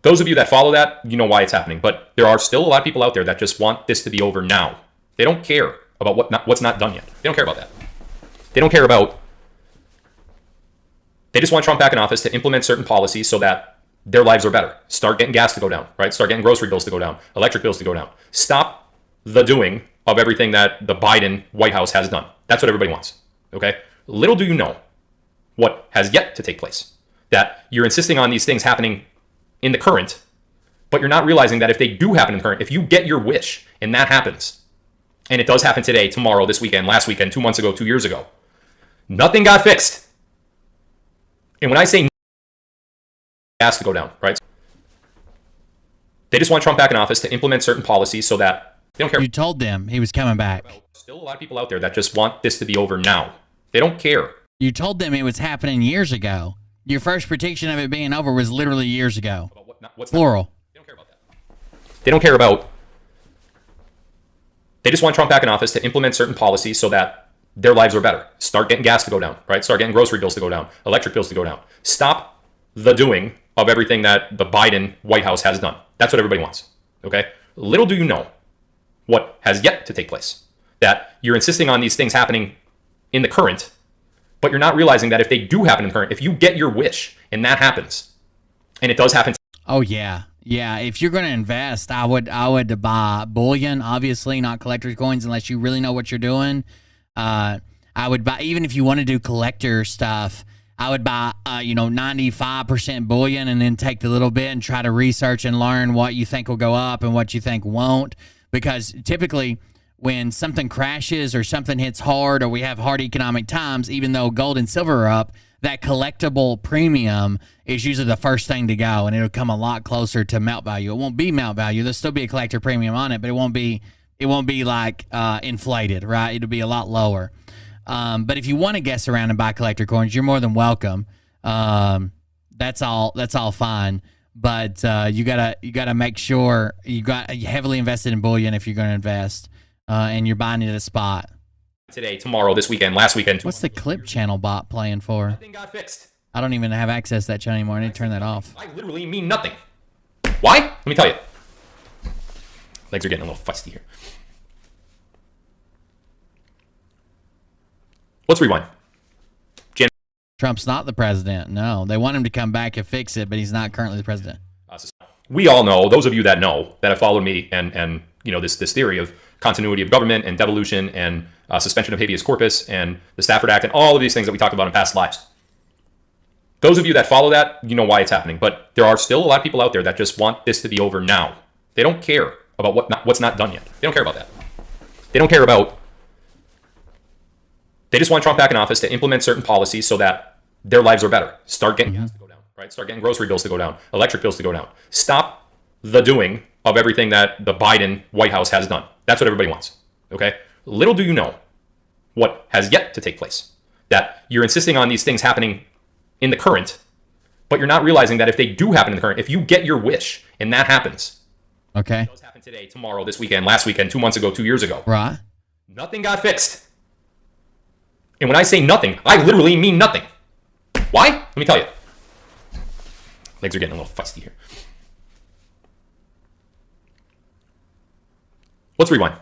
Those of you that follow that, you know why it's happening. But there are still a lot of people out there that just want this to be over now. They don't care about what's not done yet. They don't care about that. They don't care about... They just want Trump back in office to implement certain policies so that their lives are better. Start getting gas to go down, right? Start getting grocery bills to go down, electric bills to go down. Stop the doing of everything that the Biden White House has done. That's what everybody wants, okay? Little do you know what has yet to take place. That you're insisting on these things happening in the current, but you're not realizing that if they do happen in the current, if you get your wish and that happens, and it does happen today, tomorrow, this weekend, last weekend, 2 months ago, 2 years ago, nothing got fixed. And when I say gas to go down, right? They just want Trump back in office to implement certain policies so that they don't care. You told them he was coming back. Still a lot of people out there that just want this to be over now. They don't care. You told them it was happening years ago. Your first prediction of it being over was literally years ago. Plural. They don't care about that. They don't care about... They just want Trump back in office to implement certain policies so that their lives are better. Start getting gas to go down, right? Start getting grocery bills to go down, electric bills to go down. Stop the doing of everything that the Biden White House has done. That's what everybody wants, okay? Little do you know what has yet to take place. That you're insisting on these things happening in the current, but you're not realizing that if they do happen in the current, if you get your wish and that happens, and it does happen. Oh, yeah. Yeah, if you're going to invest, I would buy bullion, obviously, not collector's coins unless you really know what you're doing. I would buy, even if you want to do collector stuff, I would buy, 95% bullion and then take the little bit and try to research and learn what you think will go up and what you think won't. Because typically when something crashes or something hits hard or we have hard economic times, even though gold and silver are up, that collectible premium is usually the first thing to go, and it'll come a lot closer to melt value. It won't be melt value. There'll still be a collector premium on it, but it won't be like inflated, right? It'll be a lot lower. But if you want to guess around and buy collector coins, you're more than welcome. That's all fine. But you gotta make sure you heavily invested in bullion if you're going to invest, and you're buying it at a spot. Today, tomorrow, this weekend, last weekend. What's the clip channel bot playing for? Nothing got fixed. I don't even have access to that channel anymore. I need to turn that off. I literally mean nothing. Why? Let me tell you. Legs are getting a little feisty here. Let's rewind. Trump's not the president. No, they want him to come back and fix it, but he's not currently the president. We all know, those of you that know, that have followed me and this theory of continuity of government and devolution and suspension of habeas corpus and the Stafford Act and all of these things that we talked about in past lives. Those of you that follow that, you know why it's happening. But there are still a lot of people out there that just want this to be over now. They don't care about what's not done yet. They don't care about that. They don't care about... They just want Trump back in office to implement certain policies so that their lives are better. Start getting gas to go down, right? Start getting grocery bills to go down, electric bills to go down. Stop the doing of everything that the Biden White House has done. That's what everybody wants, okay? Little do you know what has yet to take place. That you're insisting on these things happening in the current, but you're not realizing that if they do happen in the current, if you get your wish and that happens, okay, it does happen today, tomorrow, this weekend, last weekend, 2 months ago, 2 years ago, right? Nothing got fixed. And when I say nothing, I literally mean nothing. Why? Let me tell you. Legs are getting a little feisty here. Let's rewind.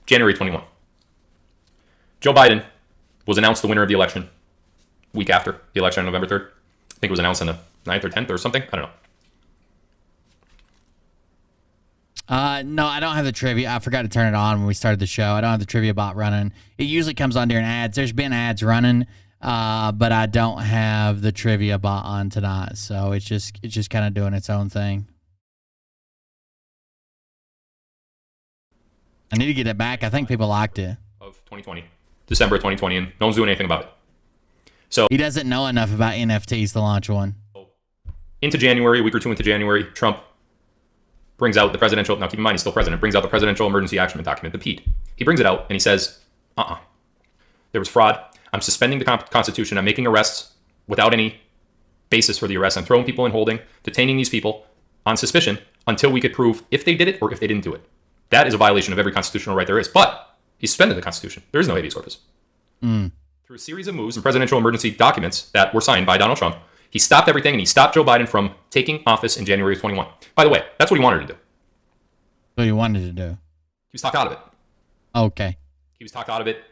January 21. Joe Biden was announced the winner of the election week after the election on November 3rd. I think it was announced on the 9th or 10th or something. I don't know. No, I don't have the trivia. I forgot to turn it on when we started the show. I don't have the trivia bot running. It usually comes on during ads. There's been ads running, but I don't have the trivia bot on tonight. So it's just kind of doing its own thing. I need to get it back. I think people liked it. Of 2020, December 2020, and no one's doing anything about it. So he doesn't know enough about NFTs to launch one. Into January, a week or two into January, Trump brings out the presidential, now keep in mind he's still president, brings out the Presidential Emergency Action Document, the PED. He brings it out and he says, there was fraud. I'm suspending the Constitution. I'm making arrests without any basis for the arrest. I'm throwing people in holding, detaining these people on suspicion until we could prove if they did it or if they didn't do it. That is a violation of every constitutional right there is. But he suspended the Constitution. There is no habeas corpus. Through a series of moves and presidential emergency documents that were signed by Donald Trump, he stopped everything and he stopped Joe Biden from taking office in January of 21. By the way, that's what he wanted to do. What he wanted to do. He was talked out of it. Okay. He was talked out of it.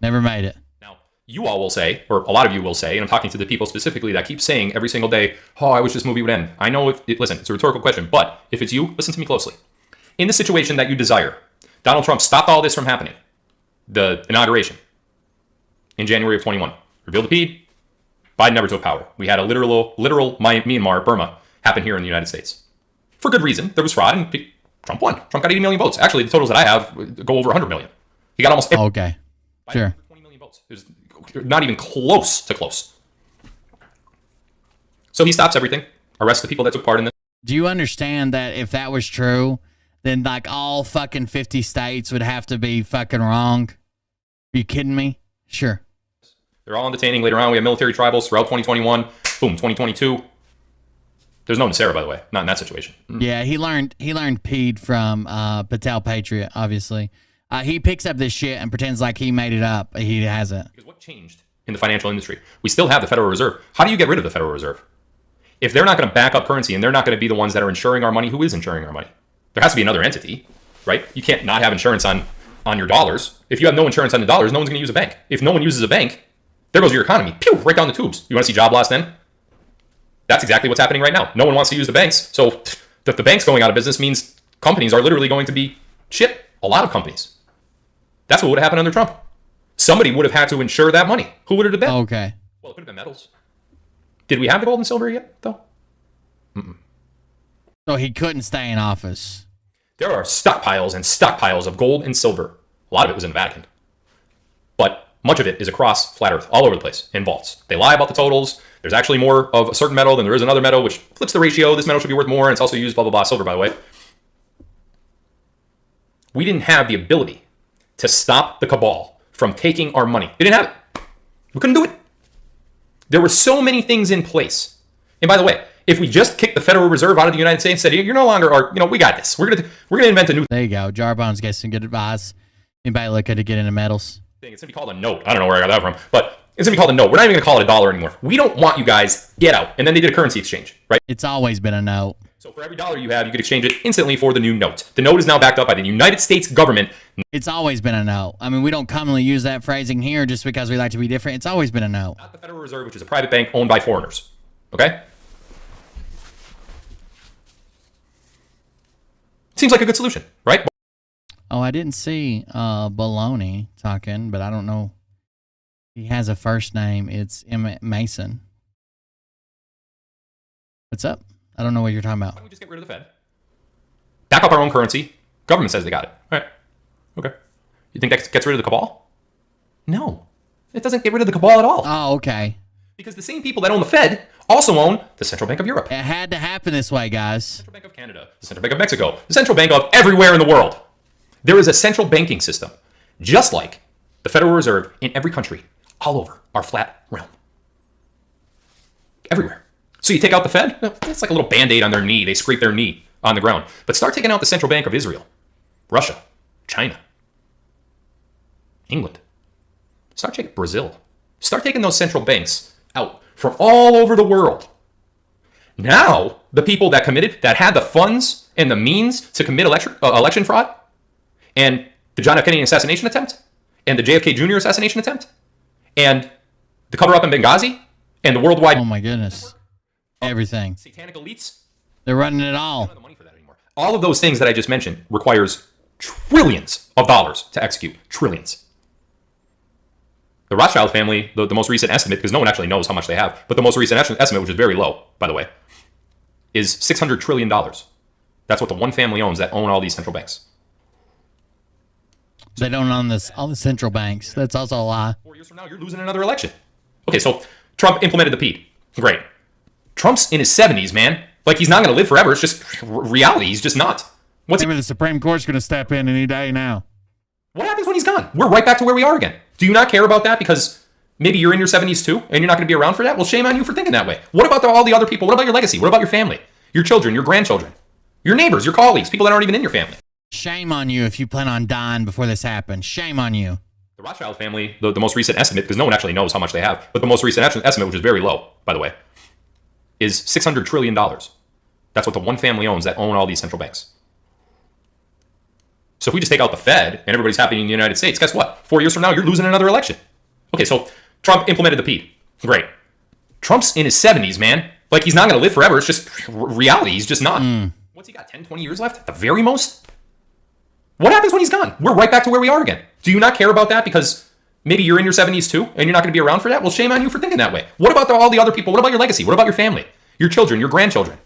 Never made it. Now, you all will say, or a lot of you will say, and I'm talking to the people specifically that keep saying every single day, I wish this movie would end. I know listen, it's a rhetorical question, but if it's you, listen to me closely. In the situation that you desire, Donald Trump stopped all this from happening. The inauguration in January of 21. Revealed the PED. Biden never took power. We had a literal Myanmar, Burma, happen here in the United States. For good reason. There was fraud, and Trump won. Trump got 80 million votes. Actually, the totals that I have go over 100 million. He got almost... Okay. Biden Sure. 20 million votes. It was not even close to close. So he stops everything, arrests the people that took part in this. Do you understand that if that was true, then like all fucking 50 states would have to be fucking wrong? Are you kidding me? Sure. They're all on detaining later on. We have military tribals throughout 2021. Boom, 2022. There's no Nasera, by the way. Not in that situation. Yeah, he learned PED from Patel Patriot, obviously. He picks up this shit and pretends like he made it up. He hasn't. Because what changed in the financial industry? We still have the Federal Reserve. How do you get rid of the Federal Reserve? If they're not going to back up currency and they're not going to be the ones that are insuring our money, who is insuring our money? There has to be another entity, right? You can't not have insurance on your dollars. If you have no insurance on the dollars, no one's going to use a bank. If no one uses a bank, there goes your economy. Pew, right down the tubes. You want to see job loss then? That's exactly what's happening right now. No one wants to use the banks. So if the banks going out of business means companies are literally going to be shit. A lot of companies. That's what would have happened under Trump. Somebody would have had to insure that money. Who would it have been? Okay. Well, it could have been metals. Did we have the gold and silver yet, though? So he couldn't stay in office. There are stockpiles and stockpiles of gold and silver. A lot of it was in the Vatican. But much of it is across flat Earth, all over the place, in vaults. They lie about the totals. There's actually more of a certain metal than there is another metal, which flips the ratio. This metal should be worth more, and it's also used, blah, blah, blah. Silver, by the way. We didn't have the ability to stop the cabal from taking our money. We didn't have it. We couldn't do it. There were so many things in place. And by the way, if we just kicked the Federal Reserve out of the United States and said, you're no longer our, we got this. We're gonna invent a new There you go. Jarbone's got some good advice. Anybody looking to get into metals? thing. It's gonna be called a note. I don't know where I got that from, but it's gonna be called a note. We're not even gonna call it a dollar anymore. We don't want you guys. Get out. And then they did a currency exchange, right? It's always been a note. So for every dollar you have, you could exchange it instantly for the new note. The note is now backed up by the United States government. It's always been a note. I mean, we don't commonly use that phrasing here just because we like to be different. It's always been a note. Not the Federal Reserve, which is a private bank owned by foreigners. Okay? Seems like a good solution, right? Oh, I didn't see Baloney talking, but I don't know. He has a first name. It's Emmett Mason. What's up? I don't know what you're talking about. Why don't we just get rid of the Fed? Back up our own currency. Government says they got it. All right. Okay. You think that gets rid of the cabal? No. It doesn't get rid of the cabal at all. Oh, okay. Because the same people that own the Fed also own the Central Bank of Europe. It had to happen this way, guys. Central Bank of Canada, the Central Bank of Mexico, the Central Bank of everywhere in the world. There is a central banking system, just like the Federal Reserve in every country, all over our flat realm. Everywhere. So you take out the Fed, it's like a little Band-Aid on their knee. They scrape their knee on the ground. But start taking out the Central Bank of Israel, Russia, China, England. Start taking Brazil. Start taking those central banks out from all over the world. Now, the people that had the funds and the means to commit election fraud, and the John F. Kennedy assassination attempt, and the JFK Jr. assassination attempt, and the cover-up in Benghazi, and the worldwide... Oh my goodness. Everything. Satanic elites. They're running it all. They don't have the money for that anymore. All of those things that I just mentioned requires trillions of dollars to execute. Trillions. The Rothschild family, the most recent estimate, because no one actually knows how much they have, but the most recent estimate, which is very low, by the way, is $600 trillion. That's what the one family owns that own all these central banks. They don't own all the central banks. That's also a lie. 4 years from now, you're losing another election. Okay, so Trump implemented the PED. Great. Trump's in his 70s, man. Like, he's not going to live forever. It's just reality. He's just not. Maybe the Supreme Court's going to step in any day now. What happens when he's gone? We're right back to where we are again. Do you not care about that because maybe you're in your 70s too and you're not going to be around for that? Well, shame on you for thinking that way. What about all the other people? What about your legacy? What about your family? Your children, your grandchildren, your neighbors, your colleagues, people that aren't even in your family? Shame on you if you plan on dying before this happens. Shame on you. The Rothschild family, the most recent estimate, because no one actually knows how much they have, but the most recent estimate, which is very low, by the way, is $600 trillion. That's what the one family owns that own all these central banks. So if we just take out the Fed and everybody's happy in the United States, guess what? 4 years from now, you're losing another election. Okay, so Trump implemented the PED. Great. Trump's in his 70s, man. Like, he's not going to live forever. It's just reality. He's just not. What's he got, 10, 20 years left at the very most? What happens when he's gone? We're right back to where we are again. Do you not care about that because maybe you're in your 70s too and you're not going to be around for that? Well, shame on you for thinking that way. What about all the other people? What about your legacy? What about your family? Your children, your grandchildren,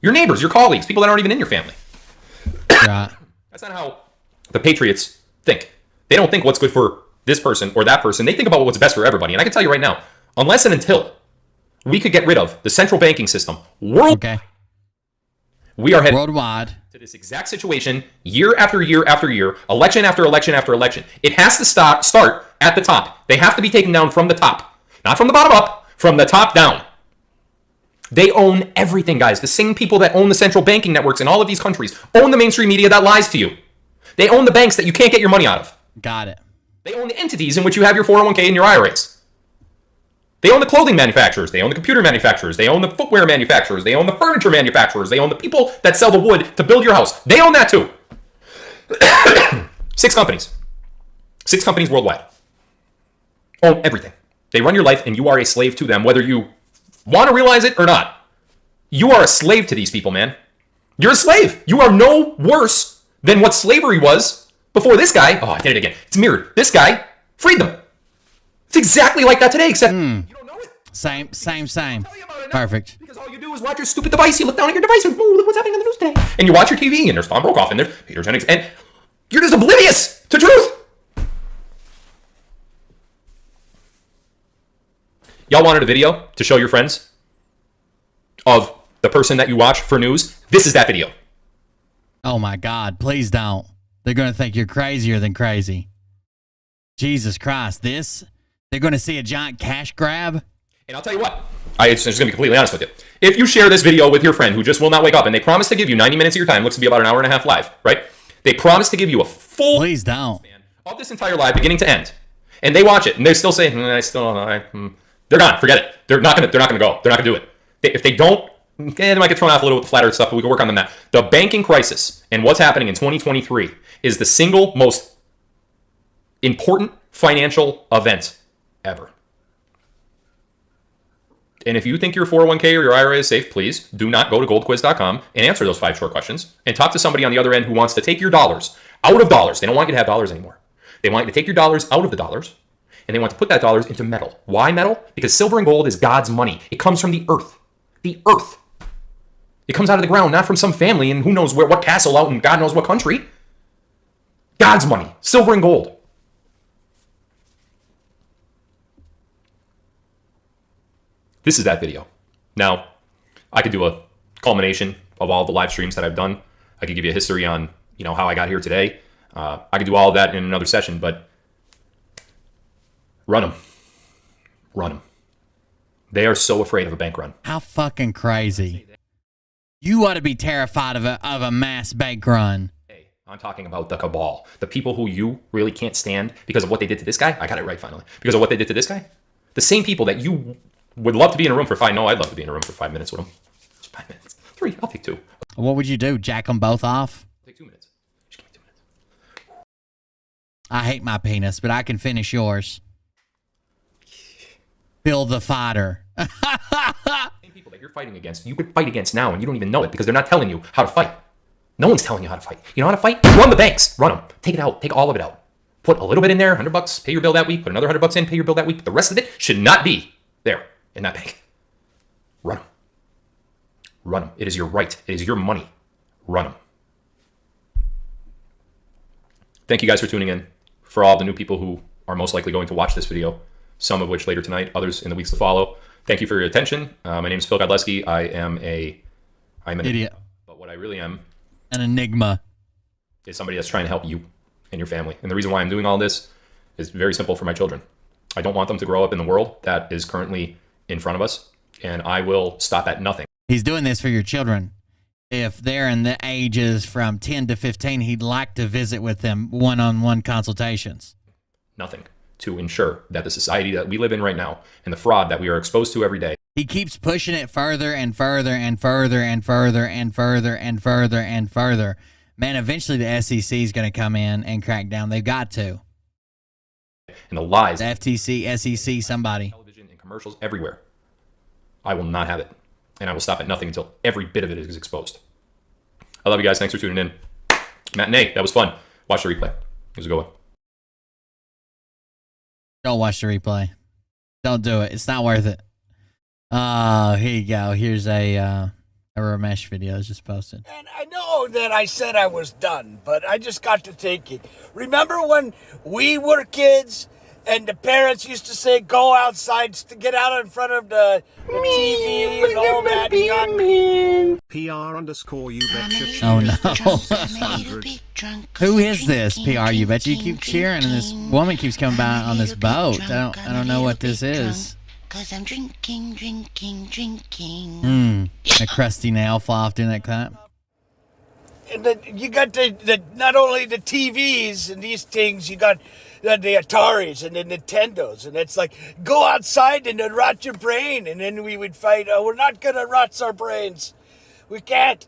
your neighbors, your colleagues, people that aren't even in your family? Right. That's not how the patriots think. They don't think what's good for this person or that person. They think about what's best for everybody. And I can tell you right now, unless and until we could get rid of the central banking system worldwide, we are headed worldwide to this exact situation year after year after year, election after election after election. It has to start at the top. They have to be taken down from the top. Not from the bottom up, from the top down. They own everything, guys. The same people that own the central banking networks in all of these countries own the mainstream media that lies to you. They own the banks that you can't get your money out of. Got it. They own the entities in which you have your 401k and your IRAs. They own the clothing manufacturers. They own the computer manufacturers. They own the footwear manufacturers. They own the furniture manufacturers. They own the people that sell the wood to build your house. They own that too. 6 companies. 6 companies worldwide. Own everything. They run your life and you are a slave to them, whether you want to realize it or not. You are a slave to these people, man. You're a slave. You are no worse than what slavery was before this guy. Oh, I did it again. It's mirrored. This guy freed them. It's exactly like that today, except you don't know it. Same. Perfect. Because all you do is watch your stupid device. You look down at your device and, look what's happening on the news today. And you watch your TV and there's Tom Brokaw and there's Peter Jennings. And you're just oblivious to truth. Y'all wanted a video to show your friends of the person that you watch for news? This is that video. Oh my God, please don't. They're going to think you're crazier than crazy. Jesus Christ, they're going to see a giant cash grab? And I'll tell you what, I'm just going to be completely honest with you. If you share this video with your friend who just will not wake up and they promise to give you 90 minutes of your time, looks to be about an hour and a half live, right? They promise to give you a full please don't. span of this entire live beginning to end. And they watch it and they still say, I still don't know. They're gone. Forget it. They're not going to go. They're not going to do it. If they don't, they might get thrown off a little with the flat earth stuff, but we can work on that. The banking crisis and what's happening in 2023 is the single most important financial event ever. And if you think your 401k or your IRA is safe, please do not go to goldquiz.com and answer those 5 short questions and talk to somebody on the other end who wants to take your dollars out of dollars. They don't want you to have dollars anymore. They want you to take your dollars out of the dollars, and they want to put that dollars into metal. Why metal? Because silver and gold is God's money. It comes from the earth. The earth. It comes out of the ground, not from some family in who knows what castle out in God knows what country. God's money. Silver and gold. This is that video. Now, I could do a culmination of all the live streams that I've done. I could give you a history on, how I got here today. I could do all of that in another session, but run them. Run them. They are so afraid of a bank run. How fucking crazy. You ought to be terrified of a mass bank run. Hey, I'm talking about the cabal. The people who you really can't stand because of what they did to this guy. I got it right finally. Because of what they did to this guy. The same people that you would love to be in a room for 5. No, I'd love to be in a room for 5 minutes with them. 5 minutes. 3. I'll take 2. What would you do? Jack them both off? Take 2 minutes. Just give me 2 minutes. I hate my penis, but I can finish yours. Bill the fighter. Same people that you're fighting against, you could fight against now, and you don't even know it because they're not telling you how to fight. No one's telling you how to fight. You know how to fight? Run the banks. Run them. Take it out. Take all of it out. Put a little bit in there, $100, pay your bill that week. Put another $100 in, pay your bill that week. But the rest of it should not be there in that bank. Run them. Run them. It is your right. It is your money. Run them. Thank you guys for tuning in. For all the new people who are most likely going to watch this video, some of which later tonight, others in the weeks to follow. Thank you for your attention. My name is Phil Godleski. I'm an Idiot. But what I really am, An enigma. is somebody that's trying to help you and your family. And the reason why I'm doing all this is very simple for my children. I don't want them to grow up in the world that is currently in front of us, and I will stop at nothing. He's doing this for your children. If they're in the ages from 10 to 15, he'd like to visit with them one-on-one consultations. Nothing to ensure that the society that we live in right now and the fraud that we are exposed to every day. He keeps pushing it further and further and further and further and further and further and further. Man, eventually the SEC is going to come in and crack down. They've got to. And the lies. The FTC, SEC, somebody. Television and commercials everywhere. I will not have it. And I will stop at nothing until every bit of it is exposed. I love you guys. Thanks for tuning in. Matinee, that was fun. Watch the replay. It was a good one. Don't watch the replay. Don't do it. It's not worth it. Here you go. Here's a Ramesh video just posted. And I know that I said I was done, but I just got to take it. Remember when we were kids and the parents used to say, go outside, to get out in front of the TV and all that? PR_ you betcha. Oh no. Who is this? PR you betcha. You keep cheering and this woman keeps coming by on this boat. I don't know what this is. Cause I'm drinking. A crusty nail fly off doing that clap. And then you got the not only the TVs and these things, you got the Ataris and the Nintendos, and it's like, go outside and then rot your brain, and then we would fight. Oh, we're not gonna rot our brains. We can't.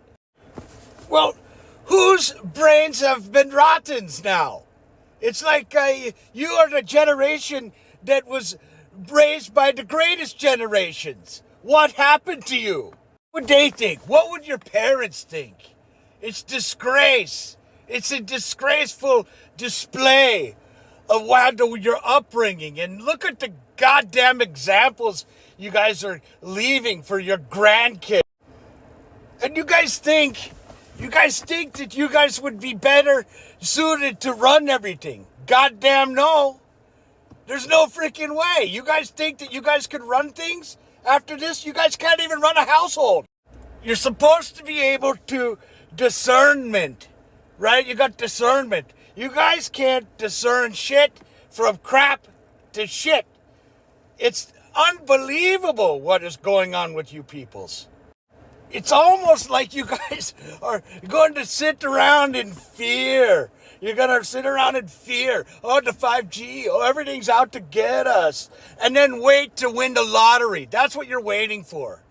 Well, whose brains have been rotten now? It's like you are the generation that was raised by the greatest generations. What happened to you? What would they think? What would your parents think? It's disgrace. It's a disgraceful display of your upbringing. And look at the goddamn examples you guys are leaving for your grandkids. And you guys think that you guys would be better suited to run everything. Goddamn no. There's no freaking way. You guys think that you guys could run things after this? You guys can't even run a household. You're supposed to be able to discernment, right? You got discernment. You guys can't discern shit from crap to shit. It's unbelievable what is going on with you peoples. It's almost like you guys are going to sit around in fear. You're going to sit around in fear. Oh, the 5G. Oh, everything's out to get us. And then wait to win the lottery. That's what you're waiting for.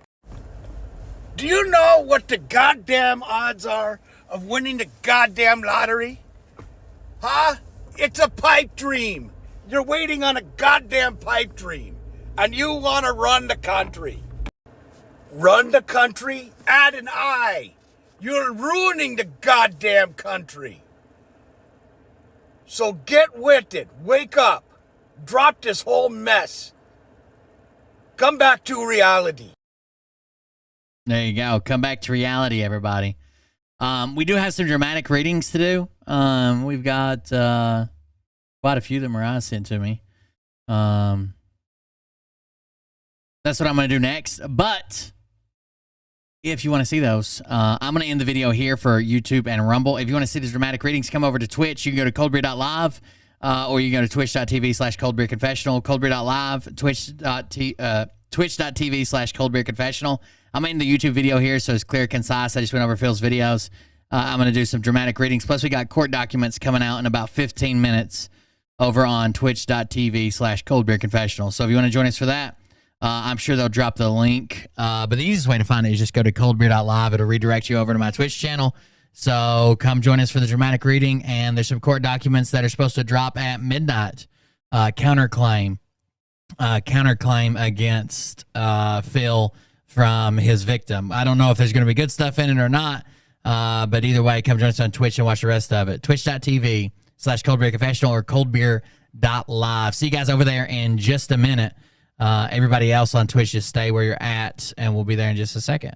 Do you know what the goddamn odds are of winning the goddamn lottery? Huh? It's a pipe dream. You're waiting on a goddamn pipe dream. And you want to run the country. Run the country? Add an I. You're ruining the goddamn country. So get with it. Wake up. Drop this whole mess. Come back to reality. There you go. Come back to reality, everybody. We do have some dramatic readings to do. We've got quite a few that Mariah sent to me. That's what I'm going to do next. But if you want to see those, I'm going to end the video here for YouTube and Rumble. If you want to see these dramatic readings, come over to Twitch. You can go to coldbeer.live or you can go to twitch.tv/coldbeerconfessional, coldbeer.live, twitch.tv/coldbeerconfessional. I'm in the YouTube video here, so it's clear, concise. I just went over Phil's videos. I'm going to do some dramatic readings. Plus, we got court documents coming out in about 15 minutes over on twitch.tv/coldbeerconfessional. So if you want to join us for that, I'm sure they'll drop the link. But the easiest way to find it is just go to coldbeer.live. It'll redirect you over to my Twitch channel. So come join us for the dramatic reading. And there's some court documents that are supposed to drop at midnight. Counterclaim against Phil from his victim. I don't know if there's going to be good stuff in it or not. But either way, come join us on Twitch and watch the rest of it. Twitch.tv/coldbeerconfessional or coldbeer.live. See you guys over there in just a minute. Everybody else on Twitch, just stay where you're at, and we'll be there in just a second.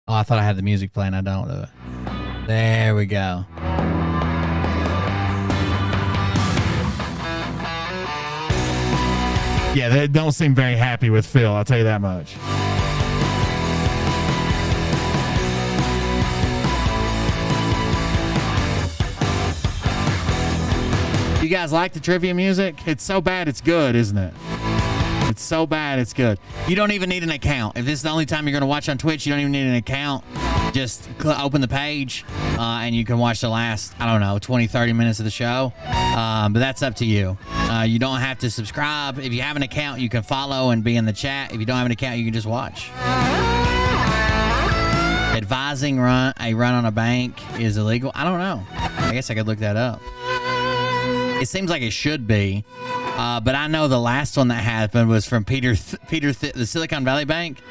Oh, I thought I had the music playing. I don't do it. There we go. Yeah, they don't seem very happy with Phil, I'll tell you that much. You guys like the trivia music? It's so bad it's good, isn't it? It's so bad it's good. You don't even need an account. If this is the only time you're going to watch on Twitch, you don't even need an account. Just open the page and you can watch the last, 20, 30 minutes of the show. But that's up to you. You don't have to subscribe. If you have an account, you can follow and be in the chat. If you don't have an account, you can just watch. Advising a run on a bank is illegal. I don't know. I guess I could look that up. It seems like it should be. But I know the last one that happened was from the Silicon Valley Bank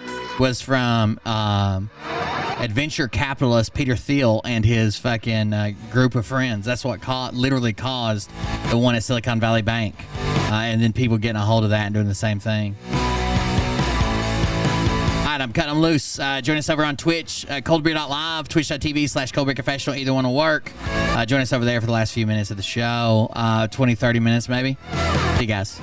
was from adventure capitalist Peter Thiel and his fucking group of friends. That's what literally caused the one at Silicon Valley Bank. And then people getting a hold of that and doing the same thing. All right, I'm cutting them loose. Join us over on Twitch, coldbeer.live, twitch.tv/coldbeerconfessional. Either one will work. Join us over there for the last few minutes of the show. 20, 30 minutes maybe. See you guys.